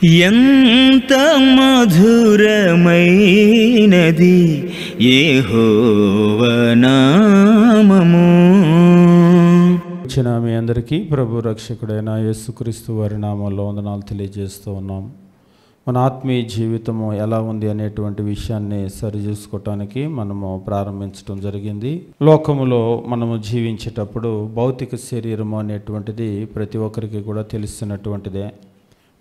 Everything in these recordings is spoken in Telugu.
ఎంత మధురమైనది యెహోవా నామము. వచ్చిన మీ అందరికీ ప్రభు రక్షకుడైన యేసుక్రీస్తు వారి నామంలో వందనాలు తెలియజేస్తూ ఉన్నాం. మన ఆత్మీయ జీవితము ఎలా ఉంది అనేటువంటి విషయాన్ని సరిచూసుకోవటానికి మనము ప్రారంభించడం జరిగింది. లోకములో మనము జీవించేటప్పుడు భౌతిక శరీరము అనేటువంటిది ప్రతి ఒక్కరికి కూడా తెలుస్తున్నటువంటిదే.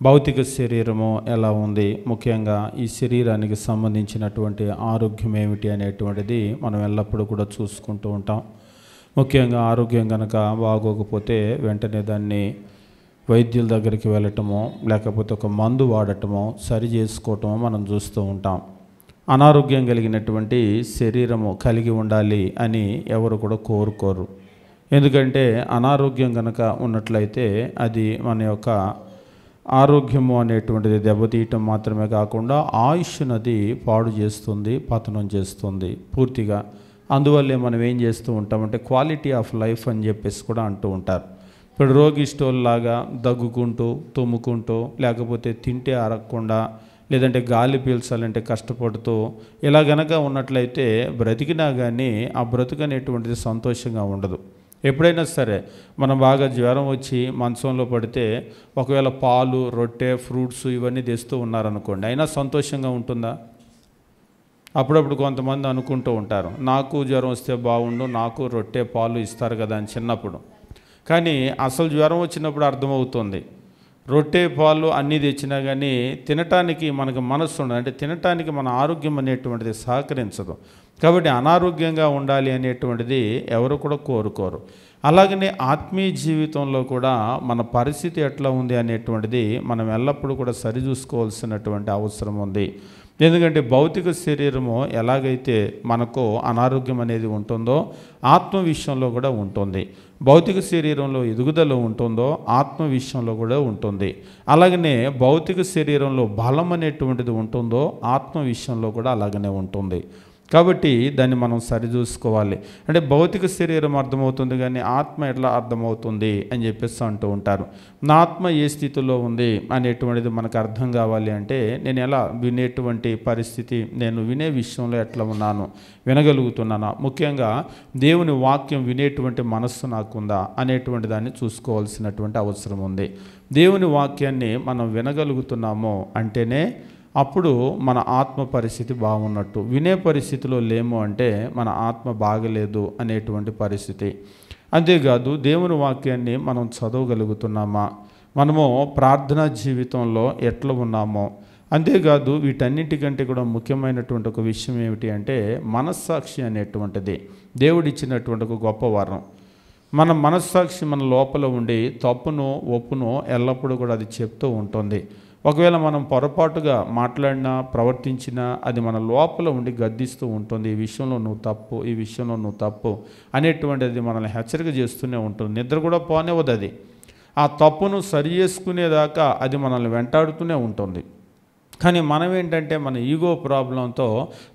భౌతిక శరీరము ఎలా ఉంది, ముఖ్యంగా ఈ శరీరానికి సంబంధించినటువంటి ఆరోగ్యం ఏమిటి అనేటువంటిది మనం ఎల్లప్పుడూ కూడా చూసుకుంటూ ఉంటాం. ముఖ్యంగా ఆరోగ్యం కనుక బాగోకపోతే వెంటనే దాన్ని వైద్యుల దగ్గరికి వెళ్ళటమో లేకపోతే ఒక మందు వాడటమో సరి చేసుకోవటమో మనం చూస్తూ ఉంటాం. అనారోగ్యం కలిగినటువంటి శరీరము కలిగి ఉండాలి అని ఎవరు కూడా కోరుకోరు. ఎందుకంటే అనారోగ్యం కనుక ఉన్నట్లయితే అది మన యొక్క ఆరోగ్యము అనేటువంటిది దెబ్బతీయటం మాత్రమే కాకుండా ఆయుష్నది పాడు చేస్తుంది, పతనం చేస్తుంది పూర్తిగా. అందువల్లే మనం ఏం చేస్తూ ఉంటామంటే క్వాలిటీ ఆఫ్ లైఫ్ అని చెప్పేసి కూడా అంటూ ఉంటారు. ఇప్పుడు రోగిష్ఠోల్లాగా దగ్గుకుంటూ తుమ్ముకుంటూ లేకపోతే తింటే అరగకుండా లేదంటే గాలి పీల్చాలంటే కష్టపడుతూ ఇలా గనక ఉన్నట్లయితే బ్రతికినా కానీ ఆ బ్రతుకు అనేటువంటిది సంతోషంగా ఉండదు. ఎప్పుడైనా సరే మనం బాగా జ్వరం వచ్చి మంచంలో పడితే ఒకవేళ పాలు, రొట్టె, ఫ్రూట్స్ ఇవన్నీ తెస్తూ ఉన్నారనుకోండి, అయినా సంతోషంగా ఉంటుందా? అప్పుడప్పుడు కొంతమంది అనుకుంటూ ఉంటారు, నాకు జ్వరం వస్తే బాగుండు, నాకు రొట్టె పాలు ఇస్తారు కదా అని చిన్నప్పుడు. కానీ అసలు జ్వరం వచ్చినప్పుడు అర్థమవుతుంది, రొట్టె పాలు అన్నీ తెచ్చినా కానీ తినటానికి మనకు మనస్సు ఉండదు, అంటే తినటానికి మన ఆరోగ్యం అనేటువంటిది సహకరించదు. కాబట్టి అనారోగ్యంగా ఉండాలి అనేటువంటిది ఎవరు కూడా కోరుకోరు. అలాగనే ఆత్మీయ జీవితంలో కూడా మన పరిస్థితి ఎట్లా ఉంది అనేటువంటిది మనం ఎల్లప్పుడూ కూడా సరిచూసుకోవాల్సినటువంటి అవసరం ఉంది. ఎందుకంటే భౌతిక శరీరము ఎలాగైతే మనకు అనారోగ్యం అనేది ఉంటుందో ఆత్మ విషయంలో కూడా ఉంటుంది. భౌతిక శరీరంలో ఎదుగుదల ఉంటుందో ఆత్మ విషయంలో కూడా ఉంటుంది. అలాగనే భౌతిక శరీరంలో బలం అనేటువంటిది ఉంటుందో ఆత్మ విషయంలో కూడా అలాగనే ఉంటుంది. కాబట్టి దాన్ని మనం సరిచూసుకోవాలి. అంటే భౌతిక శరీరం అర్థమవుతుంది కానీ ఆత్మ ఎట్లా అర్థమవుతుంది అని చెప్పేసి అంటూ ఉంటారు. నా ఆత్మ ఏ స్థితిలో ఉంది అనేటువంటిది మనకు అర్థం కావాలి అంటే నేను ఎలా వినేటువంటి పరిస్థితి, నేను వినే విషయంలో ఎట్లా ఉన్నాను, వినగలుగుతున్నానా, ముఖ్యంగా దేవుని వాక్యం వినేటువంటి మనస్సు నాకుందా అనేటువంటి దాన్ని చూసుకోవాల్సినటువంటి అవసరం ఉంది. దేవుని వాక్యాన్ని మనం వినగలుగుతున్నామో అంటేనే అప్పుడు మన ఆత్మ పరిస్థితి బాగున్నట్టు. వినే పరిస్థితిలో లేము అంటే మన ఆత్మ బాగలేదు అనేటువంటి పరిస్థితి. అంతేకాదు దేవుని వాక్యాన్ని మనం చదవగలుగుతున్నామా, మనము ప్రార్థనా జీవితంలో ఎట్లా ఉన్నామో. అంతేకాదు వీటన్నిటికంటే కూడా ముఖ్యమైనటువంటి ఒక విషయం ఏమిటి అంటే మనస్సాక్షి అనేటువంటిది దేవుడిచ్చినటువంటి ఒక గొప్ప వరం. మన మనస్సాక్షి మన లోపల ఉండి తప్పును ఒప్పును ఎల్లప్పుడూ కూడా అది చెప్తూ ఉంటుంది. ఒకవేళ మనం పొరపాటుగా మాట్లాడినా ప్రవర్తించినా అది మన లోపల ఉండి గద్దిస్తూ ఉంటుంది. ఈ విషయంలో నువ్వు తప్పు, ఈ విషయంలో నువ్వు తప్పు అనేటువంటిది మనల్ని హెచ్చరిక చేస్తూనే ఉంటుంది. నిద్ర కూడా పోనివ్వదు అది. ఆ తప్పును సరి చేసుకునేదాకా అది మనల్ని వెంటాడుతూనే ఉంటుంది. కానీ మనం ఏంటంటే మన ఈగో ప్రాబ్లంతో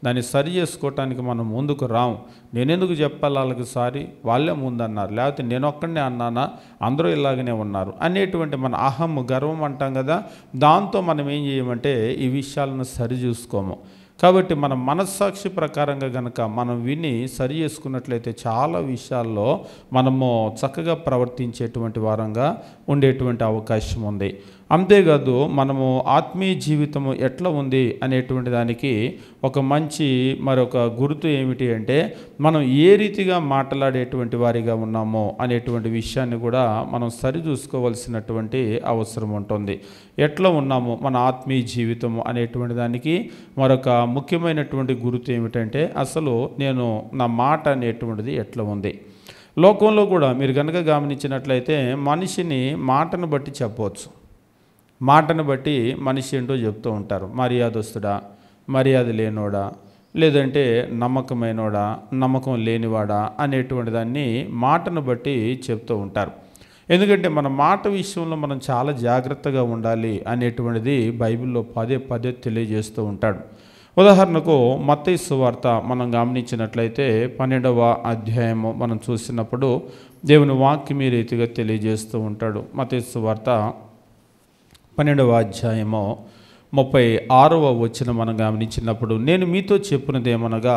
దాన్ని సరి చేసుకోవటానికి మనం ముందుకు రాము. నేనెందుకు చెప్పాలి వాళ్ళకి సారీ, వాళ్ళే ముందన్నారు, లేకపోతే నేను ఒక్కడనే అన్నానా, అందరూ ఇలాగనే ఉన్నారు అనేటువంటి మన అహం, గర్వం అంటాం కదా, దాంతో మనం ఏం చేయమంటే ఈ విషయాలను సరి చూసుకోము. కాబట్టి మన మనస్సాక్షి ప్రకారంగా కనుక మనం విని సరి చేసుకున్నట్లయితే చాలా విషయాల్లో మనము చక్కగా ప్రవర్తించేటువంటి వారంగా ఉండేటువంటి అవకాశం ఉంది. అంతేకాదు మనము ఆత్మీయ జీవితము ఎట్లా ఉంది అనేటువంటి దానికి ఒక మంచి మరొక గుర్తు ఏమిటి అంటే మనం ఏ రీతిగా మాట్లాడేటువంటి వారిగా ఉన్నామో అనేటువంటి విషయాన్ని కూడా మనం సరిచూసుకోవాల్సినటువంటి అవసరం ఉంటుంది. ఎట్లా ఉన్నామో మన ఆత్మీయ జీవితము అనేటువంటి దానికి మరొక ముఖ్యమైనటువంటి గుర్తు ఏమిటంటే అసలు నా మాట అనేటువంటిది ఎట్లా ఉంది. లోకంలో కూడా మీరు కనుక గమనించినట్లయితే మనిషిని మాటను బట్టి చెప్పవచ్చు. మాటను బట్టి మనిషి ఏంటో చెప్తూ ఉంటారు. మర్యాదస్తుడా, మర్యాద లేనోడా, లేదంటే నమ్మకమైనోడా, నమ్మకం లేనివాడా అనేటువంటి దాన్ని మాటను బట్టి చెప్తూ ఉంటారు. ఎందుకంటే మన మాట విషయంలో మనం చాలా జాగ్రత్తగా ఉండాలి అనేటువంటిది బైబిల్లో పదే పదే తెలియజేస్తూ ఉంటాడు. ఉదాహరణకు మత్తయి సువార్త మనం గమనించినట్లయితే 12వ అధ్యాయము మనం చూసినప్పుడు దేవుని వాక్యం ఈ రీతిగా తెలియజేస్తూ ఉంటాడు. మత్తయి సువార్త 12వ అధ్యాయము 36వ వచనం మనం గమనించినప్పుడు, నేను మీతో చెప్పున్నదేమనగా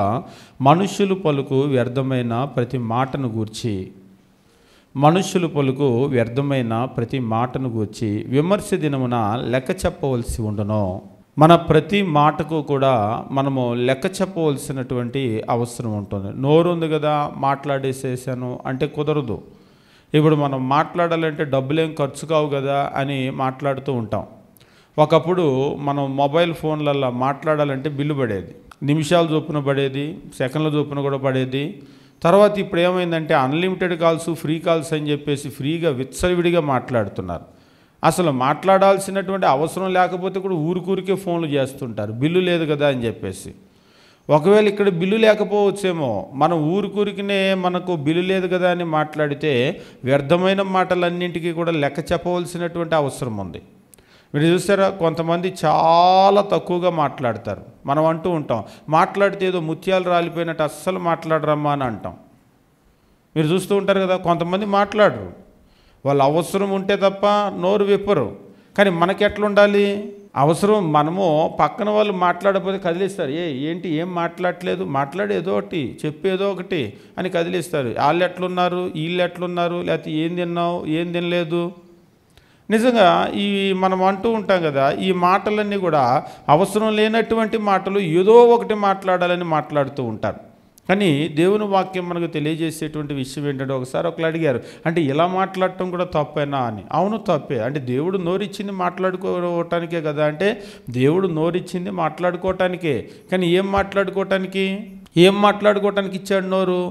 మనుష్యులు పలుకు వ్యర్థమైన ప్రతి మాటను గూర్చి విమర్శ దినమున లెక్క చెప్పవలసి ఉండును. మన ప్రతి మాటకు కూడా మనము లెక్క చెప్పవలసినటువంటి అవసరం ఉంటుంది. నోరు ఉంది కదా, మాట్లాడేసేసాను అంటే కుదరదు. ఇప్పుడు మనం మాట్లాడాలంటే డబ్బులేం ఖర్చు కావు కదా అని మాట్లాడుతూ ఉంటాం. ఒకప్పుడు మనం మొబైల్ ఫోన్లలో మాట్లాడాలంటే బిల్లు పడేది, నిమిషాలు చొప్పున పడేది, సెకండ్ల చొప్పున కూడా పడేది. తర్వాత ఇప్పుడు ఏమైందంటే అన్లిమిటెడ్ కాల్స్, ఫ్రీ కాల్స్ అని చెప్పేసి ఫ్రీగా విచ్చలవిడిగా మాట్లాడుతున్నారు. అసలు మాట్లాడాల్సినటువంటి అవసరం లేకపోతే కూడా ఊరికే ఫోన్లు చేస్తుంటారు, బిల్లు లేదు కదా అని చెప్పేసి. ఒకవేళ ఇక్కడ బిల్లు లేకపోవచ్చేమో, మనం ఊరికినే మనకు బిల్లు లేదు కదా అని మాట్లాడితే వ్యర్థమైన మాటలన్నింటికీ కూడా లెక్క చెప్పవలసినటువంటి అవసరం ఉంది. మీరు చూస్తారా, కొంతమంది చాలా తక్కువగా మాట్లాడతారు. మనం అంటూ ఉంటాం, మాట్లాడితే ఏదో ముత్యాలు రాలిపోయినట్టు అస్సలు మాట్లాడరమ్మా అని అంటాం. మీరు చూస్తూ ఉంటారు కదా, కొంతమంది మాట్లాడరు, వాళ్ళు అవసరం ఉంటే తప్ప నోరు విప్పరు. కానీ మనకి ఎట్లా ఉండాలి? అవసరం మనము పక్కన వాళ్ళు మాట్లాడకపోతే కదిలిస్తారు. ఏంటి ఏం మాట్లాడలేదు, మాట్లాడేదో ఒకటి చెప్పేదో ఒకటి అని కదిలిస్తారు. వాళ్ళు ఎట్లున్నారు, వీళ్ళు ఎట్లున్నారు, లేకపోతే ఏం తిన్నావు, ఏం తినలేదు. నిజంగా ఈ మనం అంటూ ఉంటాం కదా, ఈ మాటలన్నీ కూడా అవసరం లేనటువంటి మాటలు, ఏదో ఒకటి మాట్లాడాలని మాట్లాడుతూ ఉంటారు. కానీ దేవుని వాక్యం మనకు తెలియజేసేటువంటి విషయం ఏంటంటే, ఒకరు అడిగారు, అంటే ఇలా మాట్లాడటం కూడా తప్పేనా అని. అవును తప్పే. అంటే దేవుడు నోరిచ్చింది మాట్లాడుకోవటానికే కదా అంటే, దేవుడు నోరిచ్చింది మాట్లాడుకోవటానికే. కానీ ఏం మాట్లాడుకోవటానికి ఇచ్చాడు నోరు?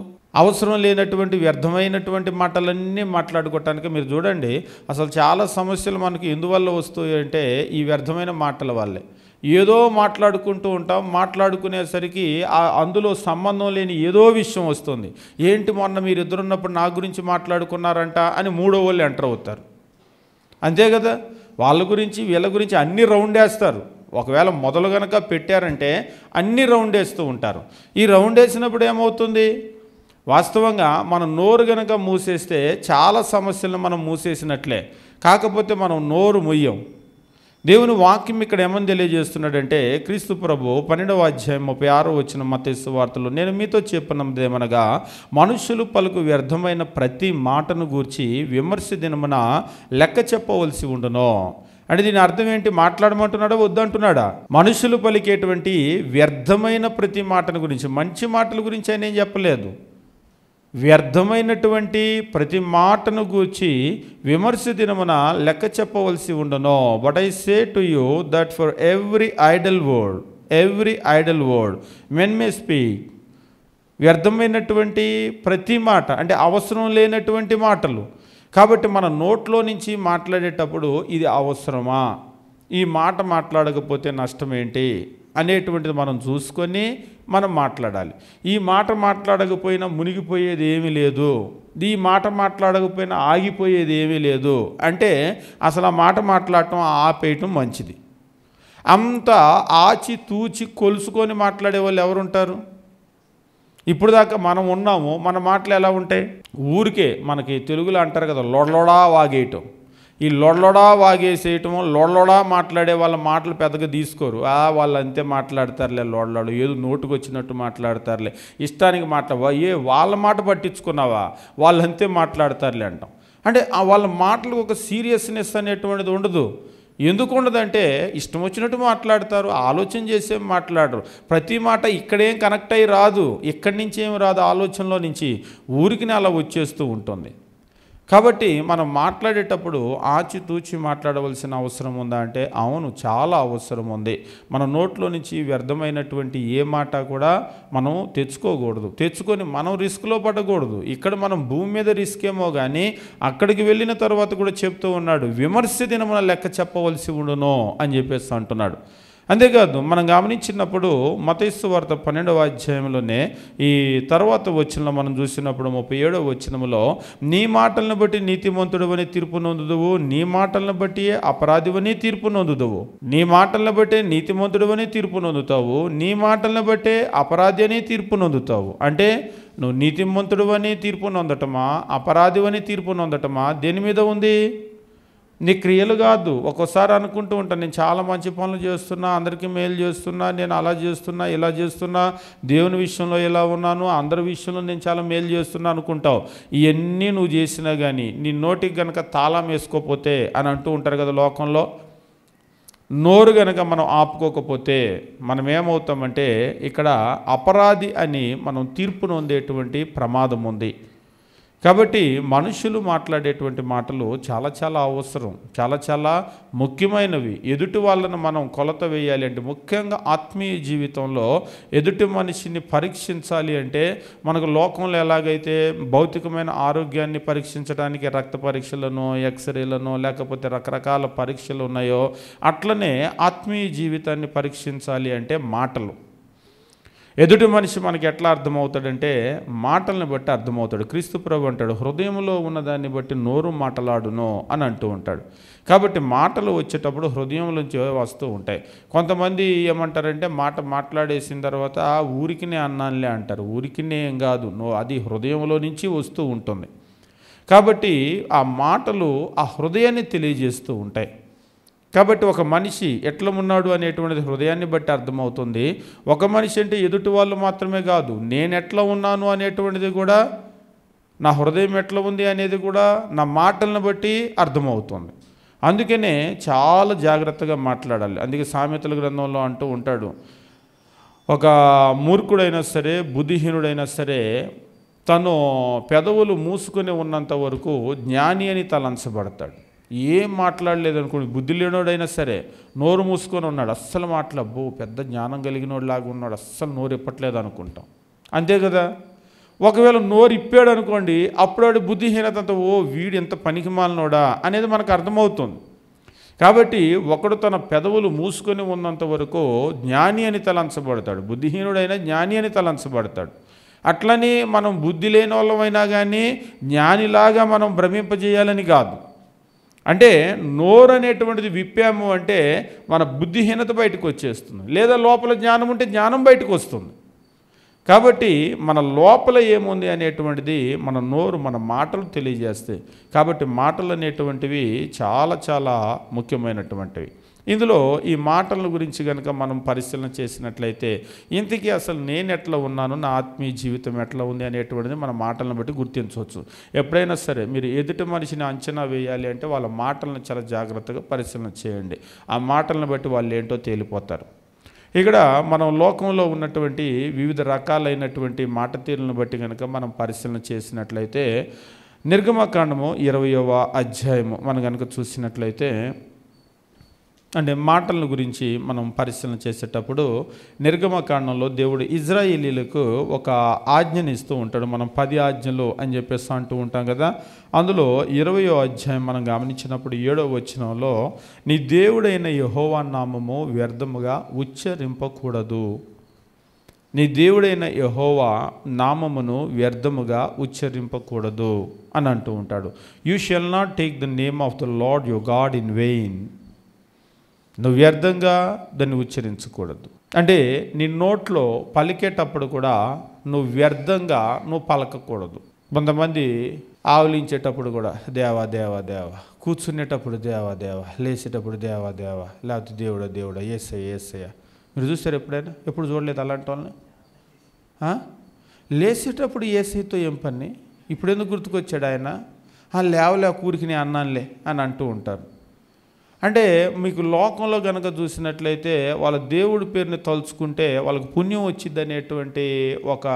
అవసరం లేనటువంటి వ్యర్థమైనటువంటి మాటలన్నీ మాట్లాడుకోవటానికి. మీరు చూడండి, అసలు చాలా సమస్యలు మనకి ఎందువల్ల వస్తాయి అంటే ఈ వ్యర్థమైన మాటల వల్లే. ఏదో మాట్లాడుకుంటూ ఉంటాం, మాట్లాడుకునేసరికి అందులో సంబంధం లేని ఏదో విషయం వస్తుంది. ఏంటి మొన్న మీరు ఇద్దరున్నప్పుడు నా గురించి మాట్లాడుకున్నారంట అని మూడో వాళ్ళు ఎంటర్ అవుతారు. అంతే కదా, వాళ్ళ గురించి వీళ్ళ గురించి అన్ని రౌండ్ వేస్తారు. ఒకవేళ మొదలు కనుక పెట్టారంటే అన్ని రౌండ్ వేస్తూ ఉంటారు. ఈ రౌండ్ వేసినప్పుడు ఏమవుతుంది? వాస్తవంగా మనం నోరు గనక మూసేస్తే చాలా సమస్యలను మనం మూసేసినట్లే. కాకపోతే మనం నోరు ముయ్యం. దేవుని వాక్యం ఇక్కడ ఏమని తెలియజేస్తున్నాడంటే, క్రీస్తు ప్రభు 12వ అధ్యాయం 36వ వచనం మత్తయి సువార్తలో, నేను మీతో చెప్పినదేమనగా మనుషులు పలుకు వ్యర్థమైన ప్రతి మాటను గూర్చి విమర్శ దినమున లెక్క చెప్పవలసి ఉండును. అంటే దీని అర్థం ఏంటి? మాట్లాడమంటున్నాడా వద్దంటున్నాడా? మనుషులు పలికేటువంటి వ్యర్థమైన ప్రతి మాటను గురించి, మంచి మాటల గురించి ఆయన ఏం చెప్పలేదు. వ్యర్థమైనటువంటి ప్రతి మాటను గూర్చి విమర్శ దినమున లెక్క చెప్పవలసి ఉండును. But I say to you that for every idle word men may speak. వ్యర్థమైనటువంటి ప్రతి మాట అంటే అవసరం లేనటువంటి మాటలు. కాబట్టి మన నోట్లో నుంచి మాట్లాడేటప్పుడు ఇది అవసరమా, ఈ మాట మాట్లాడకపోతే నష్టం ఏంటి అనేటువంటిది మనం చూసుకొని మనం మాట్లాడాలి. ఈ మాట మాట్లాడకపోయినా మునిగిపోయేది ఏమీ లేదు, ఈ మాట మాట్లాడకపోయినా ఆగిపోయేది ఏమీ లేదు అంటే అసలు ఆ మాట మాట్లాడటం ఆపేయటం మంచిది. అంతా ఆచి తూచి కొలుసుకొని మాట్లాడే వాళ్ళు ఎవరుంటారు? ఇప్పుడు దాకా మనం ఉన్నాము, మన మాటలు ఎలా ఉంటాయి? ఊరికే మనకి తెలుగులో అంటారు కదా, లొడలొడా వాగేయటం. ఈ లొడలొడా వాగేసేయటము, లొడలొడా మాట్లాడే వాళ్ళ మాటలు పెద్దగా తీసుకోరు. వాళ్ళు అంతే మాట్లాడతారులే, లొడలాడు ఏదో నోటుకు వచ్చినట్టు మాట్లాడతారులే, ఇష్టానికి వాళ్ళ మాట పట్టించుకున్నావా, వాళ్ళు అంతే మాట్లాడతారులే అంటాం. అంటే వాళ్ళ మాటలకు ఒక సీరియస్నెస్ అనేటువంటిది ఉండదు. ఎందుకు ఉండదంటే ఇష్టం వచ్చినట్టు మాట్లాడతారు, ఆలోచన చేసే మాట్లాడరు. ప్రతి మాట ఇక్కడేం కనెక్ట్ అయ్యి రాదు, ఇక్కడి నుంచి ఏమి రాదు, ఆలోచనలో నుంచి ఊరికినే అలా వచ్చేస్తూ ఉంటుంది. కాబట్టి మనం మాట్లాడేటప్పుడు ఆచితూచి మాట్లాడవలసిన అవసరం ఉందా అంటే అవును, చాలా అవసరం ఉంది. మన నోట్లో నుంచి వ్యర్థమైనటువంటి ఏ మాట కూడా మనం తెచ్చుకోకూడదు. తెచ్చుకొని మనం రిస్క్లో పడకూడదు. ఇక్కడ మనం భూమి మీద రిస్క్ ఏమో కానీ అక్కడికి వెళ్ళిన తర్వాత కూడా చెప్తూ ఉన్నాడు, విమర్శ దినమున లెక్క చెప్పవలసి ఉండును అని చెప్పేసి అంటున్నాడు. అంతేకాదు మనం గమనించినప్పుడు మత్తయి సువార్త 12వ అధ్యాయంలోనే ఈ తర్వాత వచనంలో మనం చూసినప్పుడు 37వ వచనంలో, నీ మాటలను బట్టి నీతిమంతుడవని తీర్పు నొందుదువు, నీ మాటలను బట్టి అపరాధివని తీర్పు నొందుదువు. నీ మాటలను బట్టి నీతిమంతుడవని తీర్పు నొందుతావు, నీ మాటలను బట్టి అపరాధి అని తీర్పు నొందుతావు. అంటే నువ్వు నీతిమంతుడవని తీర్పు నొందటమా, అపరాధివని తీర్పు నొందటమా, దేని మీద ఉంది? నీ క్రియలు కాదు. ఒక్కోసారి అనుకుంటూ ఉంటాను, నేను చాలా మంచి పనులు చేస్తున్నా, అందరికీ మేలు చేస్తున్నా, నేను అలా చేస్తున్నా, ఇలా చేస్తున్నా, దేవుని విషయంలో ఎలా ఉన్నాను, అందరి విషయంలో నేను చాలా మేలు చేస్తున్నా అనుకుంటావు. ఇవన్నీ నువ్వు చేసినా కానీ నీ నోటికి కనుక తాళం వేసుకోపోతే అని అంటూ ఉంటారు కదా లోకంలో. నోరు గనక మనం ఆపుకోకపోతే మనం ఏమవుతామంటే ఇక్కడ అపరాధి అని మనం తీర్పు నొందేటువంటి ప్రమాదం ఉంది. కాబట్టి మనుషులు మాట్లాడేటువంటి మాటలు చాలా చాలా అవసరం, చాలా చాలా ముఖ్యమైనవి. ఎదుటి వాళ్ళను మనం కొలత వేయాలి అంటే, ముఖ్యంగా ఆత్మీయ జీవితంలో ఎదుటి మనిషిని పరీక్షించాలి అంటే, మనకు లోకంలో ఎలాగైతే భౌతికమైన ఆరోగ్యాన్ని పరీక్షించడానికి రక్త పరీక్షలను, ఎక్స్రేలను, లేకపోతే రకరకాల పరీక్షలు ఉన్నాయో, అట్లనే ఆత్మీయ జీవితాన్ని పరీక్షించాలి అంటే మాటలు. ఎదుటి మనిషి మనకి ఎట్లా అర్థమవుతాడంటే మాటలను బట్టి అర్థమవుతాడు. క్రీస్తు ప్రభు అంటాడు, హృదయంలో ఉన్నదాన్ని బట్టి నోరు మాటలాడును అని అంటూ ఉంటాడు. కాబట్టి మాటలు వచ్చేటప్పుడు హృదయంలోంచి వస్తూ ఉంటాయి. కొంతమంది ఏమంటారంటే మాట్లాడేసిన తర్వాత ఊరికినే అన్నానులే అంటారు. ఊరికినే ఏం కాదు, అది హృదయంలో నుంచి వస్తూ ఉంటుంది. కాబట్టి ఆ మాటలు ఆ హృదయాన్ని తెలియజేస్తూ ఉంటాయి. కాబట్టి ఒక మనిషి ఎట్లా ఉన్నాడు అనేటువంటిది హృదయాన్ని బట్టి అర్థమవుతుంది. ఒక మనిషి అంటే ఎదుటి వాళ్ళు మాత్రమే కాదు, నేను ఎట్లా ఉన్నాను అనేటువంటిది కూడా, నా హృదయం ఎట్లా ఉంది అనేది కూడా నా మాటలను బట్టి అర్థమవుతుంది. అందుకనే చాలా జాగ్రత్తగా మాట్లాడాలి. అందుకే సామెతల గ్రంథంలో అంటూ ఉంటాడు, ఒక మూర్ఖుడైనా సరే, బుద్ధిహీనుడైనా సరే, తను పెదవులు మూసుకొని ఉన్నంత వరకు జ్ఞాని అని తలంచబడతాడు. ఏం మాట్లాడలేదు అనుకోండి, బుద్ధి లేనోడైనా సరే నోరు మూసుకొని ఉన్నాడు, అస్సలు మాట్లాడబో పెద్ద జ్ఞానం కలిగినోడులాగా ఉన్నాడు, అస్సలు నోరు ఇప్పట్లేదు అనుకుంటాం. అంతే కదా. ఒకవేళ నోరు ఇప్పాడు అనుకోండి, అప్పుడు బుద్ధిహీనత అంతా, ఓ వీడు ఎంత పనికిమాలినోడా అనేది మనకు అర్థమవుతుంది. కాబట్టి ఒకడు తన పెదవులు మూసుకొని ఉన్నంత వరకు జ్ఞాని అని తలంచబడతాడు, బుద్ధిహీనుడైనా జ్ఞాని అని తలంచబడతాడు. అట్లని మనం బుద్ధి లేని వాళ్ళమైనా కానీ జ్ఞానిలాగా మనం భ్రమింపజేయాలని కాదు. అంటే నోరు అనేటువంటిది విప్పాము అంటే మన బుద్ధిహీనత బయటకు వచ్చేస్తుంది, లేదా లోపల జ్ఞానం ఉంటే జ్ఞానం బయటకు వస్తుంది. కాబట్టి మన లోపల ఏముంది అనేటువంటిది మన నోరు, మన మాటలు తెలియజేస్తాయి. కాబట్టి మాటలు అనేటువంటివి చాలా చాలా ముఖ్యమైనటువంటివి. ఇందులో ఈ మాటల గురించి కనుక మనం పరిశీలన చేసినట్లయితే, ఇంతకీ అసలు నేను ఎట్లా ఉన్నాను, నా ఆత్మీయ జీవితం ఎట్లా ఉంది అనేటువంటిది మన మాటలను బట్టి గుర్తించవచ్చు. ఎప్పుడైనా సరే మీరు ఎదుటి మనిషిని అంచనా వేయాలి అంటే వాళ్ళ మాటలను చాలా జాగ్రత్తగా పరిశీలన చేయండి. ఆ మాటలను బట్టి వాళ్ళు ఏంటో తేలిపోతారు. ఇక్కడ మనం లోకంలో ఉన్నటువంటి వివిధ రకాలైనటువంటి మాట తీరులను బట్టి కనుక మనం పరిశీలన చేసినట్లయితే, నిర్గమకాండము 20వ అధ్యాయము మనం కనుక చూసినట్లయితే, అంటే మాటల గురించి మనం పరిశీలన చేసేటప్పుడు నిర్గమకాండంలో దేవుడు ఇజ్రాయేలీలకు ఒక ఆజ్ఞని ఇస్తూ ఉంటాడు. మనం 10 ఆజ్ఞలు అని చెప్పేసి అంటూ ఉంటాం కదా. అందులో 20వ అధ్యాయం మనం గమనించినప్పుడు 7వ వచనంలో, నీ దేవుడైన యెహోవా నామము వ్యర్థముగా ఉచ్చరింపకూడదు. నీ దేవుడైన యెహోవా నామమును వ్యర్థముగా ఉచ్చరింపకూడదు అని అంటూ ఉంటాడు. You shall not take the name of the lord your God in vein. నువ్వు వ్యర్థంగా దాన్ని ఉచ్చరించకూడదు. అంటే నీ నోట్లో పలికేటప్పుడు కూడా నువ్వు వ్యర్థంగా నువ్వు పలకకూడదు. కొంతమంది ఆవలించేటప్పుడు కూడా దేవా దేవా దేవా, కూర్చునేటప్పుడు దేవా దేవా, లేచేటప్పుడు దేవా దేవా, లేకపోతే దేవుడా దేవుడా, యేసయ్య యేసయ్య. మీరు చూస్తారు ఎప్పుడైనా? ఎప్పుడు చూడలేదు అలాంటి వాళ్ళని? లేచేటప్పుడు యేసయ్యతో ఏం పని, ఇప్పుడు ఎందుకు గుర్తుకొచ్చాడు ఆయన, లేవలే కూరికి నేను అన్నానులే అని అంటూ ఉంటారు. అంటే మీకు లోకంలో కనుక చూసినట్లయితే వాళ్ళ దేవుడి పేరుని తలుచుకుంటే వాళ్ళకు పుణ్యం వచ్చింది అనేటువంటి ఒక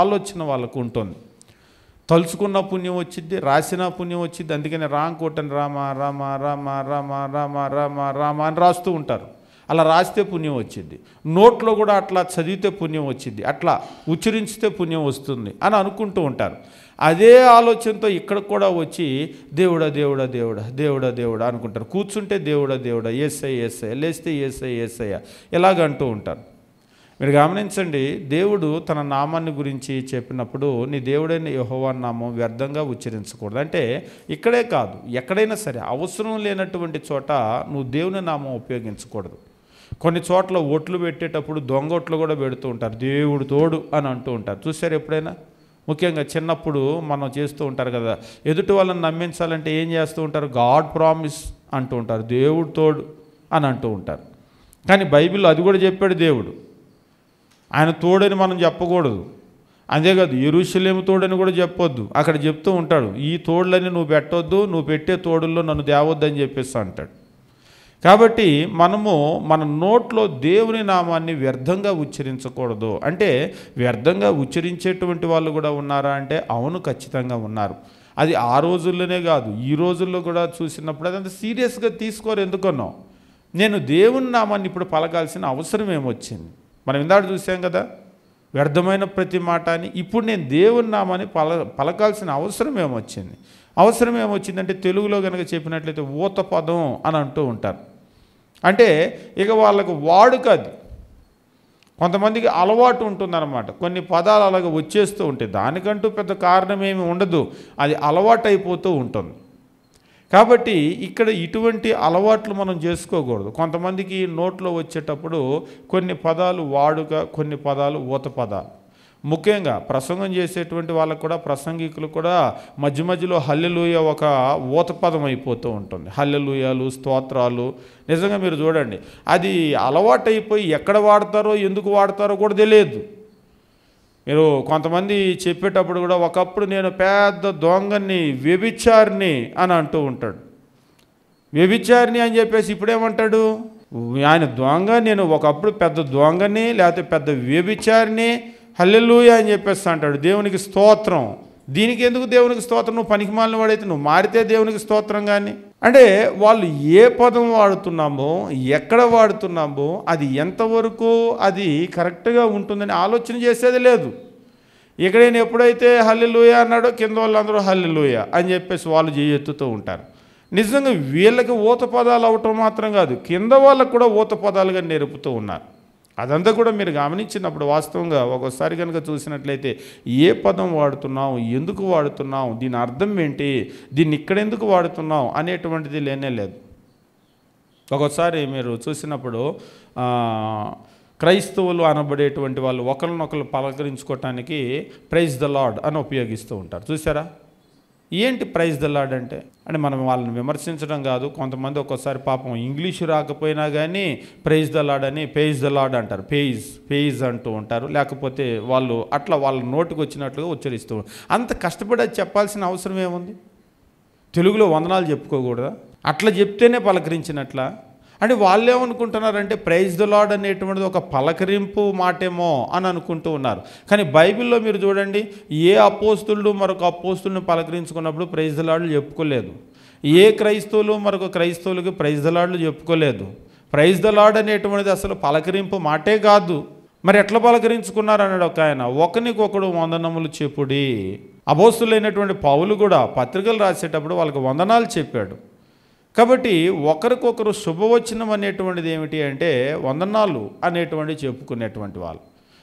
ఆలోచన వాళ్ళకు ఉంటుంది. తలుచుకున్న పుణ్యం వచ్చింది, రాసిన పుణ్యం వచ్చింది. అందుకని రాంకోటని రామ రామ రామ రామ రామ రామ రామ అని రాస్తూ ఉంటారు. అలా రాస్తే పుణ్యం వచ్చింది. నోట్లో కూడా అట్లా చదివితే పుణ్యం వచ్చింది, అట్లా ఉచ్చరించితే పుణ్యం వస్తుంది అని అనుకుంటూ ఉంటారు. అదే ఆలోచనతో ఇక్కడ కూడా వచ్చి దేవుడా దేవుడా దేవుడా దేవుడా దేవుడా అనుకుంటారు. కూర్చుంటే దేవుడా దేవుడా, యేసయ్య యేసయ్య, లేస్తే యేసయ్య యేసయ్య ఇలాగంటూ ఉంటారు. మీరు గమనించండి, దేవుడు తన నామాన్ని గురించి చెప్పినప్పుడు నీ దేవుడైన యెహోవా నామం వ్యర్థంగా ఉచ్చరించకూడదు. అంటే ఇక్కడే కాదు, ఎక్కడైనా సరే అవసరం లేనటువంటి చోట నువ్వు దేవుని నామం ఉపయోగించకూడదు. కొన్ని చోట్ల ఒట్లు పెట్టేటప్పుడు దొంగ ఒట్లు కూడా పెడుతూ ఉంటారు, దేవుడు తోడు అని అంటూ ఉంటారు. చూసారు ఎప్పుడైనా? ముఖ్యంగా చిన్నప్పుడు మనం చేస్తూ ఉంటారు కదా, ఎదుటి వాళ్ళని నమ్మించాలంటే ఏం చేస్తూ ఉంటారు? గాడ్ ప్రామిస్ అంటూ ఉంటారు, దేవుడు తోడు అని అంటూ ఉంటారు. కానీ బైబిల్లో అది కూడా చెప్పాడు దేవుడు, ఆయన తోడని మనం చెప్పకూడదు. అంతేకాదు యెరూషలేము తోడని కూడా చెప్పొద్దు. అక్కడ చెప్తూ ఉంటాడు, ఈ తోడులని నువ్వు పెట్టొద్దు, నువ్వు పెట్టే తోడుల్లో నన్ను తేవద్దని చెప్పేసి అంటాడు. కాబట్టి మనము మన నోట్లో దేవుని నామాన్ని వ్యర్థంగా ఉచ్చరించకూడదు. అంటే వ్యర్థంగా ఉచ్చరించేటువంటి వాళ్ళు కూడా ఉన్నారా అంటే అవును, ఖచ్చితంగా ఉన్నారు. అది ఆ రోజుల్లోనే కాదు, ఈ రోజుల్లో కూడా చూసినప్పుడు అదంతా సీరియస్గా తీసుకోరు. ఎందుకన్నావు? నేను దేవుని నామాన్ని ఇప్పుడు పలకాల్సిన అవసరం ఏమొచ్చింది? మనం ఇందాక చూసాం కదా, వ్యర్థమైన ప్రతి మాట అని. ఇప్పుడు నేను దేవుని నామాన్ని పలకాల్సిన అవసరం ఏమొచ్చింది? అవసరం ఏమొచ్చిందంటే తెలుగులో కనుక చెప్పినట్లయితే ఊత పదం అని అంటూ ఉంటారు. అంటే ఇక వాళ్ళకు వాడుక, అది కొంతమందికి అలవాటు ఉంటుందన్నమాట. కొన్ని పదాలు అలాగ వచ్చేస్తూ ఉంటాయి, దానికంటూ పెద్ద కారణం ఏమి ఉండదు, అది అలవాటు అయిపోతూ ఉంటుంది. కాబట్టి ఇక్కడ ఇటువంటి అలవాట్లు మనం చేసుకోకూడదు. కొంతమందికి నోట్లో వచ్చేటప్పుడు కొన్ని పదాలు వాడుక, కొన్ని పదాలు ఊత పదాలు. ముఖ్యంగా ప్రసంగం చేసేటువంటి వాళ్ళకు కూడా, ప్రసంగికులు కూడా మధ్య మధ్యలో హల్లెలూయా ఒక ఊత పదం అయిపోతూ ఉంటుంది. హల్లెలూయాలు, స్తోత్రాలు. నిజంగా మీరు చూడండి, అది అలవాటు అయిపోయి ఎక్కడ వాడతారో ఎందుకు వాడతారో కూడా తెలియదు. మీరు కొంతమంది చెప్పేటప్పుడు కూడా, ఒకప్పుడు నేను పెద్ద దొంగని, వ్యభిచారిని అని అంటూ ఉంటాడు. వ్యభిచారిని అని చెప్పేసి ఇప్పుడేమంటాడు? ఆయన దొంగ, నేను ఒకప్పుడు పెద్ద దొంగని లేకపోతే పెద్ద వ్యభిచారిని, హల్లెలూయా అని చెప్పేసి అంటాడు. దేవునికి స్తోత్రం. దీనికి ఎందుకు దేవునికి స్తోత్రం? నువ్వు పనికిమాలిన వాడైతే నువ్వు మారితే దేవునికి స్తోత్రం. కానీ అంటే వాళ్ళు ఏ పదం వాడుతున్నామో, ఎక్కడ వాడుతున్నామో, అది ఎంతవరకు అది కరెక్ట్గా ఉంటుందని ఆలోచన చేసేది లేదు. ఇక్కడ నేను ఎప్పుడైతే హల్లెలూయా అన్నాడో కింద వాళ్ళందరూ హల్లెలూయా అని చెప్పేసి వాళ్ళు చేయెత్తుతూ ఉంటారు. నిజంగా వీళ్ళకి ఊత పదాలు అవటం మాత్రం కాదు, కింద వాళ్ళకు కూడా ఊత పదాలుగా నేర్పుతూ ఉన్నారు. అదంతా కూడా మీరు గమనించినప్పుడు వాస్తవంగా ఒక్కోసారి కనుక చూసినట్లయితే ఏ పదం వాడుతున్నాం, ఎందుకు వాడుతున్నాం, దీని అర్థం ఏంటి, దీన్ని ఇక్కడ ఎందుకు వాడుతున్నాం అనేటువంటిది లేనే లేదు. ఒక్కోసారి మీరు చూసినప్పుడు క్రైస్తవులు అనబడేటువంటి వాళ్ళు ఒకరినొకరు పలకరించుకోవటానికి ప్రైజ్ ద లార్డ్ అని ఉపయోగిస్తూ ఉంటారు. చూసారా? ఏంటి ప్రైజ్ ద లార్డ్ అంటే? మనం వాళ్ళని విమర్శించడం కాదు. కొంతమంది ఒక్కోసారి పాపం ఇంగ్లీషు రాకపోయినా కానీ ప్రైజ్ ద లార్డ్ అని పేజ్ ద లార్డ్ అంటారు, పేజ్ అంటూ ఉంటారు. లేకపోతే వాళ్ళు అట్లా వాళ్ళ నోటికి వచ్చినట్లుగా ఉచ్చరిస్తూ ఉంటారు. అంత కష్టపడి అది చెప్పాల్సిన అవసరం ఏముంది? తెలుగులో వందనాలు చెప్పుకోకూడదా? అట్లా చెప్తేనే పలకరించినట్ల. అంటే వాళ్ళు ఏమనుకుంటున్నారంటే ప్రైజ్ ద లార్డ్ అనేటువంటిది ఒక పలకరింపు మాటేమో అని అనుకుంటూ ఉన్నారు. కానీ బైబిల్లో మీరు చూడండి, ఏ అపోస్తులు మరొక అపోస్తుల్ని పలకరించుకున్నప్పుడు ప్రైజ్ ద లార్డ్లు చెప్పుకోలేదు. ఏ క్రైస్తవులు మరొక క్రైస్తవులకి ప్రైజ్ ద లార్డ్లు చెప్పుకోలేదు. ప్రైజ్ ద లార్డ్ అనేటువంటిది అసలు పలకరింపు మాటే కాదు. మరి ఎట్లా పలకరించుకున్నారు అన్నాడు ఒక ఆయన, ఒకరికొకడు వందనములు చెప్పుడి. అపోస్తులైనటువంటి పౌలు కూడా పత్రికలు రాసేటప్పుడు వాళ్ళకి వందనాలు చెప్పాడు. కాబట్టి ఒకరికొకరు శుభవచనం అనేటువంటిది ఏమిటి అంటే వందనాలు అనేటువంటివి చెప్పుకునేటువంటి వాళ్ళు.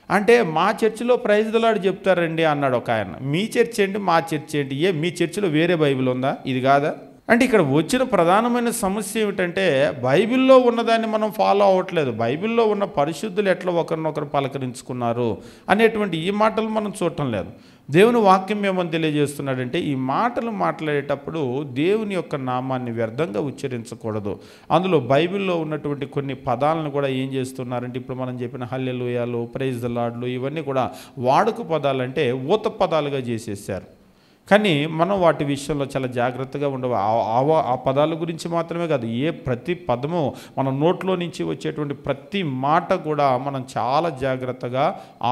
అంటే మా చర్చిలో ప్రైజ్ ద లార్డ్ చెప్తారండి అన్నాడు ఒక ఆయన. మీ చర్చ్ ఏంటి, మా చర్చ్ ఏంటి? మీ చర్చిలో వేరే బైబిల్ ఉందా? ఇది కాదా? అంటే ఇక్కడ వచ్చిన ప్రధానమైన సమస్య ఏమిటంటే బైబిల్లో ఉన్నదాన్ని మనం ఫాలో అవ్వట్లేదు. బైబిల్లో ఉన్న పరిశుద్ధులు ఎట్లా ఒకరినొకరు పలకరించుకున్నారు అనేటువంటి ఈ మాటలు మనం చూడటం లేదు. దేవుని వాక్యం ఏమని తెలియజేస్తున్నాడంటే ఈ మాటలు మాట్లాడేటప్పుడు దేవుని యొక్క నామాన్ని వ్యర్థంగా ఉచ్చరించకూడదు. అందులో బైబిల్లో ఉన్నటువంటి కొన్ని పదాలను కూడా ఏం చేస్తున్నారంటే ఇప్పుడు మనం చెప్పిన హల్లెలూయాలు, ప్రైజ్ ద లార్డ్లు ఇవన్నీ కూడా వాడుక పదాలంటే ఊత పదాలుగా చేసేసారు. కానీ మనం వాటి విషయంలో చాలా జాగ్రత్తగా ఉండవు. ఆ పదాల గురించి మాత్రమే కాదు, ప్రతి పదము మన నోట్లో నుంచి వచ్చేటువంటి ప్రతి మాట కూడా మనం చాలా జాగ్రత్తగా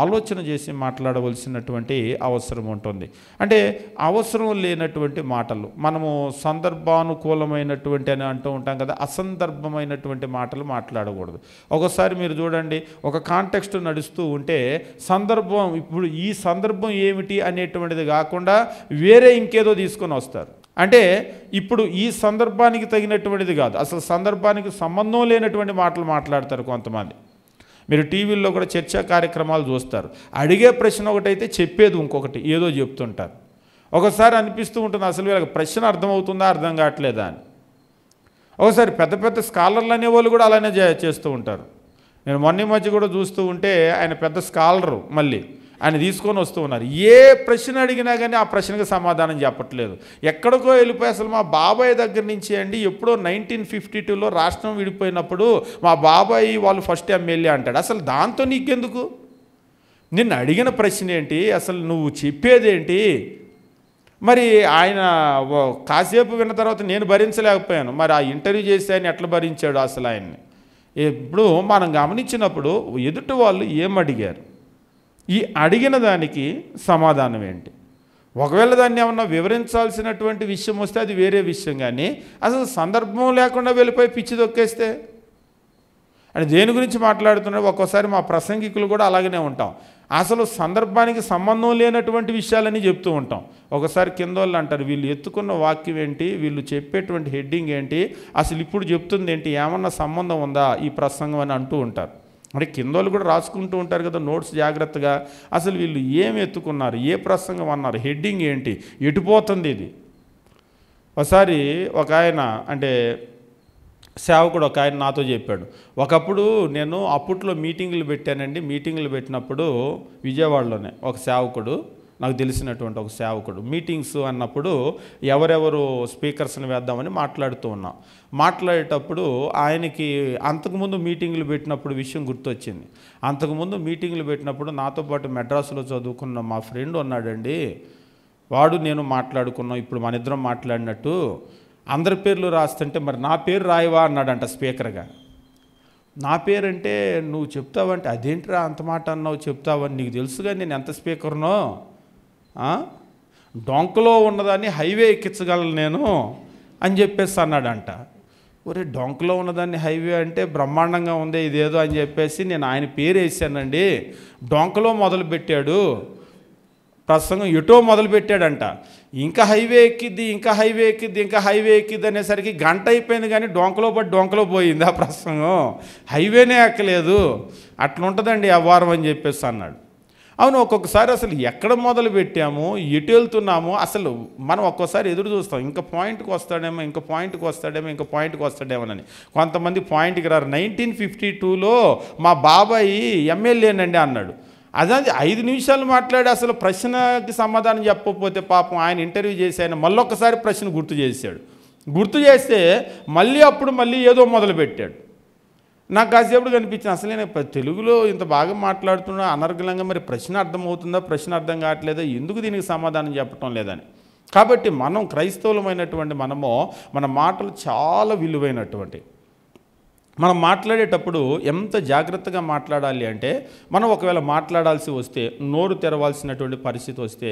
ఆలోచన చేసి మాట్లాడవలసినటువంటి అవసరం ఉంటుంది. అంటే అవసరం లేనటువంటి మాటలు, మనము సందర్భానుకూలమైనటువంటి అని అంటూ ఉంటాం కదా, అసందర్భమైనటువంటి మాటలు మాట్లాడకూడదు. ఒకసారి మీరు చూడండి, ఒక కాంటెక్స్ట్ నడుస్తూ ఉంటే సందర్భం, ఇప్పుడు ఈ సందర్భం ఏమిటి అనేటువంటిది కాకుండా వేరే ఇంకేదో తీసుకొని వస్తారు. అంటే ఇప్పుడు ఈ సందర్భానికి తగినటువంటిది కాదు, అసలు సందర్భానికి సంబంధం లేనటువంటి మాటలు మాట్లాడతారు కొంతమంది. మీరు టీవీల్లో కూడా చర్చా కార్యక్రమాలు చూస్తారు. అడిగే ప్రశ్న ఒకటైతే చెప్పేది ఇంకొకటి ఏదో చెప్తుంటారు. ఒకసారి అనిపిస్తూ ఉంటుంది అసలు వీళ్ళకి ప్రశ్న అర్థమవుతుందా అర్థం కావట్లేదా అని. ఒకసారి పెద్ద పెద్ద స్కాలర్లు అనేవాళ్ళు కూడా అలానే చేస్తూ ఉంటారు. నేను మొన్న మధ్య కూడా చూస్తూ ఉంటే ఆయన పెద్ద స్కాలరు, మళ్ళీ ఆయన తీసుకొని వస్తూ ఉన్నారు. ఏ ప్రశ్న అడిగినా కానీ ఆ ప్రశ్నకు సమాధానం చెప్పట్లేదు. ఎక్కడికో వెళ్ళిపోయి అసలు మా బాబాయ్ దగ్గర నుంచి అండి ఎప్పుడో 1952లో రాష్ట్రం విడిపోయినప్పుడు మా బాబాయ్ వాళ్ళు ఫస్ట్ ఎమ్మెల్యే అంటాడు. అసలు దాంతో నీకెందుకు? నిన్ను అడిగిన ప్రశ్న ఏంటి, అసలు నువ్వు చెప్పేదేంటి? మరి ఆయన కాసేపు విన్న తర్వాత నేను భరించలేకపోయాను. మరి ఆ ఇంటర్వ్యూ చేసి ఆయన ఎట్లా భరించాడు అసలు ఆయన్ని? ఇప్పుడు మనం గమనించినప్పుడు ఎదుటి వాళ్ళు ఏం అడిగారు, ఈ అడిగిన దానికి సమాధానం ఏంటి? ఒకవేళ దాన్ని ఏమన్నా వివరించాల్సినటువంటి విషయం వస్తే అది వేరే విషయం, కానీ అసలు సందర్భం లేకుండా వెళ్ళిపోయి పిచ్చి దొక్కేస్తే అని దేని గురించి మాట్లాడుతున్నాడు? ఒక్కోసారి మా ప్రసంగికులు కూడా అలాగనే ఉంటాం. అసలు సందర్భానికి సంబంధం లేనటువంటి విషయాలని చెప్తూ ఉంటాం. ఒకసారి కింద వాళ్ళు అంటారు, వీళ్ళు ఎత్తుకున్న వాక్యం ఏంటి, వీళ్ళు చెప్పేటువంటి హెడ్డింగ్ ఏంటి, అసలు ఇప్పుడు చెప్తుంది ఏంటి, ఏమన్నా సంబంధం ఉందా ఈ ప్రసంగం అని అంటూ ఉంటారు. అంటే కింద వాళ్ళు కూడా రాసుకుంటూ ఉంటారు కదా నోట్స్ జాగ్రత్తగా. అసలు వీళ్ళు ఏం ఎత్తుకున్నారు, ఏ ప్రసంగం అన్నారు, హెడ్డింగ్ ఏంటి, ఎటుపోతుంది ఇది? ఒకసారి ఒక ఆయన అంటే సేవకుడు ఒక ఆయన నాతో చెప్పాడు, ఒకప్పుడు నేను అప్పట్లో మీటింగులు పెట్టానండి. మీటింగులు పెట్టినప్పుడు విజయవాడలోనే ఒక సేవకుడు, నాకు తెలిసినటువంటి ఒక సేవకుడు, మీటింగ్స్ అన్నప్పుడు ఎవరెవరు స్పీకర్స్ని వేద్దామని మాట్లాడుతూ ఉన్నాం. మాట్లాడేటప్పుడు ఆయనకి అంతకుముందు మీటింగులు పెట్టినప్పుడు విషయం గుర్తొచ్చింది. అంతకుముందు మీటింగులు పెట్టినప్పుడు నాతో పాటు మెడ్రాసులో చదువుకున్న మా ఫ్రెండ్ ఉన్నాడండి, వాడు నేను మాట్లాడుకున్నాం, ఇప్పుడు మన ఇద్దరం మాట్లాడినట్టు. అందరి పేర్లు రాస్తుంటే మరి నా పేరు రాయవా అన్నాడంట స్పీకర్గా. నా పేరంటే నువ్వు చెప్తావంటే అదేంటిరా అంత మాట అన్నావు, చెప్తావని నీకు తెలుసుగా నేను ఎంత స్పీకర్నో, డొంకలో ఉన్నదాన్ని హైవే ఎక్కించగలను నేను అని చెప్పేసి అన్నాడంట. ఒరే డొంకలో ఉన్నదాన్ని హైవే అంటే బ్రహ్మాండంగా ఉంది ఇదేదో అని చెప్పేసి నేను ఆయన పేరు వేసానండి. డొంకలో మొదలుపెట్టాడు ప్రసంగం, ఎటో మొదలుపెట్టాడంట. ఇంకా హైవే ఎక్కిద్ది, ఇంకా హైవే ఎక్కిద్ది, ఇంకా హైవే ఎక్కిద్ది అనేసరికి గంట అయిపోయింది, కానీ డొంకలో పడి డొంకలో పోయింది ఆ ప్రసంగం, హైవేనే ఎక్కలేదు. అట్లా ఉంటుందండి ఆ వారం అని చెప్పేసి అన్నాడు. అవును, ఒక్కొక్కసారి అసలు ఎక్కడ మొదలు పెట్టాము, ఎటు వెళ్తున్నాము, అసలు మనం ఒక్కోసారి ఎదురు చూస్తాం, ఇంకా పాయింట్కి వస్తాడేమో, ఇంకా పాయింట్కి వస్తాడేమో, ఇంకా పాయింట్కి వస్తాడేమోనని. కొంతమంది పాయింట్కి రారు. 1952లో మా బాబాయి ఎమ్మెల్యేనండి అన్నాడు. అదే 5 నిమిషాలు మాట్లాడి అసలు ప్రశ్నకి సమాధానం చెప్పకపోతే పాపం ఆయన ఇంటర్వ్యూ చేసి ఆయన మళ్ళొక్కసారి ప్రశ్న గుర్తు చేశాడు. గుర్తు చేస్తే మళ్ళీ ఏదో మొదలుపెట్టాడు. నాకు కాసేపుడు కనిపించింది, అసలు నేను తెలుగులో ఇంత బాగా మాట్లాడుతున్నా అనర్గళంగా, మరి ప్రశ్న అర్థమవుతుందా, ప్రశ్న అర్థం కావట్లేదా, ఎందుకు దీనికి సమాధానం చెప్పటం లేదని. కాబట్టి మనం క్రైస్తవులమైనటువంటి మనము మన మాటలు చాలా విలువైనటువంటి. మనం మాట్లాడేటప్పుడు ఎంత జాగ్రత్తగా మాట్లాడాలి అంటే, మనం ఒకవేళ మాట్లాడాల్సి వస్తే, నోరు తెరవాల్సినటువంటి పరిస్థితి వస్తే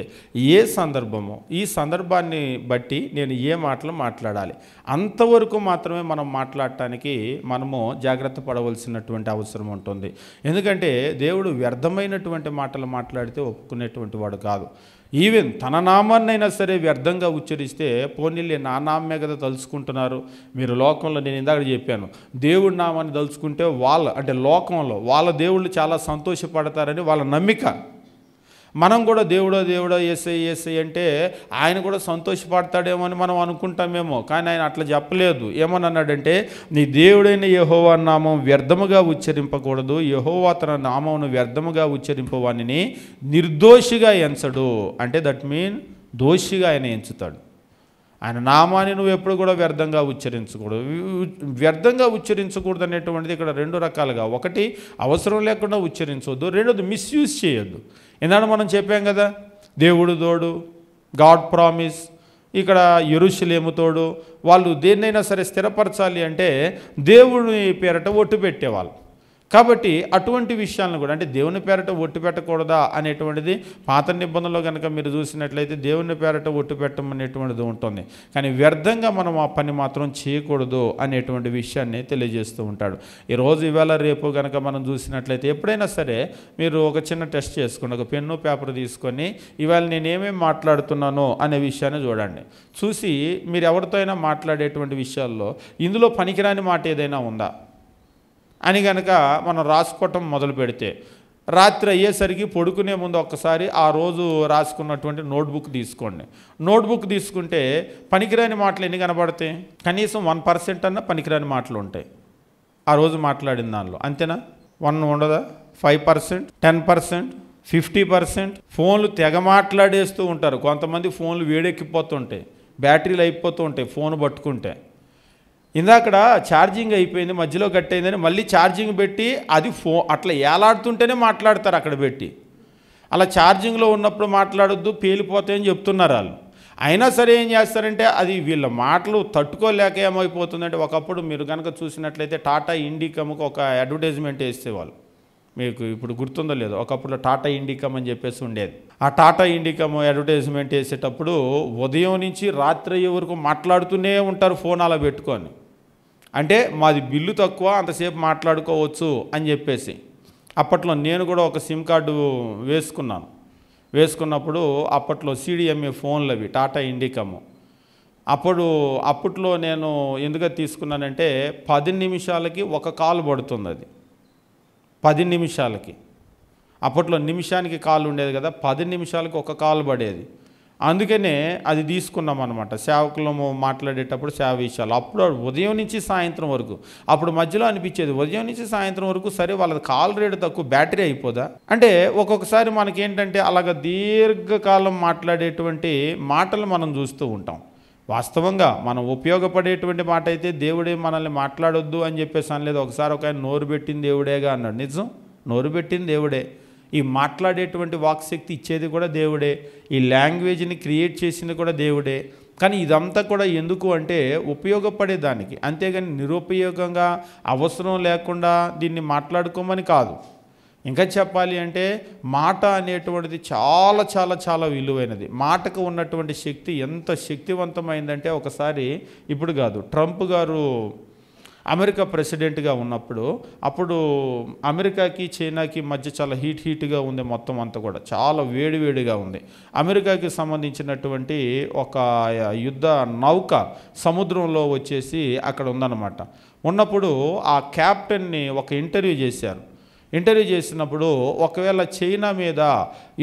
ఏ సందర్భమో ఈ సందర్భాన్ని బట్టి నేను ఏ మాటలు మాట్లాడాలి, అంతవరకు మాత్రమే మనం మాట్లాడటానికి మనము జాగ్రత్త పడవలసినటువంటి అవసరం ఉంటుంది. ఎందుకంటే దేవుడు వ్యర్థమైనటువంటి మాటలు మాట్లాడితే ఒప్పుకునేటువంటి వాడు కాదు. ఈవెన్ తన నామాన్నైనా సరే వ్యర్థంగా ఉచ్చరిస్తే, పోనీలే నా నామే కదా తలుచుకుంటున్నారు మీరు లోకంలో, నేను ఇందాక చెప్పాను దేవుడి నామాన్ని తలుచుకుంటే లోకంలో వాళ్ళ దేవుళ్ళు చాలా సంతోషపడతారని వాళ్ళ నమ్మిక. మనం కూడా దేవుడో యేసయ్య అంటే ఆయన కూడా సంతోషపడతాడేమో అని మనం అనుకుంటామేమో, కానీ ఆయన అట్లా చెప్పలేదు. ఏమని అన్నాడంటే, నీ దేవుడైన యెహోవా నామం వ్యర్థముగా ఉచ్చరింపకూడదు, యెహోవా తన నామమును వ్యర్థముగా ఉచ్చరింపవానిని నిర్దోషిగా ఎంచడు. అంటే దట్ మీన్ దోషిగా ఆయన ఎంచుతాడు. ఆయన నామాన్ని నువ్వు ఎప్పుడు కూడా వ్యర్థంగా ఉచ్చరించకూడదు. వ్యర్థంగా ఉచ్చరించకూడదు అనేటువంటిది ఇక్కడ 2 రకాలుగా, ఒకటి అవసరం లేకుండా ఉచ్చరించవద్దు, రెండోది మిస్యూజ్ చేయొద్దు. ఎందుకంటే మనం చెప్పాం కదా, దేవుడు తోడు, గాడ్ ప్రామిస్, ఇక్కడ యెరూషలేము తోడు. వాళ్ళు దేన్నైనా సరే స్థిరపరచాలి అంటే దేవుని పేరట ఒట్టు పెట్టేవాళ్ళు. కాబట్టి అటువంటి విషయాలను కూడా, అంటే దేవుని పేరట ఒట్టు పెట్టకూడదా అనేటువంటిది పాత నిబంధనలో కనుక మీరు చూసినట్లయితే దేవుని పేరట ఒట్టు పెట్టమనేటువంటిది ఉంటుంది. కానీ వ్యర్థంగా మనం ఆ పని మాత్రం చేయకూడదు అనేటువంటి విషయాన్ని తెలియజేస్తూ ఉంటాడు. ఈరోజు ఇవాళ రేపు కనుక మనం చూసినట్లయితే ఎప్పుడైనా సరే మీరు ఒక చిన్న టెస్ట్ చేసుకోండి, ఒక పెన్ను పేపర్ తీసుకొని ఇవాళ నేను ఏమేమి మాట్లాడుతున్నానో అనే విషయాన్ని చూడండి. చూసి మీరు ఎవరితో అయినా మాట్లాడేటువంటి విషయాల్లో ఇందులో పనికిరాని మాట ఏదైనా ఉందా అని కనుక మనం రాసుకోవటం మొదలు పెడితే, రాత్రి అయ్యేసరికి పడుకునే ముందు ఒక్కసారి ఆ రోజు రాసుకున్నటువంటి నోట్బుక్ తీసుకోండి. నోట్బుక్ తీసుకుంటే పనికిరాని మాటలు ఎన్ని కనబడతాయి? కనీసం 1% అన్న పనికిరాని మాటలు ఉంటాయి ఆ రోజు మాట్లాడిన దానిలో. అంతేనా? 1 ఉండదా? 5%, 10%, 50%. ఫోన్లు తెగ మాట్లాడేస్తూ ఉంటారు. కొంతమంది ఫోన్లు వేడెక్కిపోతుంటాయి, బ్యాటరీలు అయిపోతూ ఉంటాయి ఫోన్ పట్టుకుంటే. ఇందాకడ ఛార్జింగ్ అయిపోయింది, మధ్యలో కట్టయిందని మళ్ళీ ఛార్జింగ్ పెట్టి అది అట్లా ఏలాడుతుంటేనే మాట్లాడతారు అక్కడ పెట్టి. అలా ఛార్జింగ్లో ఉన్నప్పుడు మాట్లాడొద్దు, పేలిపోతాయని చెప్తున్నారు వాళ్ళు. అయినా సరే ఏం చేస్తారంటే అది వీళ్ళ మాటలు తట్టుకోలేక ఏమైపోతుందంటే, ఒకప్పుడు మీరు కనుక చూసినట్లయితే టాటా ఇండికమ్కి ఒక అడ్వర్టైజ్మెంట్ వేసేవాళ్ళు. మీకు ఇప్పుడు గుర్తుందో లేదో, ఒకప్పుడు టాటా ఇండికమ్ అని చెప్పేసి ఉండేది. ఆ టాటా ఇండికమ్ అడ్వర్టైజ్మెంట్ వేసేటప్పుడు ఉదయం నుంచి రాత్రి వరకు మాట్లాడుతూనే ఉంటారు ఫోన్ అలా పెట్టుకొని. అంటే మాది బిల్లు తక్కువ, అంతసేపు మాట్లాడుకోవచ్చు అని చెప్పేసి. అప్పట్లో నేను కూడా ఒక సిమ్ కార్డు వేసుకున్నప్పుడు అప్పట్లో CDMA ఫోన్లు అవి టాటా ఇండికమ్. అప్పట్లో నేను ఎందుకు తీసుకున్నానంటే 10 నిమిషాలకి ఒక కాల్ పడుతుంది. అది 10 నిమిషాలకి. అప్పట్లో నిమిషానికి కాల్ ఉండేది కదా, 10 నిమిషాలకి ఒక కాల్ పడేది. అందుకనే అది తీసుకున్నాం అనమాట. సేవకులము మాట్లాడేటప్పుడు సేవ విషయాలు అప్పుడు ఉదయం నుంచి సాయంత్రం వరకు. అప్పుడు మధ్యలో అనిపించేది ఉదయం నుంచి సాయంత్రం వరకు సరే వాళ్ళది కాల్ రేటు తక్కువ, బ్యాటరీ అయిపోదా అంటే. ఒక్కొక్కసారి మనకేంటంటే అలాగ దీర్ఘకాలం మాట్లాడేటువంటి మాటలు మనం చూస్తూ ఉంటాం. వాస్తవంగా మనం ఉపయోగపడేటువంటి మాట అయితే దేవుడే మనల్ని మాట్లాడొద్దు అని చెప్పేసి అనలేదు. ఒకసారి ఒక ఆయన నోరు పెట్టింది దేవుడేగా అన్నాడు. నిజం, నోరు పెట్టింది దేవుడే. ఈ మాట్లాడేటువంటి వాక్శక్తి ఇచ్చేది కూడా దేవుడే. ఈ లాంగ్వేజ్ని క్రియేట్ చేసింది కూడా దేవుడే. కానీ ఇదంతా కూడా ఎందుకు అంటే ఉపయోగపడేదానికి, అంతేగాని నిరుపయోగంగా అవసరం లేకుండా దీన్ని మాట్లాడుకోమని కాదు. ఇంకా చెప్పాలి అంటే మాట అనేటువంటిది చాలా చాలా చాలా విలువైనది. మాటకు ఉన్నటువంటి శక్తి ఎంత శక్తివంతమైందంటే, ఒకసారి ఇప్పుడు కాదు, ట్రంప్ గారు అమెరికా ప్రెసిడెంట్గా ఉన్నప్పుడు అప్పుడు అమెరికాకి చైనాకి మధ్య చాలా హీట్గా ఉంది. మొత్తం అంతా కూడా చాలా వేడిగా ఉంది. అమెరికాకి సంబంధించినటువంటి ఒక యుద్ధ నౌక సముద్రంలో వచ్చేసి అక్కడ ఉందన్నమాట. ఉన్నప్పుడు ఆ క్యాప్టెన్ని ఒక ఇంటర్వ్యూ చేశారు. ఇంటర్వ్యూ చేసినప్పుడు ఒకవేళ చైనా మీద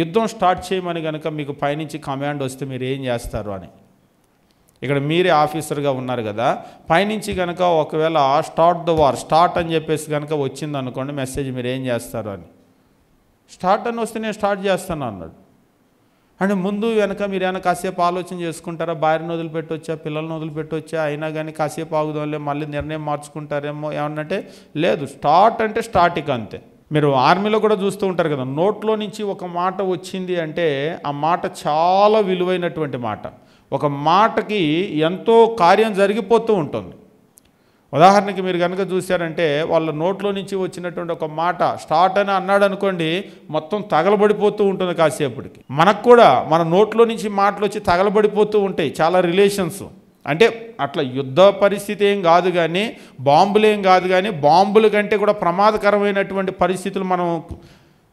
యుద్ధం స్టార్ట్ చేయమని కనుక మీకు పైనుంచి కమాండ్ వస్తే మీరు ఏం చేస్తారు అని. ఇక్కడ మీరే ఆఫీసర్గా ఉన్నారు కదా, పైనుంచి కనుక ఒకవేళ స్టార్ట్ ద వార్ స్టార్ట్ అని చెప్పేసి కనుక వచ్చింది అనుకోండి మెసేజ్, మీరు ఏం చేస్తారు అని. స్టార్ట్ అని వస్తే నేను స్టార్ట్ చేస్తాను అన్నాడు. అంటే ముందు వెనక మీరు ఏమైనా కాసేపు ఆలోచన చేసుకుంటారా, భార్యను వదిలిపెట్టొచ్చా, పిల్లల్ని వదిలిపెట్టొచ్చా, అయినా కానీ కాసేపు ఆగుదాంలే మళ్ళీ నిర్ణయం మార్చుకుంటారేమో ఏమన్నంటే, లేదు స్టార్ట్ అంటే స్టార్ట్ ఇక అంతే. మీరు ఆర్మీలో కూడా చూస్తూ ఉంటారు కదా, నోట్లో నుంచి ఒక మాట వచ్చింది అంటే ఆ మాట చాలా విలువైనటువంటి మాట. ఒక మాటకి ఎంతో కార్యం జరిగిపోతూ ఉంటుంది. ఉదాహరణకి మీరు కనుక చూశారంటే వాళ్ళ నోట్లో నుంచి వచ్చినటువంటి ఒక మాట స్టార్ట్ అని అన్నాడు అనుకోండి, మొత్తం తగలబడిపోతూ ఉంటుంది కాసేపటికి. మనకు కూడా మన నోట్లో నుంచి మాటలు వచ్చి తగలబడిపోతూ ఉంటాయి చాలా రిలేషన్స్. అంటే అట్లా యుద్ధ పరిస్థితి ఏం కాదు కానీ, బాంబులేం కాదు కానీ, బాంబుల కంటే కూడా ప్రమాదకరమైనటువంటి పరిస్థితులు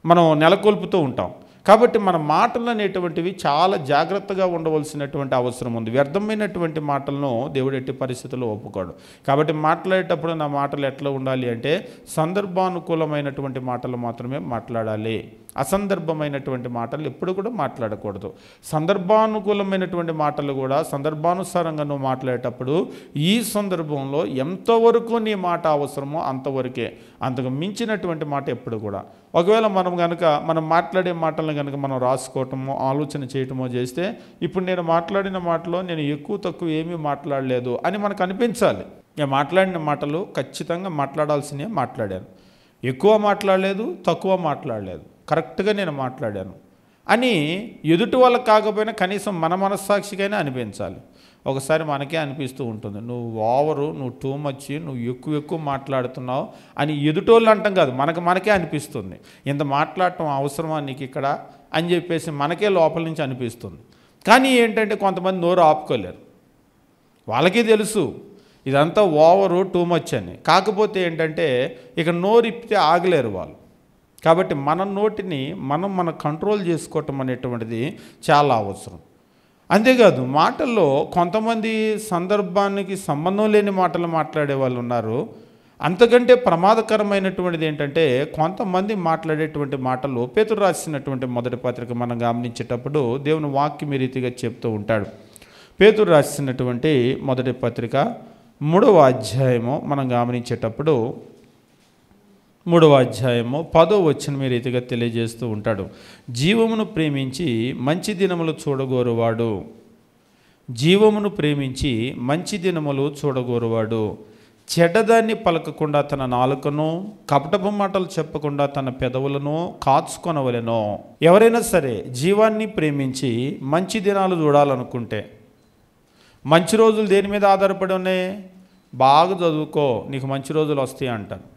మనం నెలకొల్పుతూ ఉంటాం. కాబట్టి మన మాటలు అనేటువంటివి చాలా జాగ్రత్తగా ఉండవలసినటువంటి అవసరం ఉంది. వ్యర్థమైనటువంటి మాటలను దేవుడు ఎట్టి పరిస్థితుల్లో ఒప్పుకోడు. కాబట్టి మాట్లాడేటప్పుడు నా మాటలు ఎట్లా ఉండాలి అంటే సందర్భానుకూలమైనటువంటి మాటలు మాత్రమే మాట్లాడాలి. అసందర్భమైనటువంటి మాటలు ఎప్పుడు కూడా మాట్లాడకూడదు. సందర్భానుకూలమైనటువంటి మాటలు కూడా సందర్భానుసారంగా నువ్వు మాట్లాడేటప్పుడు ఈ సందర్భంలో ఎంతవరకు నీ మాట అవసరమో అంతవరకే, అంతకు మించినటువంటి మాట ఎప్పుడు కూడా. ఒకవేళ మనం మాట్లాడే మాటలను కనుక మనం రాసుకోవటమో ఆలోచన చేయటమో చేస్తే, ఇప్పుడు నేను మాట్లాడిన మాటలో నేను ఎక్కువ తక్కువ ఏమీ మాట్లాడలేదు అని మనకు అనిపించాలి. నేను మాట్లాడిన మాటలు ఖచ్చితంగా మాట్లాడాల్సినవి మాట్లాడాను, ఎక్కువ మాట్లాడలేదు, తక్కువ మాట్లాడలేదు, కరెక్ట్గా నేను మాట్లాడాను అని ఎదుటి వాళ్ళకి కాకపోయినా కనీసం మన మనస్సాక్షికైనా అనిపించాలి. ఒకసారి మనకే అనిపిస్తూ ఉంటుంది, నువ్వు ఓవరు, నువ్వు టూ మచ్, నువ్వు ఎక్కువ మాట్లాడుతున్నావు అని ఎదుటోళ్ళు అంటాం కాదు, మనకే అనిపిస్తుంది. ఇంత మాట్లాడటం అవసరమా నీకు ఇక్కడ అని చెప్పేసి మనకే లోపల నుంచి అనిపిస్తుంది. కానీ ఏంటంటే కొంతమంది నోరు ఆపుకోలేరు. వాళ్ళకి తెలుసు ఇదంతా ఓవరు, టూ మచ్ అని. కాకపోతే ఏంటంటే ఇక నోరు ఇప్పితే ఆగలేరు వాళ్ళు. కాబట్టి మన నోటిని మన కంట్రోల్ చేసుకోవటం అనేటువంటిది చాలా అవసరం. అంతేకాదు మాటల్లో కొంతమంది సందర్భానికి సంబంధం లేని మాటలు మాట్లాడే వాళ్ళు ఉన్నారు. అంతకంటే ప్రమాదకరమైనటువంటిది ఏంటంటే కొంతమంది మాట్లాడేటువంటి మాటలు. పేతురు రాసినటువంటి మొదటి పత్రిక మనం గమనించేటప్పుడు దేవుని వాక్యం ఈ రీతిగా చెప్తూ ఉంటాడు. పేతురు రాసినటువంటి మొదటి పత్రిక 3వ అధ్యాయము మనం గమనించేటప్పుడు 3వ అధ్యాయము 10వ వచనం ఈ రీతిగా తెలియజేస్తూ ఉంటాడు. జీవమును ప్రేమించి మంచి దినములు చూడగోరువాడు, జీవమును ప్రేమించి మంచి దినములు చూడగోరువాడు చెడ్డదాన్ని పలకకుండా తన నాలుకను, కపటపు మాటలు చెప్పకుండా తన పెదవులను కాచుకొనవలెనో. ఎవరైనా సరే జీవాన్ని ప్రేమించి మంచి దినాలు చూడాలనుకుంటే, మంచి రోజులు దేని మీద ఆధారపడి ఉన్నాయి? బాగా చదువుకో, నీకు మంచి రోజులు వస్తాయి అంటారు.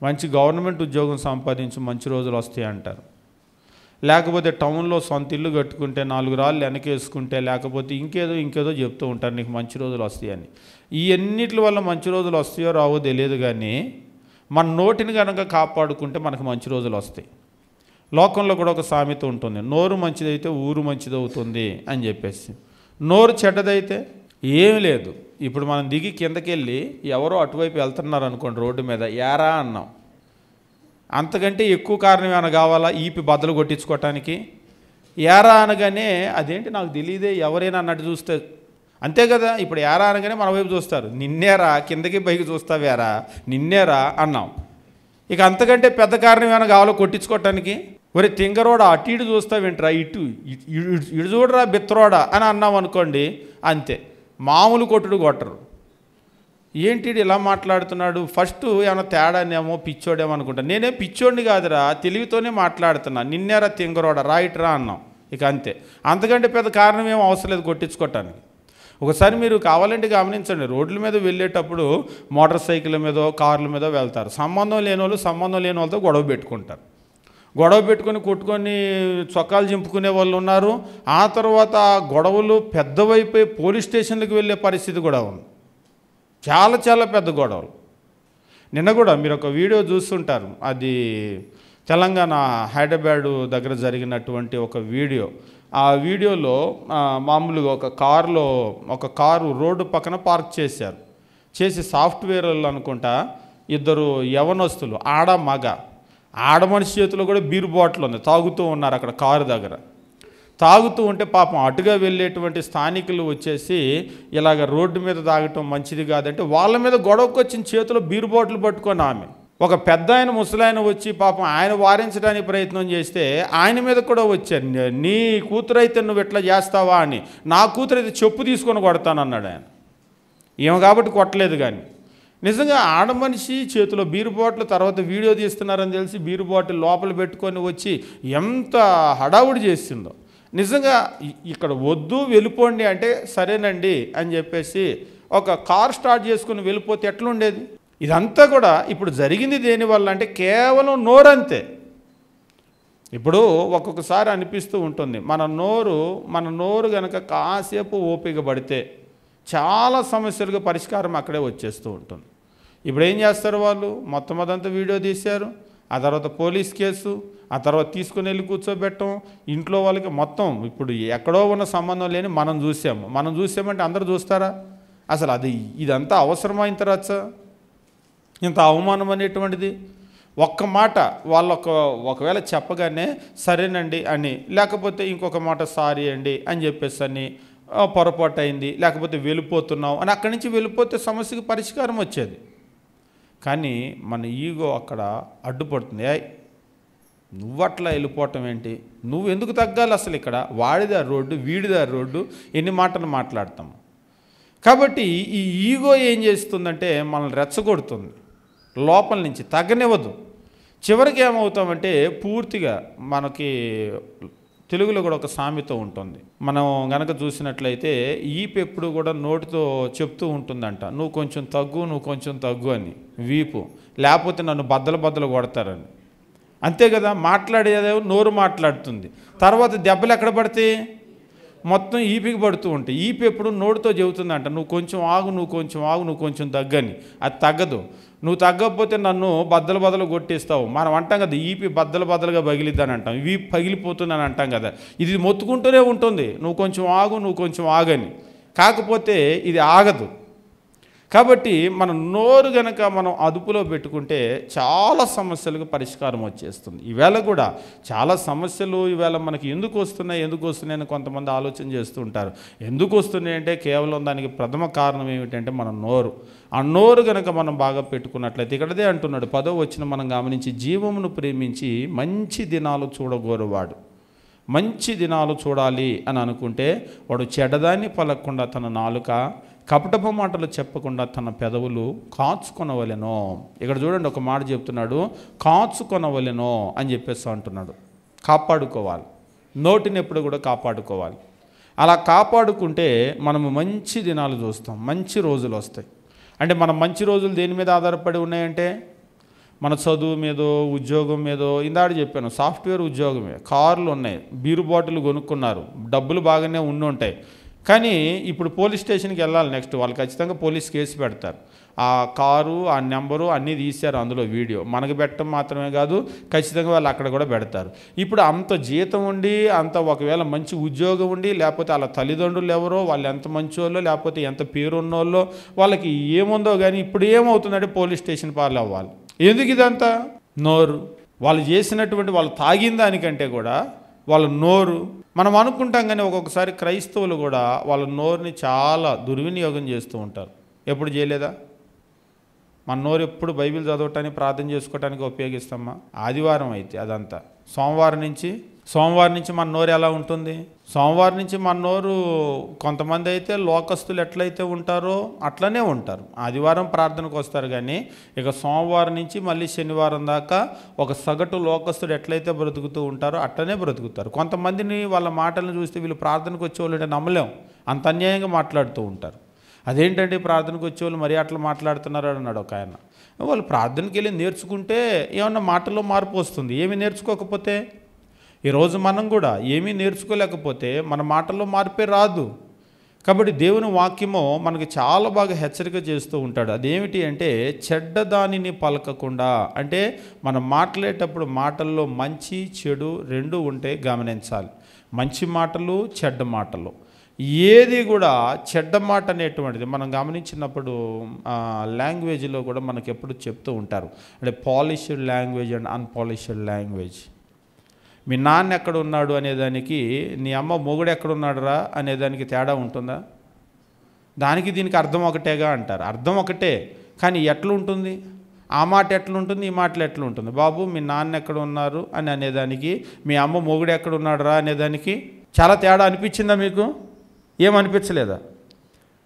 మంచి గవర్నమెంట్ ఉద్యోగం సంపాదించి మంచి రోజులు వస్తాయి అంటారు. లేకపోతే టౌన్లో సొంత ఇల్లు కట్టుకుంటే 4 రాళ్ళు వెనకేసుకుంటే, లేకపోతే ఇంకేదో చెప్తూ ఉంటారు నీకు మంచి రోజులు వస్తాయని. ఈ అన్నిటి వల్ల మంచి రోజులు వస్తాయో రావో తెలియదు, కానీ మన నోటిని కనుక కాపాడుకుంటే మనకు మంచి రోజులు వస్తాయి. లోకంలో కూడా ఒక సామెత ఉంటుంది, నోరు మంచిదైతే ఊరు మంచిదవుతుంది అని చెప్పేసి. నోరు చెడ్డదైతే ఏం లేదు. ఇప్పుడు మనం దిగి కిందకి వెళ్ళి ఎవరో అటువైపు వెళ్తున్నారు అనుకోండి, రోడ్డు మీద యారా అన్నాం, అంతకంటే ఎక్కువ కారణం ఏమైనా కావాలా ఈపి బద్దలు కొట్టించుకోవటానికి? యారా అనగానే అదేంటి నాకు తెలియదే ఎవరైనా అన్నట్టు చూస్తే అంతే కదా. ఇప్పుడు యారా అనగానే మన వైపు చూస్తారు, నిన్నేరా, కిందకి పైకి చూస్తావేరా, నిన్నేరా అన్నాం. ఇక అంతకంటే పెద్ద కారణం ఏమైనా కావాలో కొట్టించుకోవటానికి? ఒరే తింగరోడా అటు ఇటు చూస్తావేంట్రా, ఇటు చూడరా బిత్తరోడా అని అన్నాం అనుకోండి, అంతే, మామూలు కొట్టుడు కొట్టరు. ఏంటి ఇలా మాట్లాడుతున్నాడు, ఫస్ట్ ఏమైనా తేడానేమో పిచ్చోడేమో అనుకుంటా. నేనే పిచ్చోడిని కాదురా, తెలివితోనే మాట్లాడుతున్నా, నిన్నేరా తింగరోడా రైట్రా అన్నాం. ఇక అంతే, అంతకంటే పెద్ద కారణం ఏమో అవసరం లేదు కొట్టించుకోవటానికి. ఒకసారి మీరు కావాలంటే గమనించండి, రోడ్ల మీద వెళ్ళేటప్పుడు మోటార్ సైకిల్ మీదో కార్ల మీదో వెళ్తారు. సంబంధం లేని వాళ్ళతో గొడవ పెట్టుకుంటారు. గొడవ పెట్టుకొని కొట్టుకొని చొక్కాలు చింపుకునే వాళ్ళు ఉన్నారు. ఆ తర్వాత గొడవలు పెద్దవైపోయి పోలీస్ స్టేషన్లకు వెళ్ళే పరిస్థితి కూడా ఉంది. చాలా పెద్ద గొడవలు. నిన్న కూడా మీరు ఒక వీడియో చూస్తుంటారు, అది తెలంగాణ హైదరాబాదు దగ్గర జరిగినటువంటి ఒక వీడియో. ఆ వీడియోలో మామూలుగా ఒక కారు రోడ్డు పక్కన పార్క్ చేసి సాఫ్ట్వేర్ వాళ్ళు అనుకుంటా, 2 యవనస్తులు, ఆడ మనిషి చేతిలో కూడా బీర్ బాటిల్ ఉంది, తాగుతూ ఉన్నారు అక్కడ కారు దగ్గర. తాగుతూ ఉంటే పాపం అటుగా వెళ్ళేటువంటి స్థానికులు వచ్చేసి ఇలాగ రోడ్డు మీద తాగటం మంచిది కాదంటే వాళ్ళ మీద గొడవకు వచ్చిన చేతిలో బీర్ బాటిల్ పట్టుకొని ఆమె, ఒక పెద్ద ఆయన ముసలాయన వచ్చి పాపం ఆయన వారించడానికి ప్రయత్నం చేస్తే ఆయన మీద కూడా వచ్చారు, నీ కూతురు అయితే నువ్వు ఎట్లా చేస్తావా అని. నా కూతురు అయితే చెప్పు తీసుకొని కొడతానన్నాడు ఆయన. ఏమో కాబట్టి కొట్టలేదు, కానీ నిజంగా ఆడ మనిషి చేతిలో బీరు బాటిల్, తర్వాత వీడియో తీస్తున్నారని తెలిసి బీరు బాటిల్ లోపల పెట్టుకొని వచ్చి ఎంత హడావుడి చేసిందో. నిజంగా ఇక్కడ వద్దు వెళ్ళిపోండి అంటే సరేనండి అని చెప్పేసి ఒక కార్ స్టార్ట్ చేసుకుని వెళ్ళిపోతే ఎట్లుండేది? ఇదంతా కూడా ఇప్పుడు జరిగింది దేనివల్ల అంటే కేవలం నోరంతే. ఇప్పుడు ఒక్కొక్కసారి అనిపిస్తూ ఉంటుంది, మన నోరు కనుక కాసేపు ఓపిక పడితే చాలా సమస్యలకు పరిష్కారం అక్కడే వచ్చేస్తూ ఉంటుంది. ఇప్పుడు ఏం చేస్తారు వాళ్ళు, మొత్తం అదంతా వీడియో తీశారు, ఆ తర్వాత పోలీస్ కేసు, ఆ తర్వాత తీసుకుని వెళ్ళి కూర్చోబెట్టం, ఇంట్లో వాళ్ళకి మొత్తం ఇప్పుడు ఎక్కడో ఉన్న సంబంధం లేని మనం చూసామంటే అందరూ చూస్తారా? అసలు ఇదంతా అవసరమైన తర్వాత ఇంత అవమానం అనేటువంటిది. ఒక్క మాట ఒకవేళ చెప్పగానే సరేనండి అని, లేకపోతే ఇంకొక మాట సారీ అండి అని చెప్పేసి అని, పొరపాటు అయింది, లేకపోతే వెళ్ళిపోతున్నావు అని అక్కడి నుంచి వెళ్ళిపోతే సమస్యకి పరిష్కారం వచ్చేది. కానీ మన ఈగో అక్కడ అడ్డుపడుతుంది. నువ్వట్లా వెళ్ళిపోవటం ఏంటి, నువ్వు ఎందుకు తగ్గాలి అసలు, ఇక్కడ వాడిదా రోడ్డు వీడిదా రోడ్డు, ఎన్ని మాటలు మాట్లాడతాము. కాబట్టి ఈ ఈగో ఏం చేస్తుందంటే మనల్ని రెచ్చగొడుతుంది, లోపల నుంచి తగ్గనివ్వదు. చివరికి ఏమవుతామంటే పూర్తిగా మనకి తెలుగులో కూడా ఒక సామెత ఉంటుంది, మనం గనక చూసినట్లయితే ఈపు ఎప్పుడు కూడా నోటితో చెప్తూ ఉంటుందంట, నువ్వు కొంచెం తగ్గు అని వీపు, లేకపోతే నన్ను బద్దలు కొడతారని. అంతే కదా, మాట్లాడేదేమో నోరు మాట్లాడుతుంది, తర్వాత దెబ్బలు ఎక్కడ పడితే మొత్తం ఈపికి పడుతూ ఉంటాయి. ఈపి ఎప్పుడు నోటితో చెబుతుందంట, నువ్వు కొంచెం తగ్గని. అది తగ్గదు, నువ్వు తగ్గకపోతే నన్ను బద్దలు కొట్టేస్తావు. మనం అంటాం కదా, ఈపి బద్దలుగా పగిలిద్దని అంటాం, వీపు పగిలిపోతుందని అంటాం కదా. ఇది మొత్తుకుంటూనే ఉంటుంది, నువ్వు కొంచెం ఆగని. కాకపోతే ఇది ఆగదు. కాబట్టి మన నోరు గనక మనం అదుపులో పెట్టుకుంటే చాలా సమస్యలకు పరిష్కారం వచ్చేస్తుంది. ఈవేళ కూడా చాలా సమస్యలు ఈవేళ మనకి ఎందుకు వస్తున్నాయని కొంతమంది ఆలోచన చేస్తూ ఉంటారు. ఎందుకు వస్తున్నాయి అంటే కేవలం దానికి ప్రథమ కారణం ఏమిటంటే మన నోరు. ఆ నోరు గనక మనం బాగా పెట్టుకున్నట్లయితే ఇక్కడదే అంటున్నాడు 10వ వచనం మనం గమనించి, జీవమును ప్రేమించి మంచి దినాలు చూడగోరువాడు. మంచి దినాలు చూడాలి అని అనుకుంటే వాడు చెడ్డదాన్ని పలకకుండా తన నాలుక, కపటపు మాటలు చెప్పకుండా తన పెదవులు కాచుకొనవలెనో. ఇక్కడ చూడండి ఒక మాట చెప్తున్నాడు, కాచుకొనవలెనో అని చెప్పేసి అంటున్నాడు. కాపాడుకోవాలి, నోటిని ఎప్పుడు కూడా కాపాడుకోవాలి. అలా కాపాడుకుంటే మనము మంచి దినాలు చూస్తాం, మంచి రోజులు వస్తాయి. అంటే మనం మంచి రోజులు దేని మీద ఆధారపడి ఉన్నాయంటే మన చదువు మీదో, ఉద్యోగం మీదో. ఇందాక చెప్పాను, సాఫ్ట్వేర్ ఉద్యోగమే, కార్లు ఉన్నాయి, బీరు బాటిల్ కొనుక్కున్నారు, డబ్బులు బాగానే ఉండి ఉంటాయి. కానీ ఇప్పుడు పోలీస్ స్టేషన్కి వెళ్ళాలి, నెక్స్ట్ వాళ్ళు ఖచ్చితంగా పోలీస్ కేసు పెడతారు. ఆ కారు, ఆ నెంబరు అన్నీ తీశారు అందులో వీడియో. మనకు పెట్టడం మాత్రమే కాదు, ఖచ్చితంగా వాళ్ళు అక్కడ కూడా పెడతారు. ఇప్పుడు అంత జీతం ఉండి, అంత ఒకవేళ మంచి ఉద్యోగం ఉండి, లేకపోతే వాళ్ళ తల్లిదండ్రులు ఎవరో, వాళ్ళు ఎంత మంచోళ్ళో, లేకపోతే ఎంత పేరున్నోళ్ళో, వాళ్ళకి ఏముందో కానీ ఇప్పుడు ఏమవుతుందంటే పోలీస్ స్టేషన్ పాలు అవ్వాలి. ఎందుకు ఇదంతా? నోరు. వాళ్ళు చేసినటువంటి, వాళ్ళు తాగిన దానికంటే కూడా వాళ్ళ నోరు. మనం అనుకుంటాం కానీ ఒక్కొక్కసారి క్రైస్తవులు కూడా వాళ్ళ నోరుని చాలా దుర్వినియోగం చేస్తూ ఉంటారు. ఎప్పుడు చేయలేదా? మన నోరు ఎప్పుడు బైబిల్ చదవటానికి, ప్రార్థన చేసుకోవటానికి ఉపయోగిస్తామా? ఆదివారం అయితే అదంతా. సోమవారం నుంచి మన నోరు ఎలా ఉంటుంది? సోమవారం నుంచి మన నోరు, కొంతమంది అయితే లోకస్తులు ఎట్లయితే ఉంటారో అట్లనే ఉంటారు. ఆదివారం ప్రార్థనకు వస్తారు కానీ ఇక సోమవారం నుంచి మళ్ళీ శనివారం దాకా ఒక సగటు లోకస్తుడు ఎట్లయితే బ్రతుకుతూ ఉంటారో అట్లనే బ్రతుకుతారు. కొంతమందిని వాళ్ళ మాటలను చూస్తే వీళ్ళు ప్రార్థనకు వచ్చేవాళ్ళు నమ్మలేం, అంత అన్యాయంగా మాట్లాడుతూ ఉంటారు. అదేంటంటే ప్రార్థనకు వచ్చేవాళ్ళు మరీ అట్లా మాట్లాడుతున్నారు అన్నాడు ఒక ఆయన. వాళ్ళు ప్రార్థనకి వెళ్ళి నేర్చుకుంటే ఏమన్నా మాటల్లో మార్పు వస్తుంది. ఏమి నేర్చుకోకపోతే, ఈరోజు మనం కూడా ఏమీ నేర్చుకోలేకపోతే మన మాటల్లో మార్పే రాదు. కాబట్టి దేవుని వాక్యము మనకి చాలా బాగా హెచ్చరిక చేస్తూ ఉంటాడు. అదేమిటి అంటే చెడ్డదానిని పలకకుండా. అంటే మనం మాట్లాడేటప్పుడు మాటల్లో మంచి చెడు రెండు ఉంటే గమనించాలి. మంచి మాటలు, చెడ్డ మాటలు. ఏది కూడా చెడ్డ మాట అనేటువంటిది మనం గమనించినప్పుడు లాంగ్వేజ్లో కూడా మనకి ఎప్పుడు చెప్తూ ఉంటారు. అంటే polished language and unpolished language. మీ నాన్న ఎక్కడ ఉన్నాడు అనేదానికి నీ అమ్మ మొగుడు ఎక్కడున్నాడు రా అనేదానికి తేడా ఉంటుందా? దానికి దీనికి అర్థం ఒకటేగా అంటారు. అర్థం ఒకటే, కానీ ఎట్లుంటుంది? ఆ మాట ఎట్లుంటుంది, ఈ మాటలు ఎట్లుంటుంది? బాబు మీ నాన్న ఎక్కడ ఉన్నారు అని అనేదానికి, మీ అమ్మ మొగుడు ఎక్కడ ఉన్నాడు రా అనేదానికి చాలా తేడా అనిపించిందా మీకు? ఏమనిపించలేదా?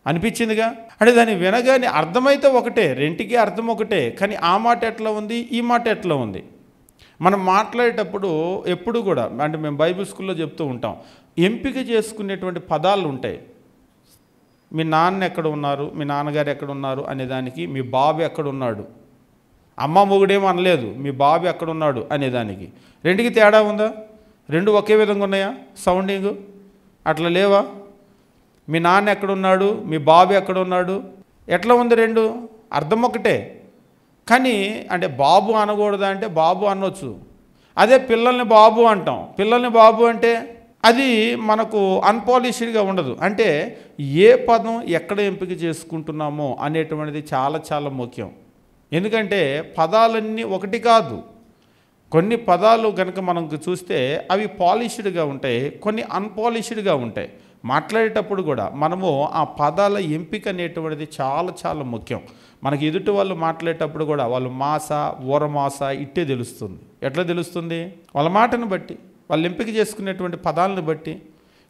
అనిపించిందిగా. అంటే దాన్ని వినగానే అర్థమైతే ఒకటే, రెంటికి అర్థం ఒకటే, కానీ ఆ మాట ఎట్లా ఉంది, ఈ మాట ఎట్లా ఉంది? మనం మాట్లాడేటప్పుడు ఎప్పుడు కూడా, అంటే మేము బైబిల్ స్కూల్లో చెప్తూ ఉంటాం, ఎంపిక చేసుకునేటువంటి పదాలు ఉంటాయి. మీ నాన్న ఎక్కడ ఉన్నారు, మీ నాన్నగారు ఎక్కడ ఉన్నారు అనేదానికి మీ బాబు ఎక్కడ ఉన్నాడు. అమ్మ మొగుడేమో అనలేదు, మీ బాబు ఎక్కడ ఉన్నాడు అనేదానికి. రెండుకి తేడా ఉందా? రెండు ఒకే విధంగా ఉన్నాయా సౌండింగ్? అట్లా లేవా? మీ నాన్న ఎక్కడున్నాడు, మీ బాబు ఎక్కడున్నాడు, ఎట్లా ఉంది? రెండు అర్థం ఒకటే, కానీ అంటే బాబు అనకూడదా అంటే బాబు అనొచ్చు. అదే పిల్లల్ని బాబు అంటాం. పిల్లల్ని బాబు అంటే అది మనకు అన్పాలిష్డ్గా ఉండదు. అంటే ఏ పదం ఎక్కడ ఎంపిక చేసుకుంటున్నామో అనేటువంటిది చాలా చాలా ముఖ్యం. ఎందుకంటే పదాలన్నీ ఒకటి కాదు. కొన్ని పదాలు కనుక మనం చూస్తే అవి పాలిష్డ్గా ఉంటాయి, కొన్ని అన్పాలిష్డ్గా ఉంటాయి. మాట్లాడేటప్పుడు కూడా మనము ఆ పదాల ఎంపిక అనేటువంటిది చాలా చాలా ముఖ్యం. మనకి ఎదుటి వాళ్ళు మాట్లాడేటప్పుడు కూడా వాళ్ళు మాస, ఊరమాస ఇట్టే తెలుస్తుంది. ఎట్లా తెలుస్తుంది? వాళ్ళ మాటను బట్టి, వాళ్ళు ఎంపిక చేసుకునేటువంటి పదాలను బట్టి.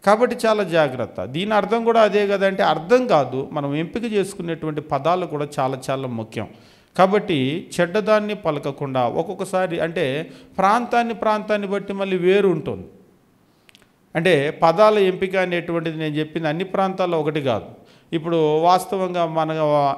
కాబట్టి చాలా జాగ్రత్త. దీని అర్థం కూడా అదే కదంటే అర్థం కాదు, మనం ఎంపిక చేసుకునేటువంటి పదాలు కూడా చాలా చాలా ముఖ్యం. కాబట్టి చెడ్డదాన్ని పలకకుండా, ఒక్కొక్కసారి అంటే ప్రాంతాన్ని బట్టి మళ్ళీ వేరు ఉంటుంది. అంటే పదాల ఎంపిక అనేటువంటిది నేను చెప్పింది అన్ని ప్రాంతాల్లో ఒకటి కాదు. ఇప్పుడు వాస్తవంగా మన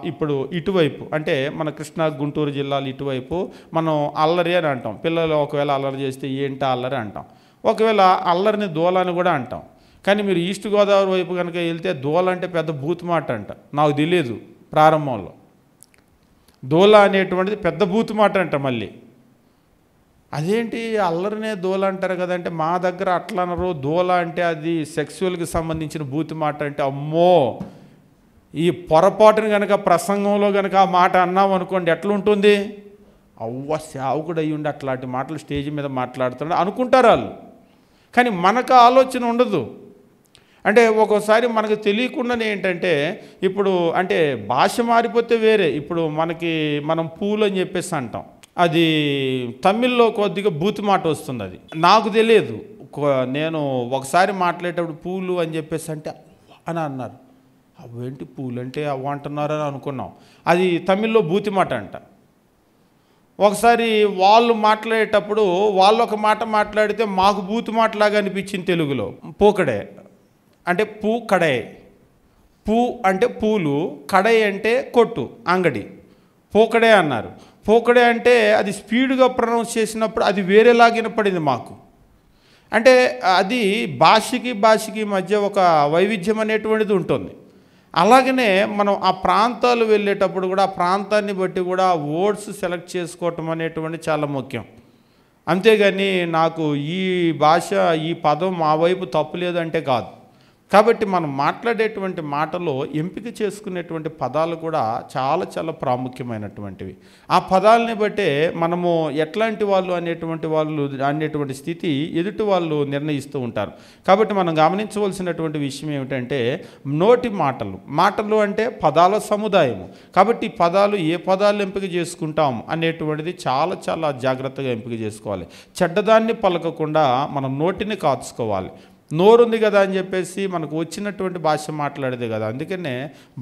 ఇప్పుడు ఇటువైపు అంటే మన కృష్ణా గుంటూరు జిల్లాలు ఇటువైపు మనం అల్లరి అని అంటాం. పిల్లలు ఒకవేళ అల్లరి చేస్తే ఏంటా అల్లరి అంటాం. ఒకవేళ అల్లరిని దోల అని కూడా అంటాం. కానీ మీరు ఈస్ట్ గోదావరి వైపు కనుక వెళ్తే దోల అంటే పెద్ద బూత్ మాట అంట. నాకు తెలియదు ప్రారంభంలో. దోల అనేటువంటిది పెద్ద బూత్ మాట అంట. మళ్ళీ అదేంటి అల్లరినే దోల అంటారు కదంటే మా దగ్గర అట్లా అనరు. దోల అంటే అది సెక్సువల్కి సంబంధించిన బూత్ మాట అంటే అమ్మో ఈ పొరపాటుని కనుక ప్రసంగంలో కనుక ఆ మాట అన్నాం అనుకోండి, ఎట్లుంటుంది? అవ్వ సేవకుడు అయ్యి ఉండి అట్లాంటి మాటలు స్టేజ్ మీద మాట్లాడుతున్నాడు అనుకుంటారు వాళ్ళు. కానీ మనకు ఆలోచన ఉండదు. అంటే ఒక్కోసారి మనకు తెలియకుండానే ఏంటంటే, ఇప్పుడు అంటే భాష మారిపోతే వేరే. ఇప్పుడు మనం పూలు అని చెప్పేసి అంటాం, అది తమిళ్లో కొద్దిగా బూతు మాట వస్తుంది. అది నాకు తెలియదు. నేను ఒకసారి మాట్లాడేటప్పుడు పూలు అని చెప్పేసి అంటే అని అన్నారు. అవేంటి పూలు అంటే అవ్వ అంటున్నారు అని అనుకున్నాం. అది తమిళ్లో బూతి మాట అంట. ఒకసారి వాళ్ళు మాట్లాడేటప్పుడు వాళ్ళు ఒక మాట మాట్లాడితే మాకు బూతు మాటలాగా అనిపించింది తెలుగులో. పూకడే అంటే పూ కడే, పూ అంటే పూలు, కడై అంటే కొట్టు, అంగడి, పూకడే అన్నారు. పూకడే అంటే అది స్పీడ్గా ప్రొనౌన్స్ చేసినప్పుడు అది వేరేలాగా వినపడింది మాకు. అంటే అది భాషకి మధ్య ఒక వైవిధ్యం అనేటువంటిది ఉంటుంది. అలాగనే మనం ఆ ప్రాంతాలు వెళ్ళేటప్పుడు కూడా ఆ ప్రాంతాన్ని బట్టి కూడా వర్డ్స్ సెలెక్ట్ చేసుకోవటం అనేటువంటి చాలా ముఖ్యం. అంతేగాని నాకు ఈ భాష ఈ పదం మా వైపు తప్పులేదంటే కాదు. కాబట్టి మనం మాట్లాడేటువంటి మాటలో ఎంపిక చేసుకునేటువంటి పదాలు కూడా చాలా చాలా ప్రాముఖ్యమైనటువంటివి. ఆ పదాలని బట్టే మనము ఎట్లాంటి వాళ్ళు అనేటువంటి స్థితి ఎదుటి వాళ్ళు నిర్ణయిస్తూ ఉంటారు. కాబట్టి మనం గమనించవలసినటువంటి విషయం ఏమిటంటే, నోటి మాటలు అంటే పదాల సముదాయము. కాబట్టి పదాలు ఏ పదాలు ఎంపిక చేసుకుంటాం అనేటువంటిది చాలా చాలా జాగ్రత్తగా ఎంపిక చేసుకోవాలి. చెడ్డదాన్ని పలకకుండా మనం నోటిని కాచుకోవాలి. నోరుంది కదా అని చెప్పేసి మనకు వచ్చినటువంటి భాష మాట్లాడేది కదా. అందుకనే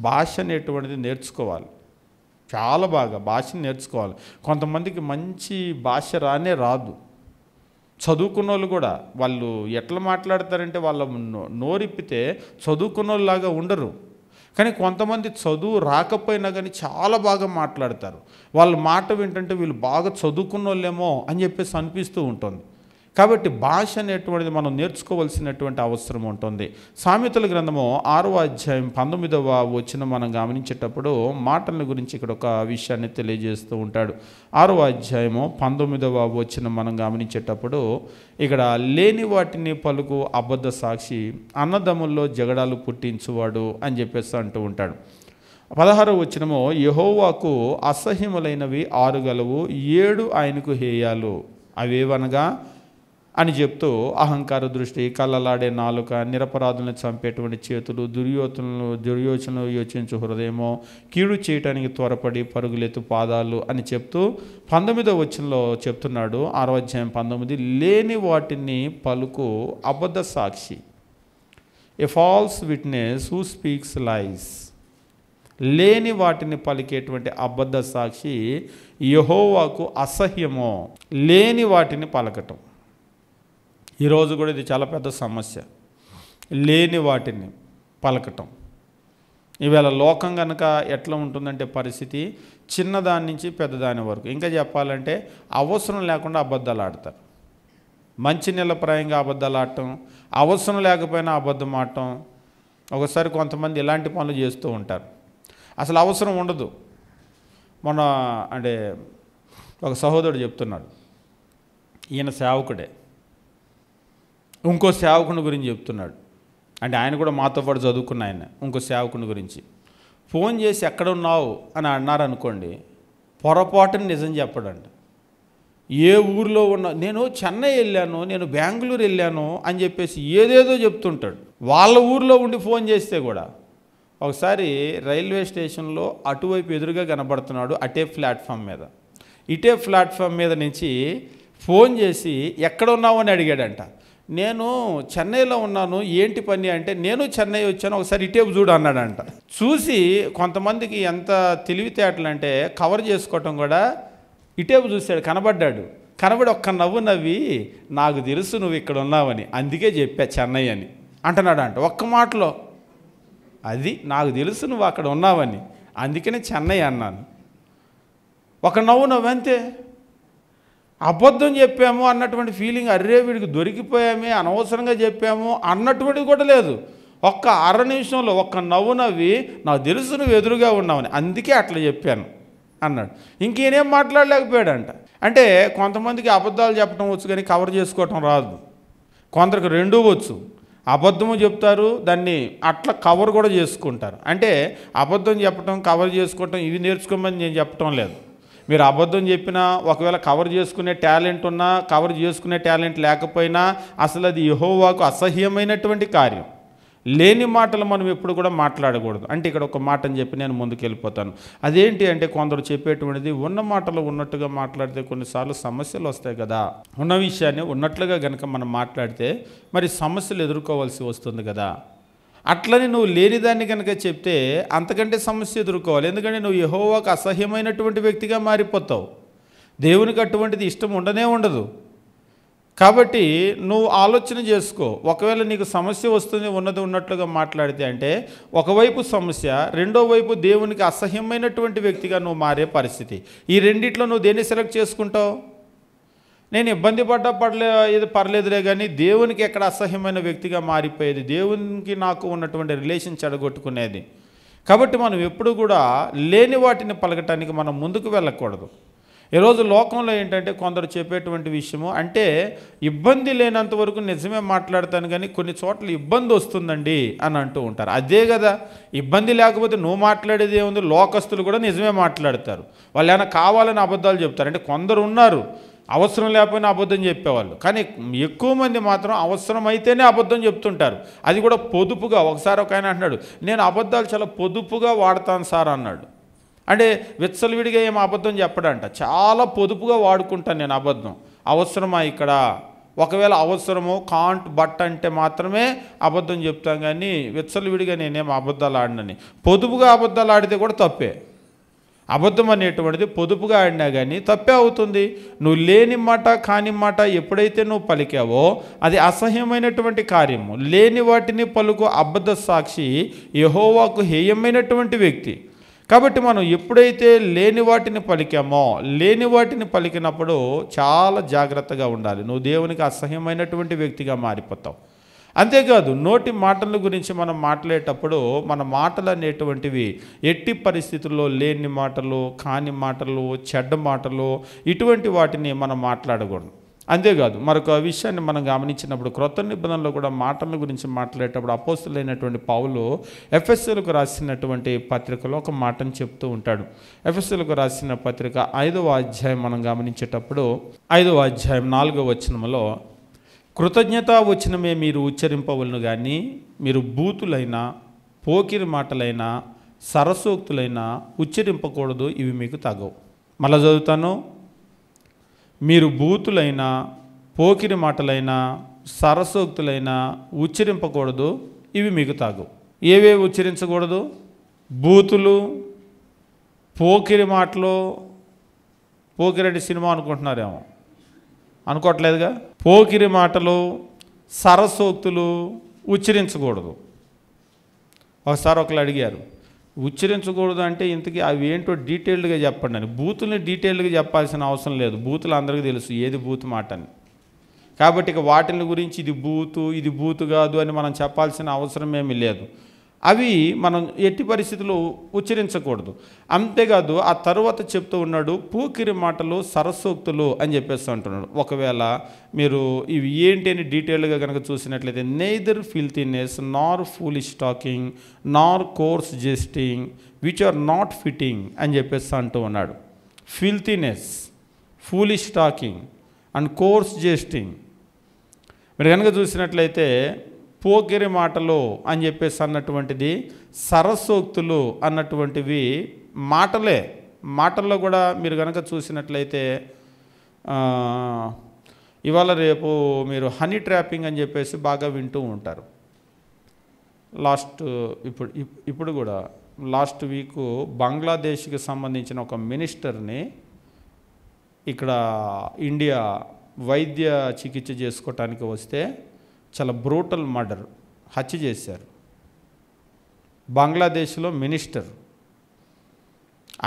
భాష అనేటువంటిది నేర్చుకోవాలి. చాలా బాగా భాషను నేర్చుకోవాలి. కొంతమందికి మంచి భాష రాదు. చదువుకున్న వాళ్ళు కూడా వాళ్ళు ఎట్లా మాట్లాడతారంటే వాళ్ళ నోరిప్పితే చదువుకున్న వాళ్ళలాగా ఉండరు. కానీ కొంతమంది చదువు రాకపోయినా కానీ చాలా బాగా మాట్లాడతారు. వాళ్ళ మాట వింటుంటే వీళ్ళు బాగా చదువుకున్న వాళ్ళేమో అని చెప్పేసి అనిపిస్తూ ఉంటుంది. కాబట్టి భాష అనేటువంటిది మనం నేర్చుకోవాల్సినటువంటి అవసరం ఉంటుంది. సామెతల గ్రంథము 6వ అధ్యాయం 19వ వచనం మనం గమనించేటప్పుడు మాటల గురించి ఇక్కడ ఒక విషయాన్ని తెలియజేస్తూ ఉంటాడు. 6వ అధ్యాయము 19వ వచనం మనం గమనించేటప్పుడు ఇక్కడ లేని వాటిని పలుకు అబద్ధ సాక్షి, అన్నదమ్ముల్లో జగడాలు పుట్టించువాడు అని చెప్పేసి అంటూ ఉంటాడు. 16వ వచనము యెహోవాకు అసహ్యములైనవి 6 గలవు, 7 ఆయనకు హేయాలు, అవేవనగా అని చెప్తూ అహంకార దృష్టి, కళ్ళలాడే నాలుక, నిరపరాధులను చంపేటువంటి చేతులు, దుర్యోచనలు యోచించు హృదయమో, కీడు చేయటానికి త్వరపడి పరుగులెత్తు పాదాలు అని చెప్తూ 19వ వచనంలో చెప్తున్నాడు. 6వ అధ్యాయం 19, లేని వాటిని పలుకు అబద్ధ సాక్షి, a false witness who speaks lies. లేని వాటిని పలికేటువంటి అబద్ధ సాక్షి యెహోవాకు అసహ్యమో. లేని వాటిని పలకటం ఈరోజు కూడా ఇది చాలా పెద్ద సమస్య. లేని వాటిని పలకటం. ఈవేళ లోకం కనుక ఎట్లా ఉంటుందంటే పరిస్థితి, చిన్నదాని నుంచి పెద్దదాని వరకు, ఇంకా చెప్పాలంటే అవసరం లేకుండా అబద్ధాలు ఆడతారు. మంచి నిలప్రాయంగా అబద్ధాలు ఆడటం, అవసరం లేకపోయినా అబద్ధం ఆడటం. ఒకసారి కొంతమంది ఇలాంటి పనులు చేస్తూ ఉంటారు. అసలు అవసరం ఉండదు. మొన్న అంటే ఒక సహోదరుడు చెప్తున్నాడు, ఈయన సేవకుడే, ఇంకో సేవకుని గురించి చెప్తున్నాడు. అంటే ఆయన కూడా మాతో పాటు చదువుకున్న ఆయన. ఇంకో సేవకుని గురించి ఫోన్ చేసి ఎక్కడ ఉన్నావు అని అన్నారనుకోండి, పొరపాటుని నిజం చెప్పడంట. ఏ ఊరిలో ఉన్నా, నేను చెన్నై వెళ్ళాను, నేను బెంగళూరు వెళ్ళాను అని చెప్పేసి ఏదేదో చెప్తుంటాడు. వాళ్ళ ఊరిలో ఉండి ఫోన్ చేస్తే కూడా. ఒకసారి రైల్వే స్టేషన్లో అటువైపు ఎదురుగా కనబడుతున్నాడు, అటే ప్లాట్ఫామ్ మీద. ఇటే ప్లాట్ఫామ్ మీద నుంచి ఫోన్ చేసి ఎక్కడ ఉన్నావు అని అడిగాడంట. నేను చెన్నైలో ఉన్నాను, ఏంటి పని అంటే, నేను చెన్నై వచ్చాను, ఒకసారి ఇటేపు చూడు అన్నాడంట. చూసి కొంతమందికి ఎంత తెలివితేటలు అంటే కవర్ చేసుకోవటం కూడా ఇటేపు చూశాడు, కనబడి ఒక్క నవ్వు నవ్వి, నాకు తెలుసు నువ్వు ఇక్కడ ఉన్నావని, అందుకే చెప్పా చెన్నై అని అంటున్నాడంట. ఒక్క మాటలో అది నాకు తెలుసు నువ్వు అక్కడ ఉన్నావని, అందుకనే చెన్నై అన్నాను. ఒక నవ్వు నవ్వంతే. అబద్ధం చెప్పాము అన్నటువంటి ఫీలింగ్, అర్రే వీడికి దొరికిపోయామే, అనవసరంగా చెప్పాము అన్నటువంటిది కూడా లేదు. ఒక్క అర నిమిషంలో ఒక్క నవ్వు నవ్వి, నాకు తెలుసు నువ్వు ఎదురుగా ఉన్నావని, అందుకే అట్లా చెప్పాను అన్నాడు. ఇంకేనేం మాట్లాడలేకపోయాడంట. అంటే కొంతమందికి అబద్ధాలు చెప్పడం వచ్చు కానీ కవర్ చేసుకోవటం రాదు. కొందరికి రెండూ వచ్చు. అబద్ధము చెప్తారు, దాన్ని అట్లా కవర్ కూడా చేసుకుంటారు. అంటే అబద్ధం చెప్పటం, కవర్ చేసుకోవటం ఇవి నేర్చుకోమని నేను చెప్పటం లేదు. మీరు అబద్ధం చెప్పినా, ఒకవేళ కవర్ చేసుకునే టాలెంట్ ఉన్నా, కవర్ చేసుకునే టాలెంట్ లేకపోయినా అసలు అది యెహోవాకు అసహ్యమైనటువంటి కార్యం. లేని మాటలు మనం ఎప్పుడు కూడా మాట్లాడకూడదు. అంటే ఇక్కడ ఒక మాటని చెప్పి నేను ముందుకు వెళ్ళిపోతాను. అదేంటి అంటే కొందరు చెప్పేటువంటిది ఉన్న మాటలు ఉన్నట్టుగా మాట్లాడితే కొన్నిసార్లు సమస్యలు వస్తాయి కదా. ఉన్న విషయాన్ని ఉన్నట్లుగా కనుక మనం మాట్లాడితే మరి సమస్యలు ఎదుర్కోవాల్సి వస్తుంది కదా. అట్లని నువ్వు లేనిదాన్ని కనుక చెప్తే అంతకంటే సమస్య ఎదుర్కోవాలి. ఎందుకంటే నువ్వు యెహోవాకు అసహ్యమైనటువంటి వ్యక్తిగా మారిపోతావు. దేవునికి అటువంటిది ఇష్టం ఉండనే ఉండదు. కాబట్టి నువ్వు ఆలోచన చేసుకో. ఒకవేళ నీకు సమస్య వస్తుంది ఉన్నది ఉన్నట్లుగా మాట్లాడితే అంటే ఒకవైపు సమస్య, రెండో వైపు దేవునికి అసహ్యమైనటువంటి వ్యక్తిగా నువ్వు మారే పరిస్థితి. ఈ రెండిట్లో నువ్వు దేన్ని సెలెక్ట్ చేసుకుంటావు? నేను ఇబ్బంది ఇది పర్లేదులే, కానీ దేవునికి ఎక్కడ అసహ్యమైన వ్యక్తిగా మారిపోయేది, దేవునికి నాకు ఉన్నటువంటి రిలేషన్ చెడగొట్టుకునేది. కాబట్టి మనం ఎప్పుడు కూడా లేని వాటిని పలకటానికి మనం ముందుకు వెళ్ళకూడదు. ఈరోజు లోకంలో ఏంటంటే కొందరు చెప్పేటువంటి విషయము అంటే ఇబ్బంది లేనంత వరకు నిజమే మాట్లాడతాను, కానీ కొన్ని చోట్ల ఇబ్బంది వస్తుందండి అని అంటూ ఉంటారు. అదే కదా, ఇబ్బంది లేకపోతే నువ్వు మాట్లాడేది ఏముంది? లోకస్తులు కూడా నిజమే మాట్లాడతారు. వాళ్ళు ఏమైనా కావాలని అబద్ధాలు చెప్తారు. అంటే కొందరు ఉన్నారు అవసరం లేకపోయినా అబద్ధం చెప్పేవాళ్ళు, కానీ ఎక్కువ మంది మాత్రం అవసరమైతేనే అబద్ధం చెప్తుంటారు. అది కూడా పొదుపుగా. ఒకసారి ఒక ఆయన అంటున్నాడు, నేను అబద్ధాలు చాలా పొదుపుగా వాడతాను సార్ అన్నాడు. అంటే విచ్చలవిడిగా ఏం అబద్ధం చెప్పడంట, చాలా పొదుపుగా వాడుకుంటాను నేను అబద్ధం. అవసరమా ఇక్కడ? ఒకవేళ అవసరమో కాంట్ బట్ అంటే మాత్రమే అబద్ధం చెప్తాం, కానీ విచ్చలవిడిగా నేనేం అబద్ధాలు ఆడినని. పొదుపుగా అబద్ధాలు ఆడితే కూడా తప్పే. అబద్ధం అనేటువంటిది పొదుపుగా ఆడినా కానీ తప్పే అవుతుంది. నువ్వు లేని మాట, కాని మాట ఎప్పుడైతే నువ్వు పలికావో అది అసహ్యమైనటువంటి కార్యము. లేని వాటిని పలుకు అబద్ధ సాక్షి యెహోవాకు హేయమైనటువంటి వ్యక్తి. కాబట్టి మనం ఎప్పుడైతే లేని వాటిని పలికామో, లేని వాటిని పలికినప్పుడు చాలా జాగ్రత్తగా ఉండాలి. నువ్వు దేవునికి అసహ్యమైనటువంటి వ్యక్తిగా మారిపోతావు. అంతేకాదు, నోటి మాటల గురించి మనం మాట్లాడేటప్పుడు మన మాటలు అనేటువంటివి ఎట్టి పరిస్థితుల్లో లేని మాటలు, కాని మాటలు, చెడ్డ మాటలు ఇటువంటి వాటిని మనం మాట్లాడకూడదు. అంతేకాదు, మరొక విషయాన్ని మనం గమనించినప్పుడు క్రొత్త నిబంధనలో కూడా మాటల గురించి మాట్లాడేటప్పుడు అపోస్తలుడైనటువంటి పౌలు ఎఫెసీయులకు రాసినటువంటి పత్రికలో ఒక మాటను చెప్తూ ఉంటాడు. ఎఫెసీయులకు రాసిన పత్రిక 5వ అధ్యాయం మనం గమనించేటప్పుడు 5వ అధ్యాయం 4వ వచనంలో, కృతజ్ఞతా వచనమే మీరు ఉచ్చరింపవలను, కానీ మీరు బూతులైనా, పోకిరి మాటలైనా, సరసోక్తులైనా ఉచ్చరింపకూడదు, ఇవి మీకు తగవు. మళ్ళా చదువుతాను. మీరు బూతులైనా, పోకిరి మాటలైనా, సరసోక్తులైనా ఉచ్చరింపకూడదు, ఇవి మీకు తాగు. ఏవేవి ఉచ్చరించకూడదు? బూతులు, పోకిరి మాటలు. పోకిరెడ్డి సినిమా అనుకుంటున్నారేమో, అనుకోవట్లేదుగా. పోకిరి మాటలు, సరసోక్తులు ఉచ్చరించకూడదు. ఒకసారి ఒకళ్ళు అడిగారు, ఉచ్చరించకూడదు అంటే ఇంతకీ అవి ఏంటో డీటెయిల్డ్గా చెప్పండి అని. బూతుల్ని డీటెయిల్డ్గా చెప్పాల్సిన అవసరం లేదు. బూతులు అందరికీ తెలుసు ఏది బూతు మాట అని. కాబట్టి ఇక వాటిని గురించి ఇది బూతు, ఇది బూతు కాదు అని మనం చెప్పాల్సిన అవసరం ఏమీ లేదు. అవి మనం ఎట్టి పరిస్థితుల్లో ఉచ్చరించకూడదు. అంతేకాదు, ఆ తర్వాత చెప్తూ ఉన్నాడు పోకిరి మాటలు, సరసోక్తులు అని చెప్పేసి అంటున్నాడు. ఒకవేళ మీరు ఇవి ఏంటి అని డీటెయిల్గా కనుక చూసినట్లయితే, neither filthiness nor foolish talking nor coarse jesting which are not fitting అని చెప్పేసి అంటూ ఉన్నాడు. Filthiness, foolish talking and coarse jesting. మీరు కనుక చూసినట్లయితే పోకిరి మాటలు అని చెప్పేసి అన్నటువంటిది, సరసోక్తులు అన్నటువంటివి మాటలే. మాటల్లో కూడా మీరు కనుక చూసినట్లయితే ఇవాళ రేపు మీరు హనీ ట్రాపింగ్ అని చెప్పేసి బాగా వింటూ ఉంటారు. ఇప్పుడు కూడా లాస్ట్ వీకు బంగ్లాదేశ్కి సంబంధించిన ఒక మినిస్టర్ని ఇక్కడ ఇండియా వైద్య చికిత్స చేసుకోవటానికి వస్తే చాలా బ్రూటల్ మర్డర్, హత్య చేశారు. బంగ్లాదేశ్లో మినిస్టర్,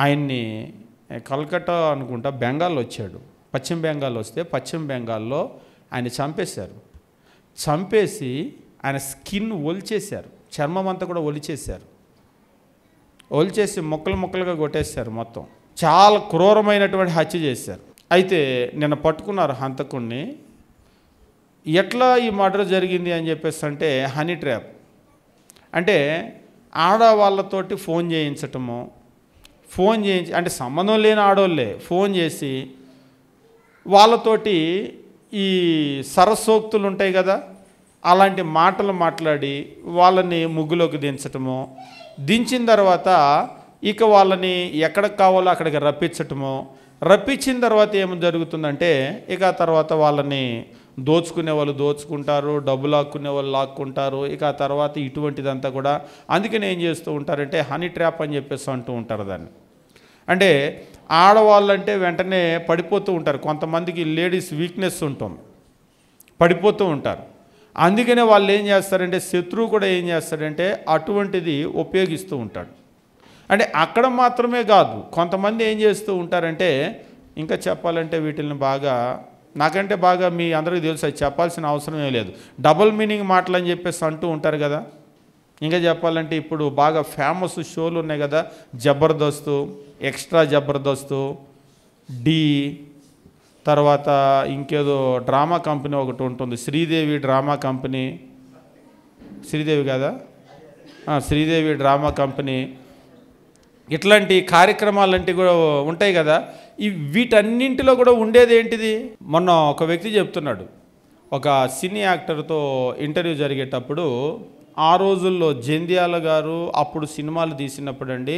ఆయన్ని కల్కట్టా అనుకుంటా బెంగాల్ వచ్చాడు, పశ్చిమ బెంగాల్ వస్తే పశ్చిమ బెంగాల్లో ఆయన చంపేశారు. చంపేసి ఆయన స్కిన్ ఒలిచేశారు, చర్మం అంతా కూడా ఒలిచేశారు. ఒలిచేసి ముక్కలు ముక్కలుగా కొట్టేశారు మొత్తం. చాలా క్రూరమైనటువంటి హత్య చేశారు. అయితే నిన్న పట్టుకున్నారు హంతకుణ్ణి. ఎట్లా ఈ మర్డర్ జరిగింది అని చెప్పేసి అంటే హనీ ట్రాప్. అంటే ఆడవాళ్ళతోటి ఫోన్ చేయించటము, అంటే సంబంధం లేని ఆడవాళ్ళే ఫోన్ చేసి వాళ్ళతోటి ఈ సరసోక్తులు ఉంటాయి కదా, అలాంటి మాటలు మాట్లాడి వాళ్ళని ముగ్గులోకి దించటము, దించిన తర్వాత ఇక వాళ్ళని ఎక్కడికి కావాలో అక్కడికి రప్పించటము, రప్పించిన తర్వాత ఏమి జరుగుతుందంటే ఇక తర్వాత వాళ్ళని దోచుకునే వాళ్ళు దోచుకుంటారు, డబ్బు లాక్కునే వాళ్ళు లాక్కుంటారు. ఇక ఆ తర్వాత ఇటువంటిదంతా కూడా అందుకని ఏం చేస్తూ ఉంటారంటే హనీ ట్రాప్ అని చెప్పేసి అంటూ ఉంటారు దాన్ని. అంటే ఆడవాళ్ళంటే వెంటనే పడిపోతూ ఉంటారు, కొంతమందికి లేడీస్ వీక్నెస్ ఉంటుంది, పడిపోతూ ఉంటారు. అందుకనే వాళ్ళు ఏం చేస్తారంటే శత్రువు కూడా ఏం చేస్తాడంటే అటువంటిది ఉపయోగిస్తూ ఉంటాడు. అంటే అక్కడ మాత్రమే కాదు, కొంతమంది ఏం చేస్తూ ఉంటారంటే ఇంకా చెప్పాలంటే వీటిని బాగా నాకంటే బాగా మీ అందరికీ తెలుసు, అది చెప్పాల్సిన అవసరమే లేదు. డబుల్ మీనింగ్ మాటలు అని చెప్పేసి అంటూ ఉంటారు కదా. ఇంకా చెప్పాలంటే ఇప్పుడు బాగా ఫేమస్ షోలు ఉన్నాయి కదా, జబర్దస్త్, ఎక్స్ట్రా జబర్దస్త్, డి, తర్వాత ఇంకేదో డ్రామా కంపెనీ ఒకటి ఉంటుంది, శ్రీదేవి డ్రామా కంపెనీ, శ్రీదేవి కదా, శ్రీదేవి డ్రామా కంపెనీ, ఇట్లాంటి కార్యక్రమాలంటే కూడా ఉంటాయి కదా. వీటన్నింటిలో కూడా ఉండేది ఏంటిది? మొన్న ఒక వ్యక్తి చెప్తున్నాడు, ఒక సినీ యాక్టర్తో ఇంటర్వ్యూ జరిగేటప్పుడు, ఆ రోజుల్లో జంధ్యాల గారు అప్పుడు సినిమాలు తీసినప్పుడు అండి,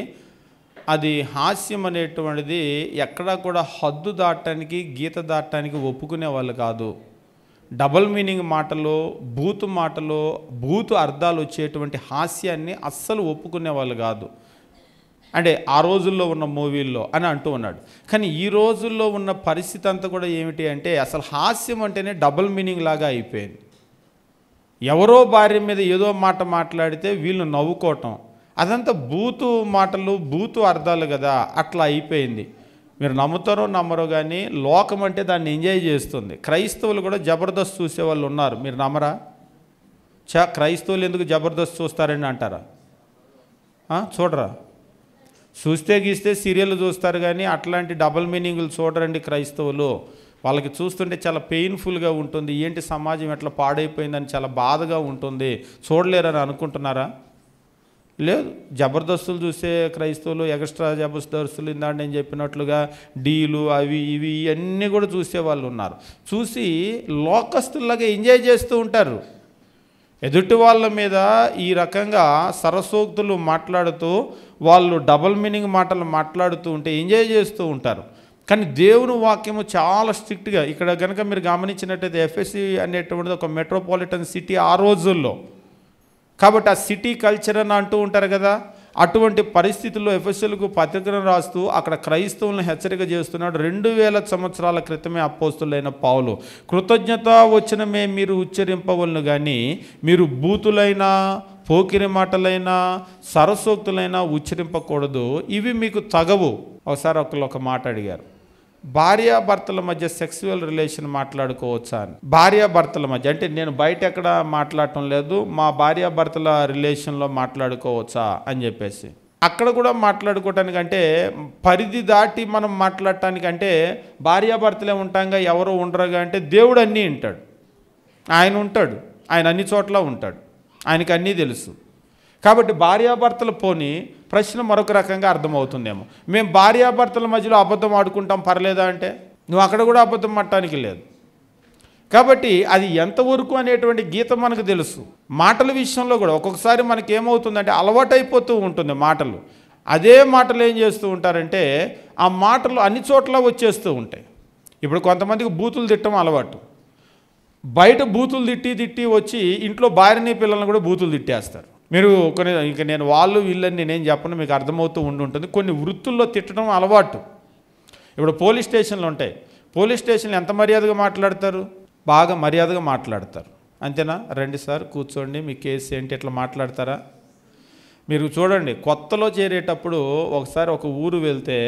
అది హాస్యం అనేటువంటిది ఎక్కడా కూడా హద్దు దాటడానికి గీత దాటడానికి ఒప్పుకునే వాళ్ళు కాదు. డబుల్ మీనింగ్ మాటలు, బూతు అర్థాలు వచ్చేటువంటి హాస్యాన్ని అస్సలు ఒప్పుకునే వాళ్ళు కాదు. అంటే ఆ రోజుల్లో ఉన్న మూవీల్లో అని అంటూ ఉన్నాడు. కానీ ఈ రోజుల్లో ఉన్న పరిస్థితి అంతా కూడా ఏమిటి అంటే అసలు హాస్యం అంటేనే డబుల్ మీనింగ్ లాగా అయిపోయింది. ఎవరో భార్య మీద ఏదో మాట మాట్లాడితే వీళ్ళు నవ్వుకోవటం, అదంతా బూతు మాటలు, బూతు అర్థాలు కదా, అట్లా అయిపోయింది. మీరు నమ్ముతారో నమ్మరో కానీ లోకం అంటే దాన్ని ఎంజాయ్ చేస్తుంది. క్రైస్తవులు కూడా జబర్దస్త్ చూసేవాళ్ళు ఉన్నారు, మీరు నమ్మరా? క్రైస్తవులు ఎందుకు జబర్దస్త్ చూస్తారని అంటారా? చూడరా? చూస్తే గీస్తే సీరియల్ చూస్తారు కానీ అట్లాంటి డబుల్ మీనింగ్లు చూడరండి క్రైస్తవులు. వాళ్ళకి చూస్తుంటే చాలా పెయిన్ఫుల్గా ఉంటుంది, ఏంటి సమాజం ఎట్లా పాడైపోయిందని చాలా బాధగా ఉంటుంది, చూడలేరని అనుకుంటున్నారా? లేదు, జబర్దస్తులు చూసే క్రైస్తవులు, ఎక్స్ట్రా జబర్దస్తులు ఇందాక నేను చెప్పినట్లుగా డీలు అవి ఇవి ఇవన్నీ కూడా చూసే వాళ్ళు ఉన్నారు. చూసి లోకస్తుల్లాగా ఎంజాయ్ చేస్తూ ఉంటారు. ఎదుటి వాళ్ళ మీద ఈ రకంగా సరసోక్తులు మాట్లాడుతూ వాళ్ళు డబుల్ మీనింగ్ మాటలు మాట్లాడుతూ ఉంటే ఎంజాయ్ చేస్తూ ఉంటారు. కానీ దేవుని వాక్యము చాలా స్ట్రిక్ట్గా, ఇక్కడ కనుక మీరు గమనించినట్టయితే ఎఫ్ఎస్సి అనేటువంటిది ఒక మెట్రోపాలిటన్ సిటీ ఆ రోజుల్లో, కాబట్టి ఆ సిటీ కల్చర్ అని అంటూ ఉంటారు కదా. అటువంటి పరిస్థితుల్లో ఎఫెసీయులకు పత్రికను రాస్తూ అక్కడ క్రైస్తవులను హెచ్చరిక చేస్తున్నాడు. 2000 సంవత్సరాల క్రితమే అపోస్తులైన పౌలు, కృతజ్ఞత వచనమే మీరు ఉచ్చరింపవలను కానీ మీరు బూతులైనా, పోకిరి మాటలైనా, సరసోక్తులైనా ఉచ్చరింపకూడదు, ఇవి మీకు తగవు. ఒకసారి ఒక మాట అడిగారు, భార్యాభర్తల మధ్య సెక్సువల్ రిలేషన్ మాట్లాడుకోవచ్చా అని. భార్యాభర్తల మధ్య అంటే నేను బయట ఎక్కడ మాట్లాడటం లేదు, మా భార్యాభర్తల రిలేషన్లో మాట్లాడుకోవచ్చా అని చెప్పేసి. అక్కడ కూడా మాట్లాడుకోవటానికంటే పరిధి దాటి మనం మాట్లాడటానికంటే భార్యాభర్తలే ఉంటాంగా, ఎవరో ఉండరుగా అంటే దేవుడు అన్నీ వింటాడు, ఆయన ఉంటాడు, ఆయన అన్ని చోట్ల ఉంటాడు, ఆయనకి అన్నీ తెలుసు. కాబట్టి భార్యాభర్తలు పోని ప్రశ్న మరొక రకంగా అర్థమవుతుందేమో, మేము భార్యాభర్తల మధ్యలో అబద్ధం ఆడుకుంటాం పర్లేదా అంటే నువ్వు అక్కడ కూడా అబద్ధం ఆడటానికి లేదు. కాబట్టి అది ఎంతవరకు అనేటువంటి గీత మనకు తెలుసు. మాటల విషయంలో కూడా ఒక్కొక్కసారి మనకి ఏమవుతుందంటే అలవాటైపోతూ ఉంటుంది మాటలు. అదే మాటలు ఏం చేస్తూ ఉంటారంటే ఆ మాటలు అన్ని చోట్ల వచ్చేస్తూ ఉంటాయి. ఇప్పుడు కొంతమందికి బూతులు తిట్టడం అలవాటు, బయట బూతులు తిట్టి వచ్చి ఇంట్లో భార్యని పిల్లల్ని కూడా బూతులు తిట్టేస్తారు. మీరు కొన్ని ఇంకా నేను వాళ్ళు వీళ్ళని నేనేం చెప్పను, మీకు అర్థమవుతూ ఉంటుంది. కొన్ని వృత్తుల్లో తిట్టడం అలవాటు. ఇప్పుడు పోలీస్ స్టేషన్లు ఉంటాయి, పోలీస్ స్టేషన్లు ఎంత మర్యాదగా మాట్లాడతారు? బాగా మర్యాదగా మాట్లాడతారు, అంతేనా? రండి సార్ కూర్చోండి, మీ కేసు ఏంటి, ఇట్లా మాట్లాడతారా? మీరు చూడండి, కొత్తలో చేరేటప్పుడు ఒకసారి ఒక ఊరు వెళ్తే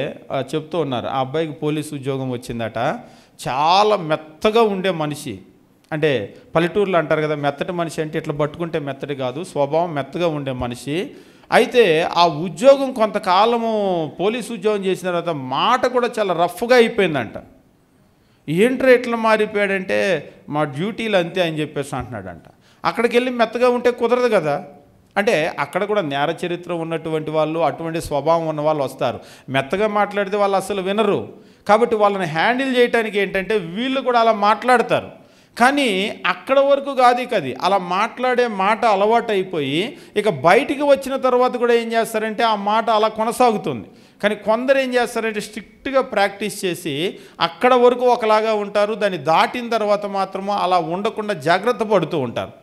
చెప్తూ ఉన్నారు, ఆ అబ్బాయికి పోలీసు ఉద్యోగం వచ్చిందట. చాలా మెత్తగా ఉండే మనిషి, అంటే పల్లెటూరులో అంటారు కదా మెత్తటి మనిషి అంటే ఇట్లా పట్టుకుంటే మెత్తటి కాదు, స్వభావం మెత్తగా ఉండే మనిషి. అయితే ఆ ఉద్యోగం కొంతకాలము పోలీసు ఉద్యోగం చేసిన తర్వాత మాట కూడా చాలా రఫ్గా అయిపోయిందంట. ఏంట్రా ఎట్లా మారిపోయాడంటే మా డ్యూటీలు అంతే అని చెప్పేసి అంటున్నాడంట. అక్కడికి వెళ్ళి మెత్తగా ఉంటే కుదరదు కదా. అంటే అక్కడ కూడా నేర చరిత్ర ఉన్నటువంటి వాళ్ళు, అటువంటి స్వభావం ఉన్న వాళ్ళు వస్తారు. మెత్తగా మాట్లాడితే వాళ్ళు అసలు వినరు. కాబట్టి వాళ్ళని హ్యాండిల్ చేయడానికి ఏంటంటే వీళ్ళు కూడా అలా మాట్లాడతారు. కానీ అక్కడ వరకు కాదు అది అలా మాట్లాడే మాట అలవాటు అయిపోయి ఇక బయటికి వచ్చిన తర్వాత కూడా ఏం చేస్తారంటే ఆ మాట అలా కొనసాగుతుంది. కానీ కొందరు ఏం చేస్తారంటే స్ట్రిక్ట్గా ప్రాక్టీస్ చేసి అక్కడ వరకు ఒకలాగా ఉంటారు. దాన్ని దాటిన తర్వాత మాత్రము అలా ఉండకుండా జాగ్రత్త పడుతూ ఉంటారు.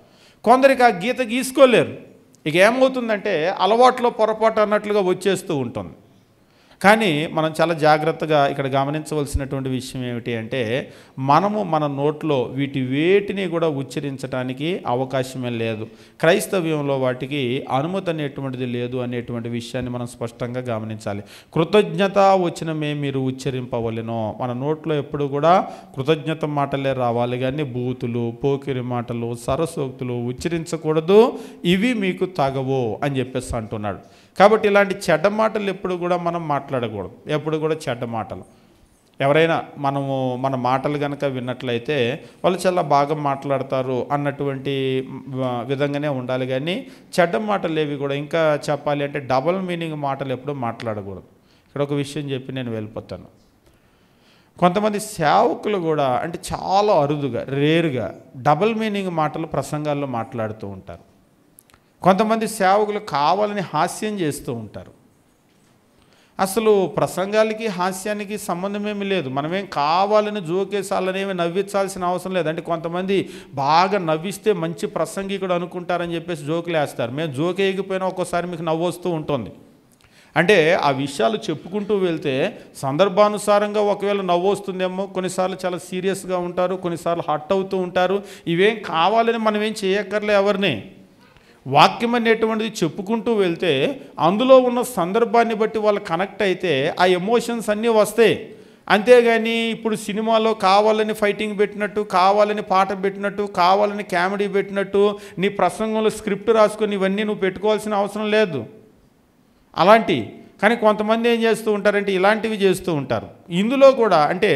కొందరికి ఆ గీత గీసుకోలేరు. ఇక ఏమవుతుందంటే అలవాట్లో పొరపాటు అన్నట్లుగా వచ్చేస్తూ ఉంటుంది. కానీ మనం చాలా జాగ్రత్తగా ఇక్కడ గమనించవలసినటువంటి విషయం ఏమిటి అంటే మనము మన నోట్లో వేటిని కూడా ఉచ్చరించడానికి అవకాశమే లేదు. క్రైస్తవ్యంలో వాటికి అనుమతి అనేటువంటిది లేదు అనేటువంటి విషయాన్ని మనం స్పష్టంగా గమనించాలి. కృతజ్ఞత వచనమే మీరు ఉచ్చరింపవలెను. మన నోట్లో ఎప్పుడు కూడా కృతజ్ఞత మాటలే రావాలి, కానీ బూతులు, పోకిరి మాటలు, సరసోక్తులు ఉచ్చరించకూడదు. ఇవి మీకు తగవు అని చెప్పేసి అంటున్నాడు. కాబట్టి ఇలాంటి చెడ్డ మాటలు ఎప్పుడు కూడా మనం మాట్లాడకూడదు. ఎప్పుడు కూడా చెడ్డ మాటలు ఎవరైనా మన మాటలు కనుక విన్నట్లయితే వాళ్ళు చాలా బాగా మాట్లాడతారు అన్నటువంటి విధంగానే ఉండాలి. కానీ చెడ్డ మాటలు ఏవి కూడా, ఇంకా చెప్పాలి అంటే డబల్ మీనింగ్ మాటలు ఎప్పుడు మాట్లాడకూడదు. ఇక్కడ ఒక విషయం చెప్పి నేను వెళ్ళిపోతాను. కొంతమంది సేవకులు కూడా అంటే చాలా అరుదుగా, రేరుగా డబల్ మీనింగ్ మాటలు ప్రసంగాల్లో మాట్లాడుతూ ఉంటారు. కొంతమంది సేవకులు కావాలని హాస్యం చేస్తూ ఉంటారు. అసలు ప్రసంగాలకి హాస్యానికి సంబంధమేమి లేదు. మనమేం కావాలని జోకేసాలనేమి నవ్వించాల్సిన అవసరం లేదు. అంటే కొంతమంది బాగా నవ్విస్తే మంచి ప్రసంగికుడు అనుకుంటారని చెప్పేసి జోకులు వేస్తారు. మేము జోకేయకపోయినా ఒక్కోసారి మీకు నవ్వు వస్తూ ఉంటుంది. అంటే ఆ విషయాలు చెప్పుకుంటూ వెళ్తే సందర్భానుసారంగా ఒకవేళ నవ్వు వస్తుందేమో. కొన్నిసార్లు చాలా సీరియస్గా ఉంటారు, కొన్నిసార్లు హట్ అవుతూ ఉంటారు. ఇవేం కావాలని మనం ఏం చేయక్కర్లే ఎవరిని. వాక్యం అనేటువంటిది చెప్పుకుంటూ వెళ్తే అందులో ఉన్న సందర్భాన్ని బట్టి వాళ్ళు కనెక్ట్ అయితే ఆ ఎమోషన్స్ అన్నీ వస్తాయి. అంతేగాని ఇప్పుడు సినిమాలో కావాలని ఫైటింగ్ పెట్టినట్టు, కావాలని పాట పెట్టినట్టు, కావాలని కామెడీ పెట్టినట్టు నీ ప్రసంగంలో స్క్రిప్ట్ రాసుకొని ఇవన్నీ నువ్వు పెట్టుకోవాల్సిన అవసరం లేదు అలాంటి. కానీ కొంతమంది ఏం చేస్తూ ఉంటారంటే ఇలాంటివి చేస్తూ ఉంటారు. ఇందులో కూడా అంటే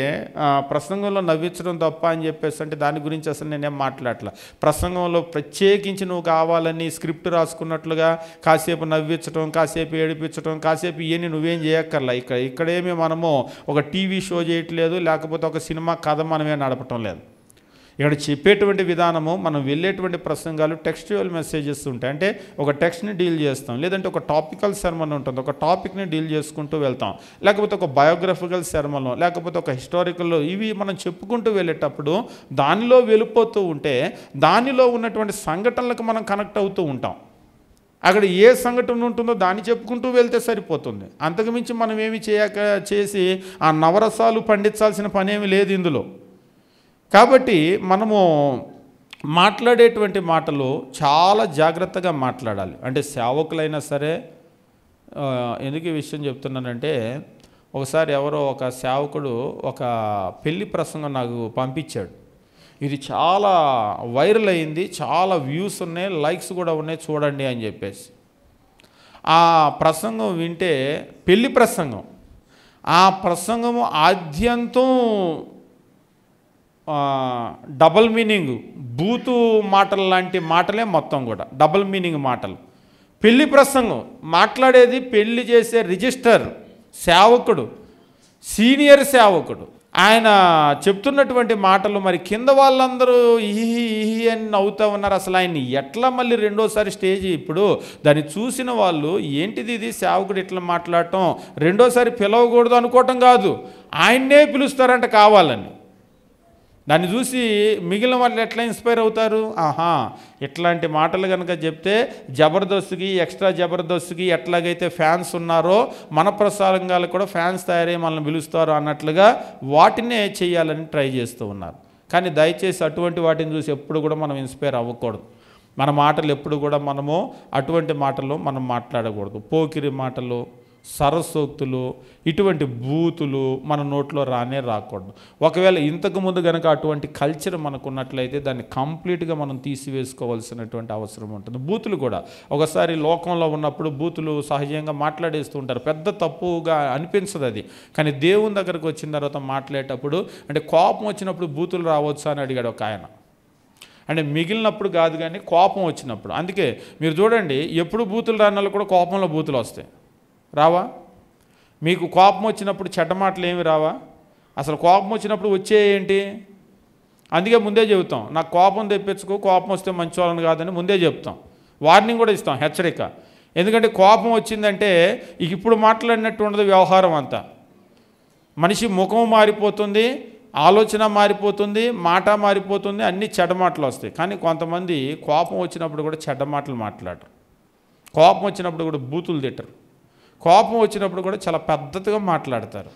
ప్రసంగంలో నవ్వించడం తప్ప అని చెప్పేసి అంటే దాని గురించి అసలు నేనేం మాట్లాడట్లా. ప్రసంగంలో ప్రత్యేకించి నువ్వు కావాలని స్క్రిప్ట్ రాసుకున్నట్లుగా కాసేపు నవ్వించడం, కాసేపు ఏడిపించడం, కాసేపు ఇవన్నీ నువ్వేం చేయక్కర్లా. ఇక్కడేమీ మనము ఒక టీవీ షో చేయట్లేదు, లేకపోతే ఒక సినిమా కథ మనమే నడపటం లేదు. ఇక్కడ చెప్పేటువంటి విధానము, మనం వెళ్ళేటువంటి ప్రసంగాలు టెక్స్చువల్ మెసేజెస్ ఉంటాయి. అంటే ఒక టెక్స్ట్ని డీల్ చేస్తాం, లేదంటే ఒక టాపికల్ సెర్మన్ ఉంటుంది, ఒక టాపిక్ని డీల్ చేసుకుంటూ వెళ్తాం, లేకపోతే ఒక బయోగ్రఫికల్ సెర్మన్, లేకపోతే ఒక హిస్టారికల్. ఇవి మనం చెప్పుకుంటూ వెళ్ళేటప్పుడు దానిలో వెళ్ళిపోతూ ఉంటే దానిలో ఉన్నటువంటి సంఘటనలకు మనం కనెక్ట్ అవుతూ ఉంటాం. అక్కడ ఏ సంఘటన ఉంటుందో దాన్ని చెప్పుకుంటూ వెళ్తే సరిపోతుంది. అంతకుమించి మనం ఏమి చేసి ఆ నవరసాలు పండించాల్సిన పనేమి లేదు ఇందులో. కాబట్టి మనము మాట్లాడేటువంటి మాటలు చాలా జాగ్రత్తగా మాట్లాడాలి. అంటే సేవకులైనా సరే. ఎందుకు ఈ విషయం చెప్తున్నానంటే ఒకసారి ఎవరో ఒక సేవకుడు ఒక పెళ్లి ప్రసంగం నాకు పంపించాడు. ఇది చాలా వైరల్ అయింది, చాలా వ్యూస్ ఉన్నాయి, లైక్స్ కూడా ఉన్నాయి, చూడండి అని చెప్పేసి. ఆ ప్రసంగం వింటే పెళ్లి ప్రసంగం, ఆ ప్రసంగము ఆద్యంతం డబల్ మీనింగ్, బూతు మాటలు లాంటి మాటలే మొత్తం కూడా డబల్ మీనింగ్ మాటలు. పెళ్లి ప్రసంగం మాట్లాడేది పెళ్లి చేసే రిజిస్టర్ సేవకుడు, సీనియర్ సేవకుడు. ఆయన చెప్తున్నటువంటి మాటలు మరి కింద వాళ్ళందరూ ఇహి అని నవ్వుతూ ఉన్నారు. అసలు ఆయన ఎట్లా మళ్ళీ రెండోసారి స్టేజ్, ఇప్పుడు దాన్ని చూసిన వాళ్ళు ఏంటిది ఇది సేవకుడు ఇట్లా మాట్లాడటం, రెండోసారి పిలవకూడదు అనుకోవటం కాదు, ఆయన్నే పిలుస్తారంట కావాలని. దాన్ని చూసి మిగిలిన వాళ్ళు ఎట్లా ఇన్స్పైర్ అవుతారు. ఆహా, ఇట్లాంటి మాటలు కనుక చెప్తే జబర్దస్త్కి, ఎక్స్ట్రా జబర్దస్త్కి ఎట్లాగైతే ఫ్యాన్స్ ఉన్నారో మన ప్రసంగాలకు కూడా ఫ్యాన్స్ తయారై మనల్ని పిలుస్తారు అన్నట్లుగా వాటినే చేయాలని ట్రై చేస్తూ ఉన్నారు. కానీ దయచేసి అటువంటి వాటిని చూసి ఎప్పుడు కూడా మనం ఇన్స్పైర్ అవ్వకూడదు. మన మాటలు ఎప్పుడు కూడా మనము అటువంటి మాటలు మనం మాట్లాడకూడదు. పోకిరి మాటలు, సరసోక్తులు, ఇటువంటి బూతులు మన నోట్లో రాకూడదు. ఒకవేళ ఇంతకుముందు కనుక అటువంటి కల్చర్ మనకు ఉన్నట్లయితే దాన్ని కంప్లీట్గా మనం తీసివేసుకోవాల్సినటువంటి అవసరం ఉంటుంది. బూతులు కూడా ఒకసారి లోకంలో ఉన్నప్పుడు బూతులు సహజంగా మాట్లాడేస్తూ ఉంటారు, పెద్ద తప్పుగా అనిపించదు అది. కానీ దేవుని దగ్గరకు వచ్చిన తర్వాత మాట్లాడేటప్పుడు, అంటే కోపం వచ్చినప్పుడు బూతులు రావచ్చా అని అడిగాడు ఒక ఆయన. అంటే మిగిలినప్పుడు కాదు కానీ కోపం వచ్చినప్పుడు. అందుకే మీరు చూడండి, ఎప్పుడు బూతులు రాని వాళ్ళు కూడా కోపంలో బూతులు వస్తాయి, రావా? మీకు కోపం వచ్చినప్పుడు చెడ్డ మాటలు ఏమి రావా? అసలు కోపం వచ్చినప్పుడు వచ్చే ఏంటి? అందుకే ముందే చెబుతాం, నాకు కోపం తెప్పించుకో, కోపం వస్తే మంచి వాళ్ళని కాదని ముందే చెప్తాం, వార్నింగ్ కూడా ఇస్తాం, హెచ్చరిక. ఎందుకంటే కోపం వచ్చిందంటే ఇప్పుడు మాట్లాడినట్టు ఉండదు వ్యవహారం అంతా. మనిషి ముఖం మారిపోతుంది, ఆలోచన మారిపోతుంది, మాట మారిపోతుంది, అన్నీ చెడ్డ మాటలు వస్తాయి. కానీ కొంతమంది కోపం వచ్చినప్పుడు కూడా చెడ్డ మాటలు మాట్లాడరు, కోపం వచ్చినప్పుడు కూడా బూతులు తిట్టరు, కోపం వచ్చినప్పుడు కూడా చాలా పద్ధతిగా మాట్లాడతారు.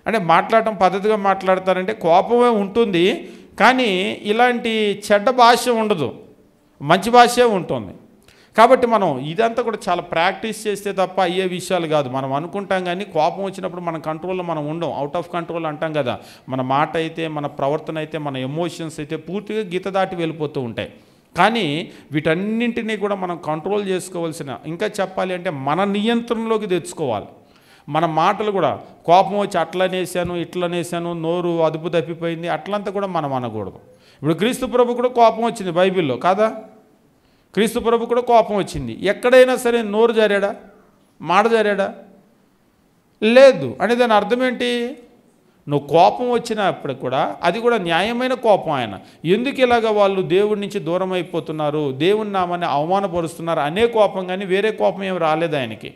అంటే మాట్లాడటం పద్ధతిగా మాట్లాడతారంటే కోపమే ఉంటుంది, కానీ ఇలాంటి చెడ్డ భాష ఉండదు, మంచి భాషే ఉంటుంది. కాబట్టి మనం ఇదంతా కూడా చాలా ప్రాక్టీస్ చేస్తే తప్ప అయ్యే విషయాలు కాదు. మనం అనుకుంటాం కానీ కోపం వచ్చినప్పుడు మన కంట్రోల్లో మనం ఉండం, అవుట్ ఆఫ్ కంట్రోల్ అంటాం కదా. మన మాట అయితే, మన ప్రవర్తన అయితే, మన ఎమోషన్స్ అయితే పూర్తిగా గీత దాటి వెళ్ళిపోతూ ఉంటాయి. కానీ వీటన్నింటినీ కూడా మనం కంట్రోల్ చేసుకోవాల్సిన, ఇంకా చెప్పాలి అంటే మన నియంత్రణలోకి తెచ్చుకోవాలి. మన మాటలు కూడా కోపం వచ్చి అట్లనేసాను ఇట్లనేసాను, నోరు అదుపు తప్పిపోయింది, అట్లంతా కూడా మనం అనకూడదు. ఇప్పుడు క్రీస్తు ప్రభు కూడా కోపం వచ్చింది బైబిల్లో కాదా? క్రీస్తు ప్రభు కూడా కోపం వచ్చింది. ఎక్కడైనా సరే నోరు జారాడా, మాట జారాడా? లేదు. అంటే దాని అర్థం ఏంటి? నువ్వు కోపం వచ్చినప్పుడు కూడా అది కూడా న్యాయమైన కోపం. ఆయన ఎందుకు ఇలాగ వాళ్ళు దేవుడి నుంచి దూరం అయిపోతున్నారు, దేవుని నామాన్ని అవమానపరుస్తున్నారు అనే కోపం, కానీ వేరే కోపం ఏమి రాలేదు ఆయనకి.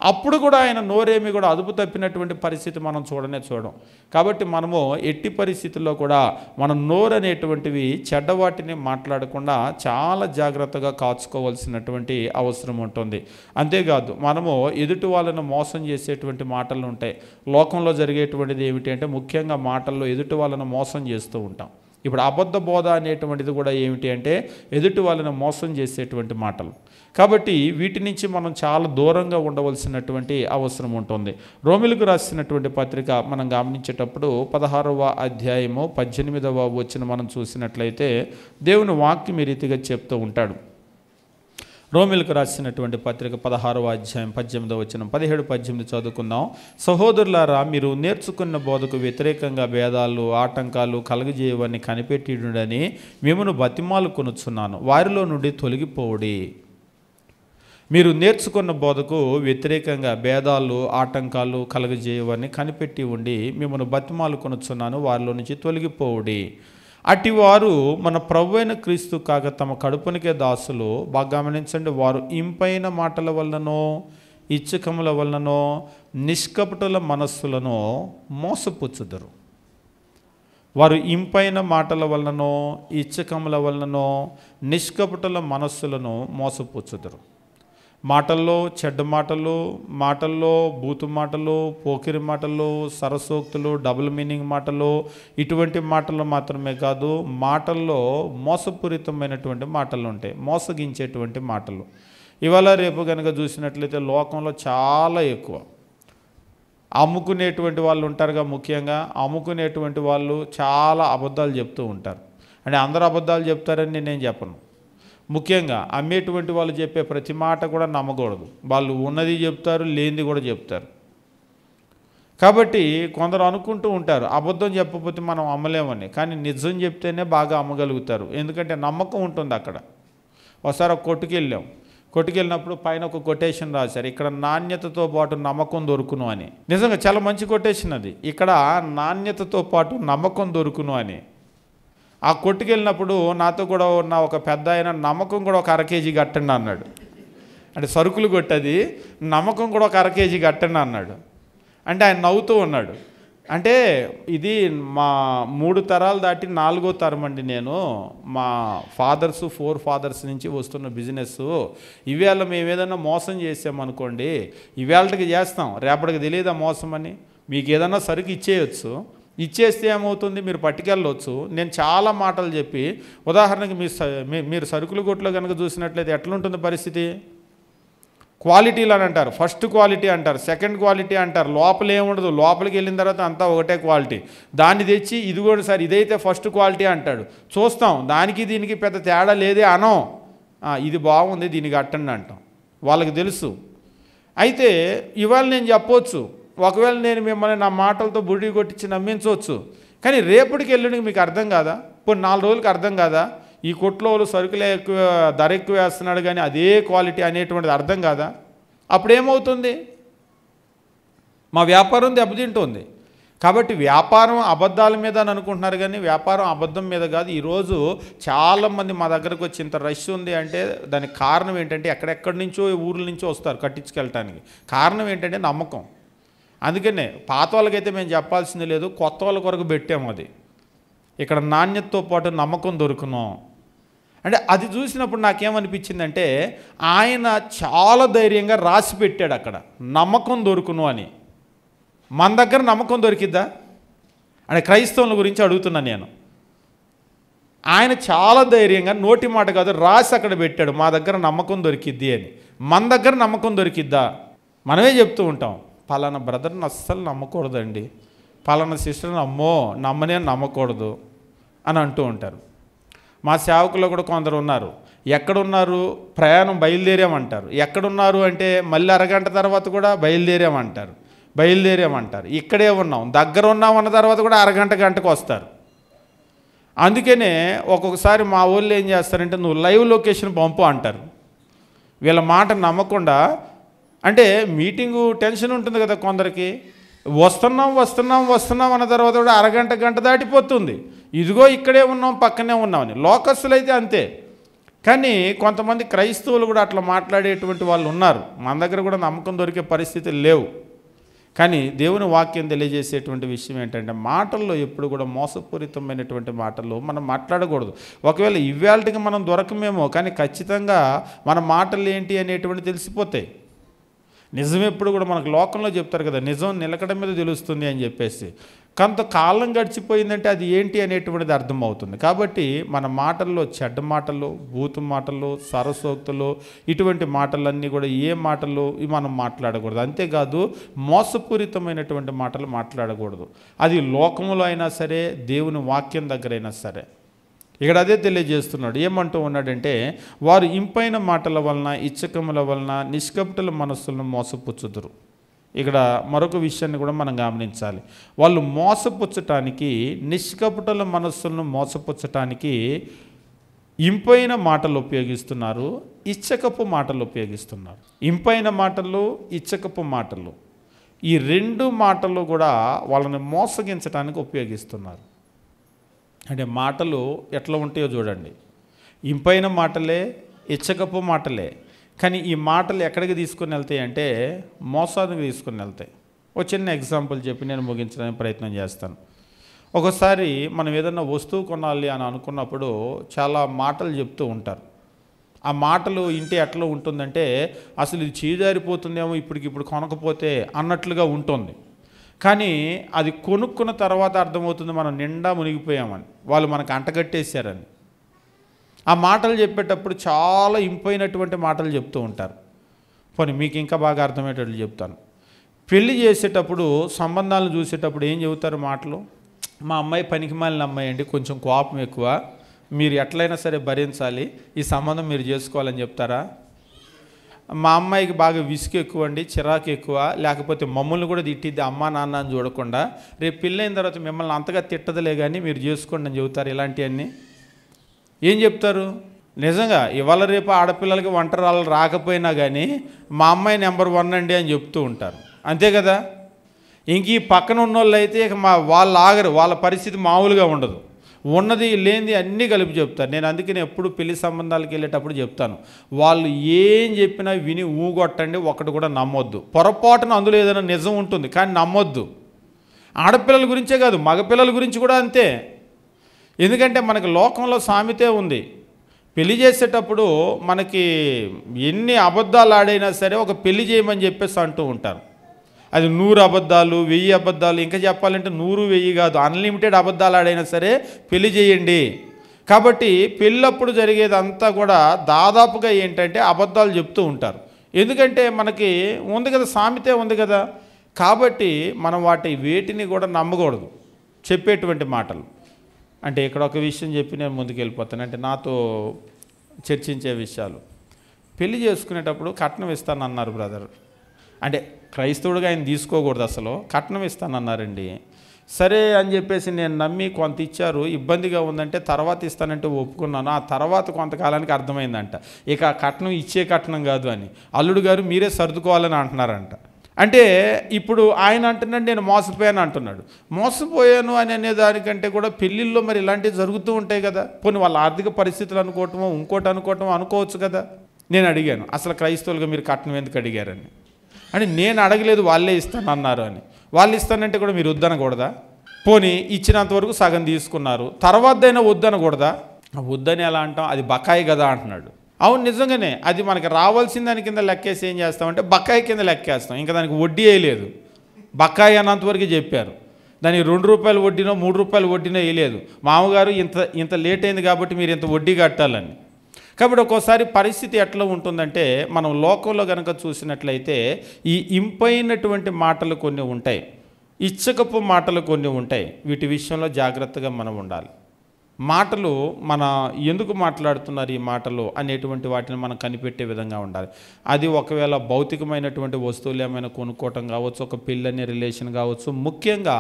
అప్పుడు కూడా ఆయన నోరేమి కూడా అదుపు తప్పినటువంటి పరిస్థితి మనం చూడం. కాబట్టి మనము ఎట్టి పరిస్థితుల్లో కూడా మన నోరు అనేటువంటివి చెడ్డవాటిని మాట్లాడకుండా చాలా జాగ్రత్తగా కాచుకోవాల్సినటువంటి అవసరం ఉంటుంది. అంతేకాదు మనము ఎదుటి వాళ్ళను మోసం చేసేటువంటి మాటలు ఉంటాయి. లోకంలో జరిగేటువంటిది ఏమిటి అంటే ముఖ్యంగా మాటల్లో ఎదుటి వాళ్ళను మోసం చేస్తూ ఉంటాం. ఇప్పుడు అబద్ధ బోధ అనేటువంటిది కూడా ఏమిటి అంటే ఎదుటి వాళ్ళని మోసం చేసేటువంటి మాటలు. కాబట్టి వీటి నుంచి మనం చాలా దూరంగా ఉండవలసినటువంటి అవసరం ఉంటుంది. రోమిలకు రాసినటువంటి పత్రిక మనం గమనించేటప్పుడు 16వ అధ్యాయము 18వ వచనం మనం చూసినట్లయితే దేవుని వాక్యం ఈ రీతిగా చెప్తూ ఉంటాడు. రోమిలకు రాసినటువంటి పత్రిక 16వ అధ్యాయం 18వ వచనం 17-18 చదువుకుందాం. సహోదరులారా, మీరు నేర్చుకున్న బోధకు వ్యతిరేకంగా భేదాలు ఆటంకాలు కలుగజేయవని కనిపెట్టిడని మిమ్మను బతిమాలు కొనుచున్నాను, వారిలో నుండి తొలగిపోవుడి. మీరు నేర్చుకున్న బోధకు వ్యతిరేకంగా భేదాలు ఆటంకాలు కలుగజేయవని కనిపెట్టి ఉండి మిమ్మను బతిమాలు కొనుచున్నాను, వారిలో నుంచి తొలగిపోవుడి. అటివారు మన ప్రభువైన క్రీస్తు కాక తమ కడుపునికే దాసులు. బాగా గమనించండి, వారు ఇంపైన మాటల వలనో ఇచ్చకముల వలనో నిష్కపటుల మనస్సులను మోసపుచ్చుదురు. వారు ఇంపైన మాటల వలనో ఇచ్చకముల వలనో నిష్కపటుల మనస్సులను మోసపుచ్చుదురు. మాటల్లో చెడ్డ మాటలు, మాటల్లో బూతు మాటలు, పోకిరి మాటలు, సరసోక్తులు, డబుల్ మీనింగ్ మాటలు, ఇటువంటి మాటలు మాత్రమే కాదు, మాటల్లో మోసపూరితమైనటువంటి మాటలు ఉంటాయి, మోసగించేటువంటి మాటలు. ఇవాళ రేపు కనుక చూసినట్లయితే లోకంలో చాలా ఎక్కువ అమ్ముకునేటువంటి వాళ్ళు ఉంటారుగా. ముఖ్యంగా అమ్ముకునేటువంటి వాళ్ళు చాలా అబద్ధాలు చెప్తూ ఉంటారు. అంటే అందరూ అబద్ధాలు చెప్తారని నేను చెప్పను. ముఖ్యంగా అమ్మేటువంటి వాళ్ళు చెప్పే ప్రతి మాట కూడా నమ్మకూడదు. వాళ్ళు ఉన్నది చెప్తారు, లేనిది కూడా చెప్తారు. కాబట్టి కొందరు అనుకుంటూ ఉంటారు అబద్ధం చెప్పకపోతే మనం అమ్మలేమని, కానీ నిజం చెప్తేనే బాగా అమ్మగలుగుతారు. ఎందుకంటే నమ్మకం ఉంటుంది అక్కడ. ఒకసారి ఒక కొట్టుకెళ్ళినప్పుడు పైన ఒక కొటేషన్ రాశారు, ఇక్కడ నాణ్యతతో పాటు నమ్మకం దొరుకును అని. నిజంగా చాలా మంచి కొటేషన్ అది. ఇక్కడ నాణ్యతతో పాటు నమ్మకం దొరుకును అని. ఆ కొట్టుకెళ్ళినప్పుడు నాతో కూడా ఉన్న ఒక పెద్ద ఆయన నమ్మకం కూడా ఒక 1/2 కేజీ కట్టండి అన్నాడు. అంటే సరుకులు కొట్టది, నమ్మకం కూడా ఒక 1/2 కేజీ కట్టండి అన్నాడు. అంటే ఆయన నవ్వుతూ ఉన్నాడు. అంటే ఇది మా 3 తరాలు దాటి 4వ తరం అండి. నేను మా 4 ఫాదర్స్ నుంచి వస్తున్న బిజినెస్. ఇవాళ మేము ఏదైనా మోసం చేసామనుకోండి, ఇవాళకి చేస్తాం, రేపటికి తెలియదా మోసం అని. మీకు ఏదైనా సరుకు ఇచ్చేస్తే ఏమవుతుంది, మీరు పట్టుకెళ్ళవచ్చు. నేను చాలా మాటలు చెప్పి, ఉదాహరణకి మీరు సరుకుల కొట్లో కనుక చూసినట్లయితే ఎట్లుంటుంది పరిస్థితి? క్వాలిటీలు అని అంటారు. ఫస్ట్ క్వాలిటీ అంటారు, సెకండ్ క్వాలిటీ అంటారు. లోపల ఏముండదు, లోపలికి వెళ్ళిన తర్వాత అంతా ఒకటే క్వాలిటీ. దాన్ని తెచ్చి ఇది కూడా సార్ ఇదైతే ఫస్ట్ క్వాలిటీ అంటాడు. చూస్తాం, దానికి దీనికి పెద్ద తేడా లేదే అనం. ఇది బాగుంది, దీనికి అట్టండి అంటాం. వాళ్ళకి తెలుసు. అయితే ఇవాళ నేను చెప్పవచ్చు, ఒకవేళ నేను మిమ్మల్ని నా మాటలతో బుడి కొట్టించి నమ్మించవచ్చు. కానీ రేపటికి ఎల్లుడికి మీకు అర్థం కాదా? ఇప్పుడు 4 రోజులకి అర్థం కాదా? ఈ కొట్లో వాళ్ళు సరుకులే ఎక్కువ, ధర ఎక్కువ వేస్తున్నాడు కానీ అదే క్వాలిటీ అనేటువంటిది అర్థం కాదా? అప్పుడు ఏమవుతుంది? మా వ్యాపారం దెబ్బతింటుంది. కాబట్టి వ్యాపారం అబద్ధాల మీద అని అనుకుంటున్నారు కానీ వ్యాపారం అబద్ధం మీద కాదు. ఈరోజు చాలామంది మా దగ్గరకు వచ్చి ఇంత రష్ ఉంది అంటే దానికి కారణం ఏంటంటే ఎక్కడెక్కడి నుంచో ఊర్ల నుంచో వస్తారు కట్టించుకెళ్ళటానికి. కారణం ఏంటంటే నమ్మకం. అందుకనే పాత వాళ్ళకైతే మేము చెప్పాల్సింది లేదు, కొత్త వాళ్ళ కొరకు పెట్టాము. అది ఇక్కడ నాణ్యతతో పాటు నమ్మకం దొరుకును అంటే అది చూసినప్పుడు నాకేమనిపించిందంటే ఆయన చాలా ధైర్యంగా రాసి పెట్టాడు అక్కడ నమ్మకం దొరుకును అని. మన దగ్గర నమ్మకం దొరికిద్దా అంటే క్రైస్తవుల గురించి అడుగుతున్నాను నేను. ఆయన చాలా ధైర్యంగా నోటి మాట కాదు రాసి అక్కడ పెట్టాడు, మా దగ్గర నమ్మకం దొరికిద్ది అని. మన దగ్గర నమ్మకం దొరికిద్దా? మనమే చెప్తూ ఉంటాం, పలానా బ్రదర్ని అస్సలు నమ్మకూడదండి, పలానా సిస్టర్ని అమ్మో నమ్మనే నమ్మకూడదు అని అంటూ ఉంటారు. మా సేవకుల్లో కూడా కొందరు ఉన్నారు, ఎక్కడున్నారు ప్రయాణం బయలుదేరామంటారు, ఎక్కడున్నారు అంటే మళ్ళీ అరగంట తర్వాత కూడా బయలుదేరామంటారు. ఇక్కడే ఉన్నాం, దగ్గర ఉన్నాం అన్న తర్వాత కూడా గంటకు వస్తారు. అందుకనే ఒక్కొక్కసారి మా ఊళ్ళో ఏం చేస్తారంటే నువ్వు లైవ్ లొకేషన్ పంపు అంటారు. వీళ్ళ మాట నమ్మకుండా, అంటే మీటింగు టెన్షన్ ఉంటుంది కదా కొందరికి, వస్తున్నాం అన్న తర్వాత కూడా గంట దాటిపోతుంది. ఇదిగో ఇక్కడే ఉన్నాం, పక్కనే ఉన్నామని. లోకస్తులు అయితే అంతే. కానీ కొంతమంది క్రైస్తవులు కూడా అట్లా మాట్లాడేటువంటి వాళ్ళు ఉన్నారు. మన దగ్గర కూడా నమ్మకం దొరికే పరిస్థితులు లేవు. కానీ దేవుని వాక్యం తెలియజేసేటువంటి విషయం ఏంటంటే మాటల్లో ఎప్పుడు కూడా మోసపూరితమైనటువంటి మాటలు మనం మాట్లాడకూడదు. ఒకవేళ ఇవాళకి మనం దొరకమేమో, కానీ ఖచ్చితంగా మన మాటలు ఏంటి అనేటువంటి తెలిసిపోతాయి. నిజం ఎప్పుడు కూడా మనకు లోకంలో చెప్తారు కదా, నిజం నిలకడ మీద తెలుస్తుంది అని చెప్పేసి. కొంతకాలం గడిచిపోయిందంటే అది ఏంటి అనేటువంటిది అర్థమవుతుంది. కాబట్టి మన మాటల్లో చెడ్డ మాటలు, బూతు మాటలు, సరసోక్తులు, ఇటువంటి మాటలన్నీ కూడా ఏ మాటలు మనం మాట్లాడకూడదు. అంతేకాదు మోసపూరితమైనటువంటి మాటలు మాట్లాడకూడదు. అది లోకంలో అయినా సరే, దేవుని వాక్యం దగ్గరైనా సరే. ఇక్కడ అదే తెలియజేస్తున్నాడు. ఏమంటూ ఉన్నాడంటే వారు ఇంపైన మాటల వలన, ఇచ్చకముల వలన నిష్కపటుల మనస్సులను మోసపుచ్చుదురు. ఇక్కడ మరొక విషయాన్ని కూడా మనం గమనించాలి. వాళ్ళు మోసపుచ్చటానికి, నిష్కపటుల మనస్సులను మోసపుచ్చటానికి ఇంపైన మాటలు ఉపయోగిస్తున్నారు, ఇచ్చకపు మాటలు ఉపయోగిస్తున్నారు. ఇంపైన మాటలు, ఇచ్చకపు మాటలు, ఈ 2 మాటలు కూడా వాళ్ళని మోసగించడానికి ఉపయోగిస్తున్నారు. అంటే మాటలు ఎట్లా ఉంటాయో చూడండి. ఇంపైన మాటలే, ఇచ్చకపు మాటలే. కానీ ఈ మాటలు ఎక్కడికి తీసుకుని వెళ్తాయి అంటే మోసానికి తీసుకుని వెళ్తాయి. ఒక చిన్న ఎగ్జాంపుల్ చెప్పి నేను ముగించడానికి ప్రయత్నం చేస్తాను. ఒకసారి మనం ఏదన్నా వస్తువు కొనాలి అని అనుకున్నప్పుడు చాలా మాటలు చెప్తూ ఉంటారు. ఆ మాటలు ఇంటి ఎట్లా ఉంటుందంటే అసలు ఇది చీజారిపోతుందేమో ఇప్పటికిప్పుడు కొనకపోతే అన్నట్లుగా ఉంటుంది. కానీ అది కొనుక్కున్న తర్వాత అర్థమవుతుంది మనం నిండా మునిగిపోయామని, వాళ్ళు మనకు అంటగట్టేశారని. ఆ మాటలు చెప్పేటప్పుడు చాలా ఇంపైనటువంటి మాటలు చెప్తూ ఉంటారు. పోనీ మీకు ఇంకా బాగా అర్థమయ్యేటట్లు చెప్తాను. పెళ్లి చేసేటప్పుడు, సంబంధాలను చూసేటప్పుడు ఏం చెబుతారు మాటలు? మా అమ్మాయి పనికిమాలిన అమ్మాయి అండి, కొంచెం కోపం ఎక్కువ, మీరు ఎట్లయినా సరే భరించాలి, ఈ సంబంధం మీరు చేసుకోవాలని చెప్తారా? మా అమ్మాయికి బాగా విసుగు ఎక్కువ అండి, చిరాకు ఎక్కువ, లేకపోతే మమ్మల్ని కూడా తిట్టిద్ది అమ్మా నాన్న అని చూడకుండా, రేపు పెళ్ళైన తర్వాత మిమ్మల్ని అంతగా తిట్టదులే కానీ మీరు చేసుకోండి అని చెబుతారు. ఇలాంటివన్నీ ఏం చెప్తారు? నిజంగా ఇవాళ రేపు ఆడపిల్లలకి వంటరాలు రాకపోయినా కానీ మా అమ్మాయి నెంబర్ 1 అండి అని చెప్తూ ఉంటారు. అంతే కదా? ఇంక ఈ పక్కన ఉన్న వాళ్ళు అయితే ఇక వాళ్ళు ఆగరు, వాళ్ళ పరిస్థితి మామూలుగా ఉండదు. ఉన్నది లేనిది అన్నీ కలిపి చెప్తారు. నేను అందుకని ఎప్పుడు పెళ్లి సంబంధాలకు వెళ్ళేటప్పుడు చెప్తాను, వాళ్ళు ఏం చెప్పినా విని ఊగొట్టండి, ఒకటి కూడా నమ్మొద్దు. పొరపాటున అందులో ఏదైనా నిజం ఉంటుంది కానీ నమ్మొద్దు. ఆడపిల్లల గురించే కాదు, మగపిల్లల గురించి కూడా అంతే. ఎందుకంటే మనకి లోకంలో సామెతే ఉంది, పెళ్లి చేసేటప్పుడు మనకి ఎన్ని అబద్ధాలు ఆడైనా సరే ఒక పెళ్లి చేయమని చెప్పేసి అంటూ ఉంటారు. అది 100 అబద్ధాలు, 1000 అబద్ధాలు, ఇంకా చెప్పాలంటే 100, 1000 కాదు, అన్లిమిటెడ్ అబద్ధాలు ఆడైనా సరే పెళ్లి చేయండి. కాబట్టి పెళ్ళప్పుడు జరిగేదంతా కూడా దాదాపుగా ఏంటంటే అబద్ధాలు చెప్తూ ఉంటారు. ఎందుకంటే మనకి ఉంది కదా, సామెతే ఉంది కదా. కాబట్టి మనం వేటిని కూడా నమ్మకూడదు, చెప్పేటువంటి మాటలు. అంటే ఇక్కడ ఒక విషయం చెప్పి నేను ముందుకు వెళ్ళిపోతాను. అంటే నాతో చర్చించే విషయాలు, పెళ్లి చేసుకునేటప్పుడు కట్నం ఇస్తానన్నారు బ్రదర్. అంటే క్రైస్తవుడిగా ఆయన తీసుకోకూడదు, అసలు కట్నం ఇస్తానన్నారండి. సరే అని చెప్పేసి నేను నమ్మి కొంత ఇచ్చారు, ఇబ్బందిగా ఉందంటే తర్వాత ఇస్తానంటే ఒప్పుకున్నాను. ఆ తర్వాత కొంతకాలానికి అర్థమైందంట ఇక ఆ కట్నం ఇచ్చే కట్నం కాదు అని. అల్లుడు గారు మీరే సర్దుకోవాలని అంటున్నారంట. అంటే ఇప్పుడు ఆయన అంటున్నాడు నేను మోసపోయాను అంటున్నాడు. మోసపోయాను అని అనేదానికంటే కూడా పెళ్ళిళ్ళలో మరి ఇలాంటివి జరుగుతూ ఉంటాయి కదా. పోనీ వాళ్ళ ఆర్థిక పరిస్థితులు అనుకోవటమో ఇంకోటి అనుకోవటమో అనుకోవచ్చు కదా. నేను అడిగాను, అసలు క్రైస్తవులుగా మీరు కట్నం ఎందుకు అడిగారని. అంటే నేను అడగలేదు, వాళ్ళే ఇస్తానన్నారు అని. వాళ్ళు ఇస్తానంటే కూడా మీరు వద్దనకూడదా? పోనీ ఇచ్చినంతవరకు సగం తీసుకున్నారు, తర్వాతైనా వద్దనకూడదా? వద్దని ఎలా అంటాం, అది బకాయి కదా అంటున్నాడు. అవును, నిజంగానే అది మనకి రావాల్సిన దాని కింద లెక్కేసి ఏం చేస్తామంటే బకాయి కింద లెక్కేస్తాం. ఇంకా దానికి వడ్డీ వేయలేదు, బకాయి అన్నంతవరకు చెప్పారు. దానికి 2 రూపాయలు వడ్డీనో 3 రూపాయలు వడ్డీనో వేయలేదు. మామగారు ఇంత లేట్ అయింది కాబట్టి మీరు ఇంత వడ్డీ కట్టాలని. కాబట్టి ఒక్కోసారి పరిస్థితి ఎట్లా ఉంటుందంటే, మనం లోకంలో కనుక చూసినట్లయితే ఈ ఇంపైనటువంటి మాటలు కొన్ని ఉంటాయి, ఇచ్చకపు మాటలు కొన్ని ఉంటాయి. వీటి విషయంలో జాగ్రత్తగా మనం ఉండాలి. మాటలు మన ఎందుకు మాట్లాడుతున్నారు ఈ మాటలు అనేటువంటి వాటిని మనం కనిపెట్టే విధంగా ఉండాలి. అది ఒకవేళ భౌతికమైనటువంటి వస్తువులు ఏమైనా కొనుక్కోవటం కావచ్చు, ఒక పెళ్ళని రిలేషన్ కావచ్చు, ముఖ్యంగా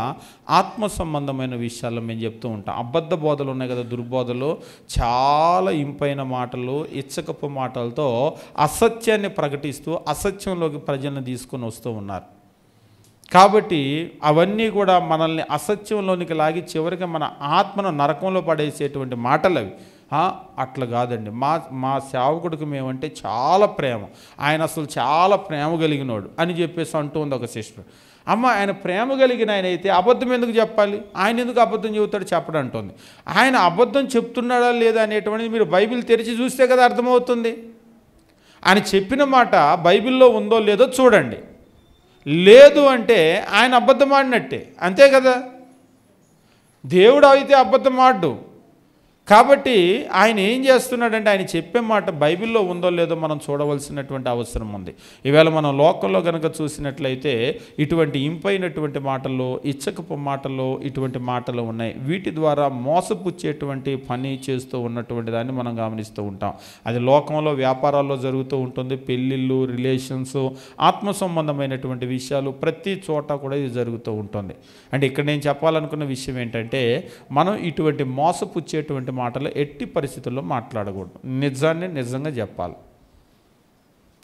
ఆత్మ సంబంధమైన విషయాల్లో మేము చెప్తూ ఉంటాం. అబద్ధ బోధలు ఉన్నాయి కదా, దుర్బోధలు, చాలా ఇంపైన మాటలు, ఇచ్చకపు మాటలతో అసత్యాన్ని ప్రకటిస్తూ అసత్యంలోకి ప్రజలను తీసుకొని వస్తూ ఉన్నారు. కాబట్టి అవన్నీ కూడా మనల్ని అసత్యంలోనికి లాగి చివరికి మన ఆత్మను నరకంలో పడేసేటువంటి మాటలు అవి. అట్లా కాదండి, మా సేవకుడికి మేమంటే చాలా ప్రేమ, ఆయన అసలు చాలా ప్రేమ కలిగినోడు అని చెప్పేసి అంటూ ఉంది ఒక సిస్టర్. అమ్మ, ఆయన ప్రేమ కలిగిన ఆయన అయితే అబద్ధం ఎందుకు చెప్పాలి? ఆయన ఎందుకు అబద్ధం చెబుతాడు చెప్పడం అంటుంది. ఆయన అబద్ధం చెప్తున్నాడా లేదా అనేటువంటిది మీరు బైబిల్ తెరిచి చూస్తే కదా అర్థమవుతుంది. ఆయన చెప్పిన మాట బైబిల్లో ఉందో లేదో చూడండి. లేదు అంటే ఆయన అబద్ధం ఆడినట్టే, అంతే కదా. దేవుడు అయితే అబద్ధం ఆడు. కాబట్టి ఆయన ఏం చేస్తున్నాడంటే, ఆయన చెప్పే మాట బైబిల్లో ఉందో లేదో మనం చూడవలసినటువంటి అవసరం ఉంది. ఈవేళ మనం లోకంలో కనుక చూసినట్లయితే ఇటువంటి ఇంపైనటువంటి మాటలు, ఇచ్చకపు మాటలు, ఇటువంటి మాటలు ఉన్నాయి. వీటి ద్వారా మోసపుచ్చేటువంటి పని చేస్తూ ఉన్నటువంటి దాన్ని మనం గమనిస్తూ ఉంటాం. అది లోకంలో వ్యాపారాల్లో జరుగుతూ ఉంటుంది. పెళ్ళిళ్ళు, రిలేషన్స్, ఆత్మ సంబంధమైనటువంటి విషయాలు ప్రతి చోట కూడా ఇది జరుగుతూ ఉంటుంది. అంటే ఇక్కడ నేను చెప్పాలనుకున్న విషయం ఏంటంటే, మనం ఇటువంటి మోసపుచ్చేటువంటి మాటలు ఎట్టి పరిస్థితుల్లో మాట్లాడకూడదు. నిజాన్ని నిజంగా చెప్పాలి.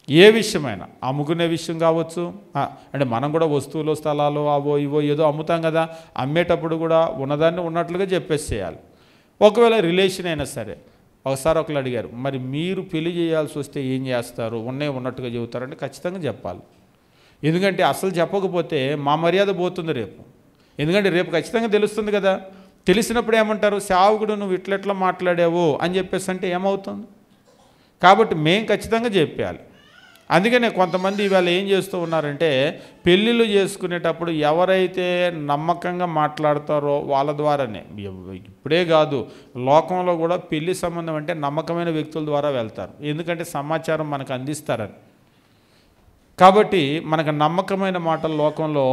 ఏ విషయమైనా, అమ్ముకునే విషయం కావచ్చు, అంటే మనం కూడా వస్తువులు, స్థలాలు, అవో ఇవో ఏదో అమ్ముతాం కదా, అమ్మేటప్పుడు కూడా ఉన్నదాన్ని ఉన్నట్లుగా చెప్పేసేయాలి. ఒకవేళ రిలేషన్ అయినా సరే, ఒకసారి ఒకరు అడిగారు, మరి మీరు పెళ్లి చేయాల్సి వస్తే ఏం చేస్తారు? ఉన్నట్టుగా చెబుతారంటే ఖచ్చితంగా చెప్పాలి. ఎందుకంటే అసలు చెప్పకపోతే మా మర్యాద పోతుంది రేపు. ఎందుకంటే రేపు ఖచ్చితంగా తెలుస్తుంది కదా. తెలిసినప్పుడు ఏమంటారు, సేవకుడు నువ్వు ఇట్లెట్లా మాట్లాడావు అని చెప్పేసి అంటే ఏమవుతుంది? కాబట్టి మేము ఖచ్చితంగా చెప్పాలి. అందుకనే కొంతమంది ఇవాళ ఏం చేస్తూ ఉన్నారంటే, పెళ్ళిళ్ళు చేసుకునేటప్పుడు ఎవరైతే నమ్మకంగా మాట్లాడతారో వాళ్ళ ద్వారానే, ఇప్పుడే కాదు లోకంలో కూడా పెళ్లి సంబంధం అంటే నమ్మకమైన వ్యక్తుల ద్వారా వెళ్తారు. ఎందుకంటే సమాచారం మనకు అందిస్తారని. కాబట్టి మనకు నమ్మకమైన మాటలు లోకంలో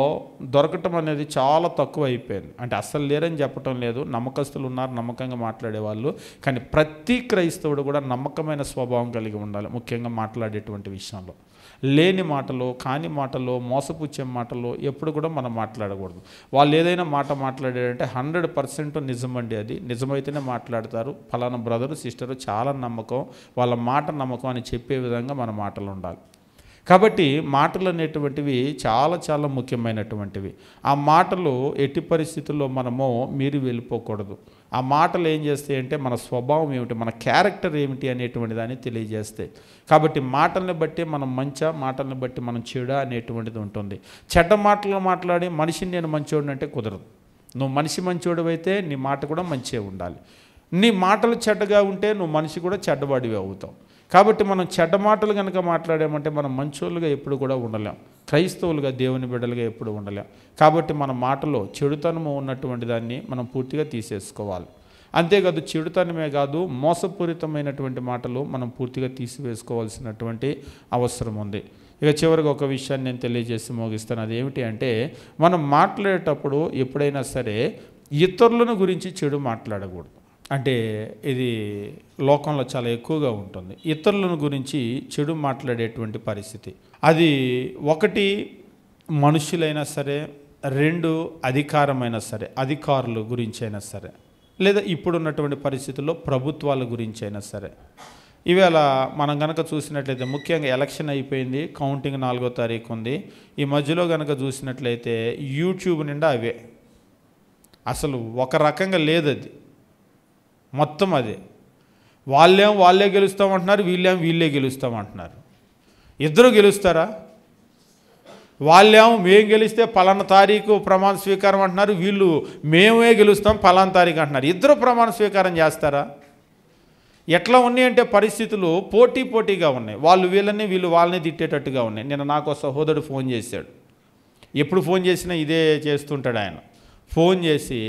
దొరకటం అనేది చాలా తక్కువ అయిపోయింది. అంటే అస్సలు లేరని చెప్పటం లేదు, నమ్మకస్తులు ఉన్నారు, నమ్మకంగా మాట్లాడేవాళ్ళు. కానీ ప్రతి క్రైస్తవుడు కూడా నమ్మకమైన స్వభావం కలిగి ఉండాలి, ముఖ్యంగా మాట్లాడేటువంటి విషయంలో. లేని మాటలు, కాని మాటలు, మోసపుచ్చే మాటలు ఎప్పుడు కూడా మనం మాట్లాడకూడదు. వాళ్ళు ఏదైనా మాట మాట్లాడారంటే 100% నిజమండి, అది నిజమైతేనే మాట్లాడతారు. ఫలానా బ్రదరు, సిస్టరు చాలా నమ్మకం, వాళ్ళ మాట నమ్మకం అని చెప్పే విధంగా మన మాటలు ఉండాలి. కాబట్టి మాటలు అనేటువంటివి చాలా చాలా ముఖ్యమైనటువంటివి. ఆ మాటలు ఎట్టి పరిస్థితుల్లో మనము మీరి వెళ్ళిపోకూడదు. ఆ మాటలు ఏం చేస్తాయంటే మన స్వభావం ఏమిటి, మన క్యారెక్టర్ ఏమిటి అనేటువంటి దాన్ని తెలియజేస్తాయి. కాబట్టి మాటల్ని బట్టి మనం మంచా, మాటల్ని బట్టి మనం చెడా అనేటువంటిది ఉంటుంది. చెడ్డ మాటలు మాట్లాడి మనిషిని నేను మంచోడు అంటే కుదరదు. నువ్వు మనిషి మంచోడు అయితే నీ మాట కూడా మంచిగా ఉండాలి. నీ మాటలు చెడ్డగా ఉంటే నువ్వు మనిషి కూడా చెడ్డవాడివి అవుతావు. కాబట్టి మనం చెడ్డ మాటలు కనుక మాట్లాడామంటే మనం మంచోళ్ళుగా ఎప్పుడు కూడా ఉండలేం, క్రైస్తవులుగా దేవుని బిడ్డలుగా ఎప్పుడు ఉండలేం. కాబట్టి మన మాటలో చెడుతనము ఉన్నటువంటి దాన్ని మనం పూర్తిగా తీసేసుకోవాలి. అంతేకాదు చెడుతనమే కాదు, మోసపూరితమైనటువంటి మాటలు మనం పూర్తిగా తీసివేసుకోవాల్సినటువంటి అవసరం ఉంది. ఇక చివరిగా ఒక విషయాన్ని నేను తెలియజేసి ముగిస్తాను. అదేమిటి అంటే, మనం మాట్లాడేటప్పుడు ఎప్పుడైనా సరే ఇతరులను గురించి చెడు మాట్లాడకూడదు. అంటే ఇది లోకంలో చాలా ఎక్కువగా ఉంటుంది, ఇతరులను గురించి చెడు మాట్లాడేటువంటి పరిస్థితి. అది ఒకటి మనుషులైనా సరే, రెండు అధికారమైనా సరే, అధికారుల గురించి అయినా సరే, లేదా ఇప్పుడున్నటువంటి పరిస్థితుల్లో ప్రభుత్వాల గురించి అయినా సరే. ఇవాళ మనం కనుక చూసినట్లయితే ముఖ్యంగా ఎలక్షన్ అయిపోయింది, కౌంటింగ్ 4వ తారీఖు ఉంది. ఈ మధ్యలో కనుక చూసినట్లయితే యూట్యూబ్ నిండా అవే, అసలు ఒక రకంగా లేదు అది, మొత్తం అదే. వాళ్ళే గెలుస్తామంటున్నారు, వీళ్ళే గెలుస్తామంటున్నారు. ఇద్దరు గెలుస్తారా? మేము గెలిస్తే పలానా తారీఖు ప్రమాణ స్వీకారం అంటున్నారు, వీళ్ళు మేమే గెలుస్తాం పలానా తారీఖు అంటున్నారు. ఇద్దరు ప్రమాణ స్వీకారం చేస్తారా? ఎట్లా ఉన్నాయి అంటే పరిస్థితులు పోటీగా ఉన్నాయి. వీళ్ళు వాళ్ళని తిట్టేటట్టుగా ఉన్నాయి. నిన్న నాకు ఒక సహోదరుడు ఫోన్ చేశాడు. ఎప్పుడు ఫోన్ చేసినా ఇదే చేస్తుంటాడు ఆయన. ఫోన్ చేసి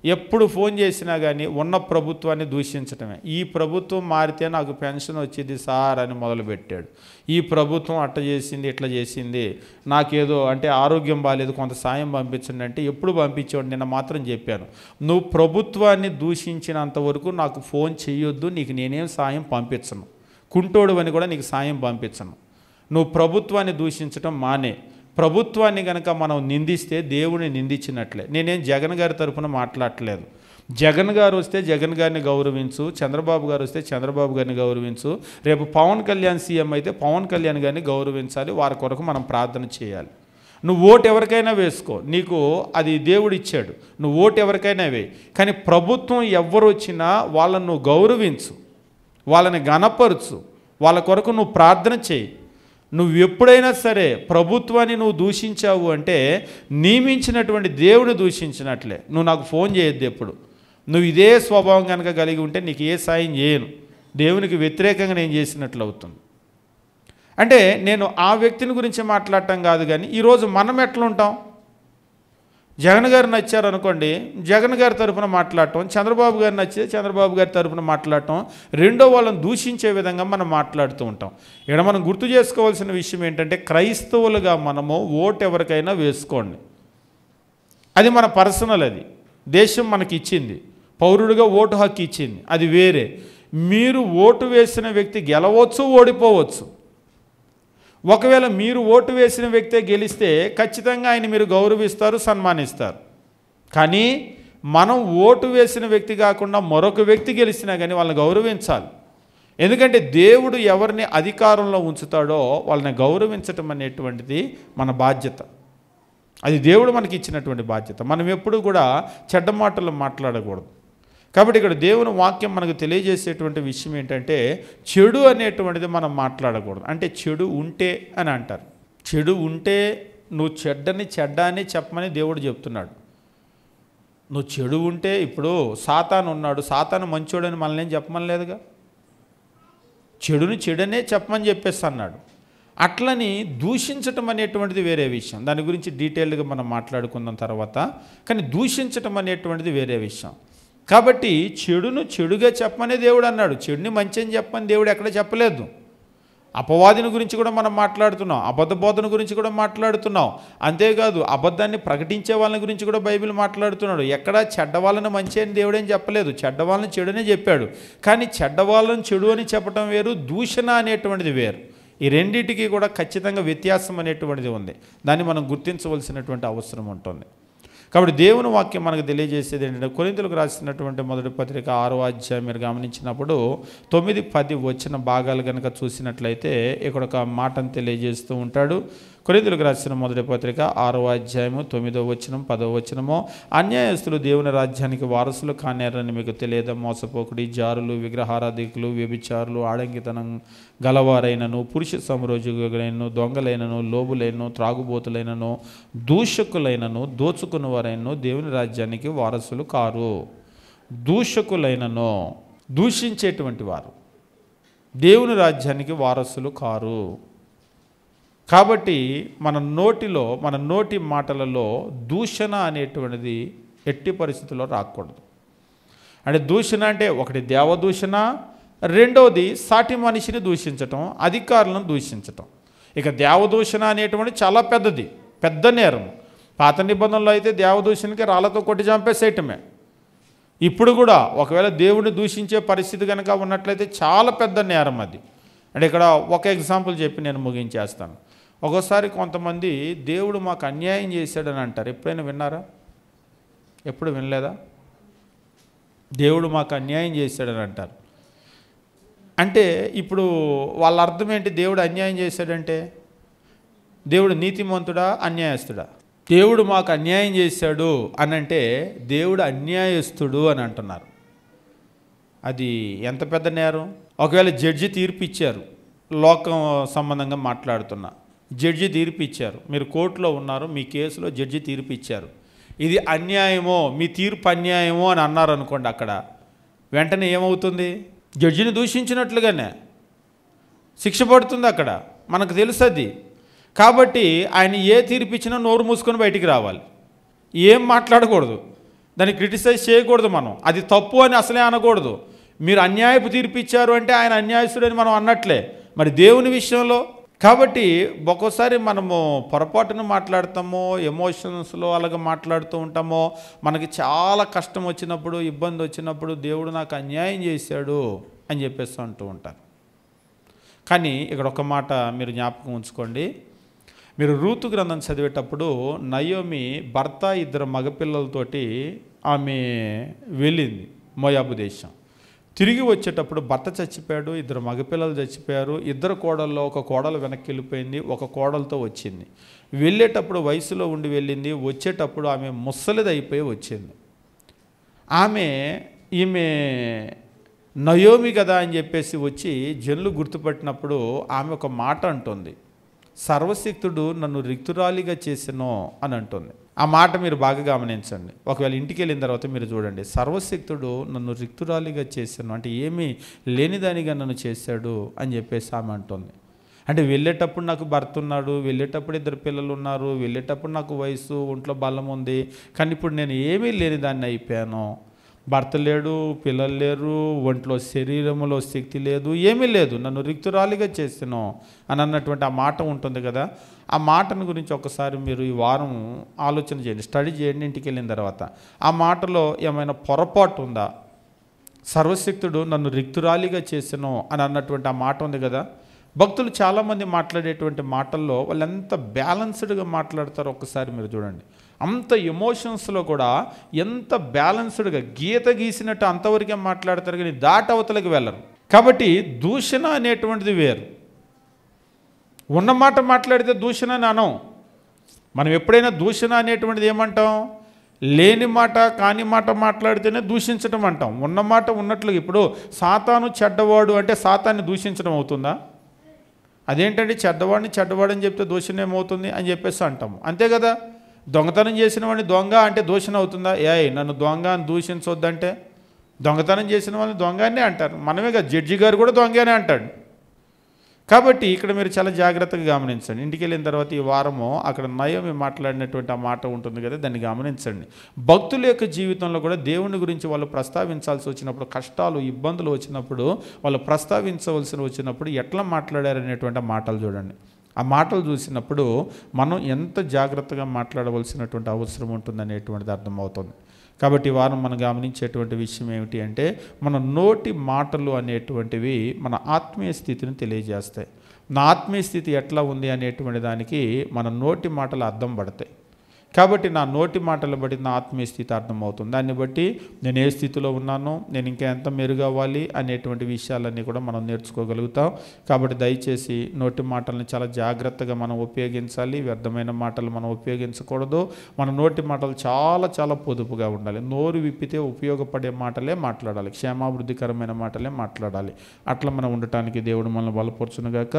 ఎప్పుడు ఫోన్ చేసినా కానీ ఉన్న ప్రభుత్వాన్ని దూషించటమే. ఈ ప్రభుత్వం మారితే నాకు పెన్షన్ వచ్చింది సార్ అని మొదలుపెట్టాడు. ఈ ప్రభుత్వం అట్ట చేసింది, ఇట్లా చేసింది, నాకేదో అంటే ఆరోగ్యం బాగాలేదు, కొంత సాయం పంపించండి అంటే ఎప్పుడు పంపించేవాడు. నిన్న మాత్రం చెప్పాను, నువ్వు ప్రభుత్వాన్ని దూషించినంత వరకు నాకు ఫోన్ చేయొద్దు, నీకు నేనేం సాయం పంపించను, కుంటోడు అని కూడా నీకు సాయం పంపించను. నువ్వు ప్రభుత్వాన్ని దూషించడం మానే. ప్రభుత్వాన్ని కనుక మనం నిందిస్తే దేవుడిని నిందించినట్లే. నేనేం జగన్ గారి తరఫున మాట్లాడట్లేదు. జగన్ గారు వస్తే జగన్ గారిని గౌరవించు, చంద్రబాబు గారు వస్తే చంద్రబాబు గారిని గౌరవించు, రేపు పవన్ కళ్యాణ్ సీఎం అయితే పవన్ కళ్యాణ్ గారిని గౌరవించాలి, వారి కొరకు మనం ప్రార్థన చేయాలి. నువ్వు ఓటు ఎవరికైనా వేసుకో, నీకు అది దేవుడు ఇచ్చాడు, నువ్వు ఓటు ఎవరికైనా వేయి. కానీ ప్రభుత్వం ఎవరు వచ్చినా వాళ్ళను నువ్వు గౌరవించు, వాళ్ళని గణపరచు, వాళ్ళ కొరకు నువ్వు ప్రార్థన చేయి. నువ్వు ఎప్పుడైనా సరే ప్రభుత్వాన్ని నువ్వు దూషించావు అంటే నియమించినటువంటి దేవుని దూషించినట్లే. నువ్వు నాకు ఫోన్ చేయొద్దు ఎప్పుడు. నువ్వు ఇదే స్వభావం కనుక కలిగి ఉంటే నీకు ఏ సాయం చేయను, దేవునికి వ్యతిరేకంగా నేను చేసినట్లు అవుతుంది. అంటే నేను ఆ వ్యక్తిని గురించి మాట్లాడటం కాదు, కానీ ఈరోజు మనం ఎట్లా ఉంటాం? జగన్ గారు నచ్చారు అనుకోండి, జగన్ గారి తరఫున మాట్లాడటం, చంద్రబాబు గారు నచ్చితే చంద్రబాబు గారి తరఫున మాట్లాడటం, రెండో వాళ్ళని దూషించే విధంగా మనం మాట్లాడుతూ ఉంటాం. ఇక్కడ మనం గుర్తు చేసుకోవాల్సిన విషయం ఏంటంటే, క్రైస్తవులుగా మనము ఓటు ఎవరికైనా వేసుకోండి, అది మన పర్సనల్, అది దేశం మనకి ఇచ్చింది, పౌరుడిగా ఓటు హక్కు ఇచ్చింది, అది వేరే. మీరు ఓటు వేసిన వ్యక్తి గెలవచ్చు, ఓడిపోవచ్చు. ఒకవేళ మీరు ఓటు వేసిన వ్యక్తే గెలిస్తే ఖచ్చితంగా ఆయన మీరు గౌరవిస్తారు, సన్మానిస్తారు. కానీ మనం ఓటు వేసిన వ్యక్తి కాకుండా మరొక వ్యక్తి గెలిచినా కానీ వాళ్ళని గౌరవించాలి. ఎందుకంటే దేవుడు ఎవరిని అధికారంలో ఉంచుతాడో వాళ్ళని గౌరవించటం అనేటువంటిది మన బాధ్యత. అది దేవుడు మనకి ఇచ్చినటువంటి బాధ్యత. మనం ఎప్పుడు కూడా చెడ్డ మాటలు మాట్లాడకూడదు. కాబట్టి ఇక్కడ దేవుని వాక్యం మనకు తెలియజేసేటువంటి విషయం ఏంటంటే, చెడు అనేటువంటిది మనం మాట్లాడకూడదు. అంటే చెడు ఉంటే అని అంటారు. చెడు ఉంటే నువ్వు చెడ్డ అని చెప్పమని దేవుడు చెప్తున్నాడు. నువ్వు చెడు ఉంటే, ఇప్పుడు సాతాను ఉన్నాడు, సాతాను మంచోడని మనల్ని ఏం చెప్పమని లేదుగా, చెడునే చెప్పమని చెప్పేసి అన్నాడు. అట్లని దూషించటం అనేటువంటిది వేరే విషయం, దాని గురించి డీటెయిల్గా మనం మాట్లాడుకుందాం తర్వాత. కానీ దూషించటం అనేటువంటిది వేరే విషయం. కాబట్టి చెడును చెడుగా చెప్పమనే దేవుడు అన్నాడు, చెడుని మంచి అని చెప్పమని దేవుడు ఎక్కడ చెప్పలేదు. అపవాదిని గురించి కూడా మనం మాట్లాడుతున్నాం, అబద్ధ బోధన గురించి కూడా మాట్లాడుతున్నాం. అంతేకాదు అబద్ధాన్ని ప్రకటించే వాళ్ళని గురించి కూడా బైబిల్ మాట్లాడుతున్నాడు. ఎక్కడ చెడ్డవాళ్ళని మంచి అని దేవుడేం చెప్పలేదు, చెడ్డవాళ్ళని చెడునే చెప్పాడు. కానీ చెడ్డవాళ్ళని చెడు అని చెప్పడం వేరు, దూషణ అనేటువంటిది వేరు. ఈ రెండింటికి కూడా ఖచ్చితంగా వ్యత్యాసం అనేటువంటిది ఉంది. దాన్ని మనం గుర్తించవలసినటువంటి అవసరం ఉంటుంది. కాబట్టి దేవుని వాక్యం మనకు తెలియజేసేది ఏంటంటే, కొరింథీయులకు రాసినటువంటి మొదటి పత్రిక 6వ అధ్యాయం మీరు గమనించినప్పుడు 9-10 వచ్చిన భాగాలు కనుక చూసినట్లయితే ఇక్కడ ఒక మాటను తెలియజేస్తూ ఉంటాడు. కొరింథీయులకు రాసిన మొదటి పత్రిక 6వ అధ్యాయము 9వ వచనం 10వ వచనము, అన్యాయస్తులు దేవుని రాజ్యానికి వారసులు కానేరని మీకు తెలియదా? మోసపోకుడి, జారులు, విగ్రహారాధికులు, వ్యభిచారులు, ఆడంగితనం గలవారైనను, పురుష సమరోజులైనను, దొంగలైనను, లోబులైనను, త్రాగుబోతులైనను, దూషకులైనను, దోచుకున్న వారైనను దేవుని రాజ్యానికి వారసులు కారు. దూషకులైనను, దూషించేటువంటి వారు దేవుని రాజ్యానికి వారసులు కారు. కాబట్టి మన నోటి మాటలలో దూషణ అనేటువంటిది ఎట్టి పరిస్థితుల్లో రాకూడదు. అంటే దూషణ అంటే ఒకటి దేవదూషణ, రెండవది సాటి మనిషిని దూషించటం, అధికారులను దూషించటం. ఇక దేవదూషణ అనేటువంటి చాలా పెద్దది, పెద్ద నేరం. పాత నిబంధనలో అయితే దేవదూషణకి రాళ్లతో కొట్టి చంపేసేయటమే. ఇప్పుడు కూడా ఒకవేళ దేవుడిని దూషించే పరిస్థితి కనుక ఉన్నట్లయితే చాలా పెద్ద నేరం అది. అంటే ఇక్కడ ఒక ఎగ్జాంపుల్ చెప్పి నేను ముగించేస్తాను. ఒక్కోసారి కొంతమంది దేవుడు మాకు అన్యాయం చేశాడని అంటారు. ఎప్పుడైనా విన్నారా? ఎప్పుడు వినలేదా? దేవుడు మాకు అన్యాయం చేశాడని అంటారు. అంటే ఇప్పుడు వాళ్ళ అర్థం ఏంటి? దేవుడు అన్యాయం చేశాడంటే దేవుడు నీతిమంతుడా, అన్యాయస్తుడా? దేవుడు మాకు అన్యాయం చేశాడు అని అంటే దేవుడు అన్యాయస్తుడు అని అంటున్నారు. అది ఎంత పెద్ద నేరం. ఒకవేళ జడ్జి తీర్పు ఇచ్చారు, లోకం సంబంధంగా మాట్లాడుతున్నా, జడ్జి తీర్పు ఇచ్చారు, మీరు కోర్టులో ఉన్నారు, మీ కేసులో జడ్జి తీర్పు ఇచ్చారు, ఇది అన్యాయమో, మీ తీర్పు అన్యాయమో అని అన్నారు అనుకోండి, అక్కడ వెంటనే ఏమవుతుంది? జడ్జిని దూషించినట్లుగానే శిక్ష పడుతుంది. అక్కడ మనకు తెలుసు అది. కాబట్టి ఆయన ఏ తీర్పు ఇచ్చినా నోరు మూసుకొని బయటికి రావాలి, ఏం మాట్లాడకూడదు, దాన్ని క్రిటిసైజ్ చేయకూడదు. మనం అది తప్పు అని అసలే అనకూడదు. మీరు అన్యాయపు తీర్పు ఇచ్చారు అంటే ఆయన అన్యాయస్తుడని మనం అన్నట్లే మరి దేవుని విషయంలో. కాబట్టి ఒక్కోసారి మనము పొరపాటును మాట్లాడతామో, ఎమోషన్స్లో అలాగ మాట్లాడుతూ ఉంటామో, మనకి చాలా కష్టం వచ్చినప్పుడు, ఇబ్బంది వచ్చినప్పుడు దేవుడు నాకు అన్యాయం చేశాడు అని చెప్పేసి అంటూ ఉంటారు. కానీ ఇక్కడ ఒక మాట మీరు జ్ఞాపకం ఉంచుకోండి. మీరు రూతు గ్రంథం చదివేటప్పుడు నయోమి భర్త, 2 మగపిల్లలతోటి ఆమె వెళ్ళింది మోయాబు దేశం. తిరిగి వచ్చేటప్పుడు భర్త చచ్చిపోయాడు, 2 మగపిల్లలు చచ్చిపోయారు. 2 కోడల్లో ఒక కోడలు వెనక్కి వెళ్ళిపోయింది, ఒక కోడలతో వచ్చింది. వెళ్ళేటప్పుడు వయసులో ఉండి వెళ్ళింది, వచ్చేటప్పుడు ఆమె ముసలిది అయిపోయి వచ్చింది. ఈమె నయోమి కదా అని చెప్పేసి వచ్చి జనులు గుర్తుపట్టినప్పుడు ఆమె ఒక మాట అంటుంది, సర్వశక్తుడు నన్ను రిక్తురాలిగా చేసెను అని అంటుంది. ఆ మాట మీరు బాగా గమనించండి. ఒకవేళ ఇంటికి వెళ్ళిన తర్వాత మీరు చూడండి, సర్వశక్తుడు నన్ను రిక్తురాలిగా చేశాను అంటే ఏమీ లేనిదానిగా నన్ను చేశాడు అని చెప్పేసి ఆమె అంటుంది. అంటే వెళ్ళేటప్పుడు నాకు భర్త ఉన్నాడు, వెళ్ళేటప్పుడు 2 పిల్లలు ఉన్నారు, వెళ్ళేటప్పుడు నాకు వయసు, ఒంట్లో బలం ఉంది, కానీ ఇప్పుడు నేను ఏమీ లేనిదాన్ని అయిపోయాను. భర్త లేడు, పిల్లలు లేరు, ఒంట్లో శరీరంలో శక్తి లేదు, ఏమీ లేదు, నన్ను రిక్తురాలిగా చేసాను అని అన్నటువంటి ఆ మాట ఉంటుంది కదా. ఆ మాటను గురించి ఒకసారి మీరు ఈ వారం ఆలోచన చేయండి, స్టడీ చేయండి ఇంటికి వెళ్ళిన తర్వాత. ఆ మాటలో ఏమైనా పొరపాటు ఉందా? సర్వశక్తుడు నన్ను రిక్తురాలిగా చేసాను అని అన్నటువంటి ఆ మాట ఉంది కదా. భక్తులు చాలామంది మాట్లాడేటువంటి మాటల్లో వాళ్ళు ఎంత బ్యాలెన్స్డ్గా మాట్లాడతారో ఒక్కసారి మీరు చూడండి. అంత ఎమోషన్స్లో కూడా ఎంత బ్యాలెన్స్డ్గా గీత గీసినట్టు అంతవరకే మాట్లాడతారు, కానీ దాటవతలకి వెళ్ళరు. కాబట్టి దూషణ అనేటువంటిది వేరు. ఉన్నమాట మాట్లాడితే దూషణ అని అనం. మనం ఎప్పుడైనా దూషణ అనేటువంటిది ఏమంటాం? లేని మాట, కాని మాట మాట్లాడితేనే దూషించడం అంటాం. ఉన్నమాట ఉన్నట్లు. ఇప్పుడు సాతాను చెడ్డవాడు అంటే సాతాన్ని దూషించడం అవుతుందా? అదేంటండి చెడ్డవాడిని చెడ్డవాడని చెప్తే దూషణ ఏమవుతుంది అని చెప్పేసి అంటాము, అంతే కదా. దొంగతనం చేసిన వాడిని దొంగ అంటే దూషణ అవుతుందా? నన్ను దొంగ అని దూషించొద్దంటే దొంగతనం చేసిన వాళ్ళని దొంగనే అంటారు. మనమే కదా, జడ్జి గారు కూడా దొంగనే అంటాడు. కాబట్టి ఇక్కడ మీరు చాలా జాగ్రత్తగా గమనించండి. ఇంటికి వెళ్ళిన తర్వాత ఈ వారము అక్కడ నయోమి మాట్లాడినటువంటి ఆ మాట ఉంటుంది కదా, దాన్ని గమనించండి. భక్తుల యొక్క జీవితంలో కూడా దేవుని గురించి వాళ్ళు ప్రస్తావించాల్సి వచ్చినప్పుడు, కష్టాలు ఇబ్బందులు వచ్చినప్పుడు, వాళ్ళు ప్రస్తావించవలసి వచ్చినప్పుడు ఎట్లా మాట్లాడారనేటువంటి ఆ మాటలు చూడండి. ఆ మాటలు చూసినప్పుడు మనం ఎంత జాగ్రత్తగా మాట్లాడవలసినటువంటి అవసరం ఉంటుందనేటువంటిది అర్థమవుతుంది. కాబట్టి ఈ వారం మనం గమనించేటువంటి విషయం ఏమిటి అంటే, మన నోటి మాటలు అనేటువంటివి మన ఆత్మీయ స్థితిని తెలియజేస్తాయి. నా ఆత్మీయ స్థితి ఎట్లా ఉంది అనేటువంటి దానికి మన నోటి మాటలు అర్థం పడతాయి. కాబట్టి నా నోటి మాటలు బట్టి నా ఆత్మీయ స్థితి అర్థమవుతుంది. దాన్ని బట్టి నేను ఏ స్థితిలో ఉన్నానో, నేను ఇంకా ఎంత మెరుగవ్వాలి అనేటువంటి విషయాలన్నీ కూడా మనం నేర్చుకోగలుగుతాం. కాబట్టి దయచేసి నోటి మాటలను చాలా జాగ్రత్తగా మనం ఉపయోగించాలి. వ్యర్థమైన మాటలు మనం ఉపయోగించకూడదు. మన నోటి మాటలు చాలా చాలా పొదుపుగా ఉండాలి. నోరు విప్పితే ఉపయోగపడే మాటలే మాట్లాడాలి, క్షేమాభివృద్ధికరమైన మాటలే మాట్లాడాలి. అట్లా మనం ఉండటానికి దేవుడు మనల్ని బలపరచునుగాక.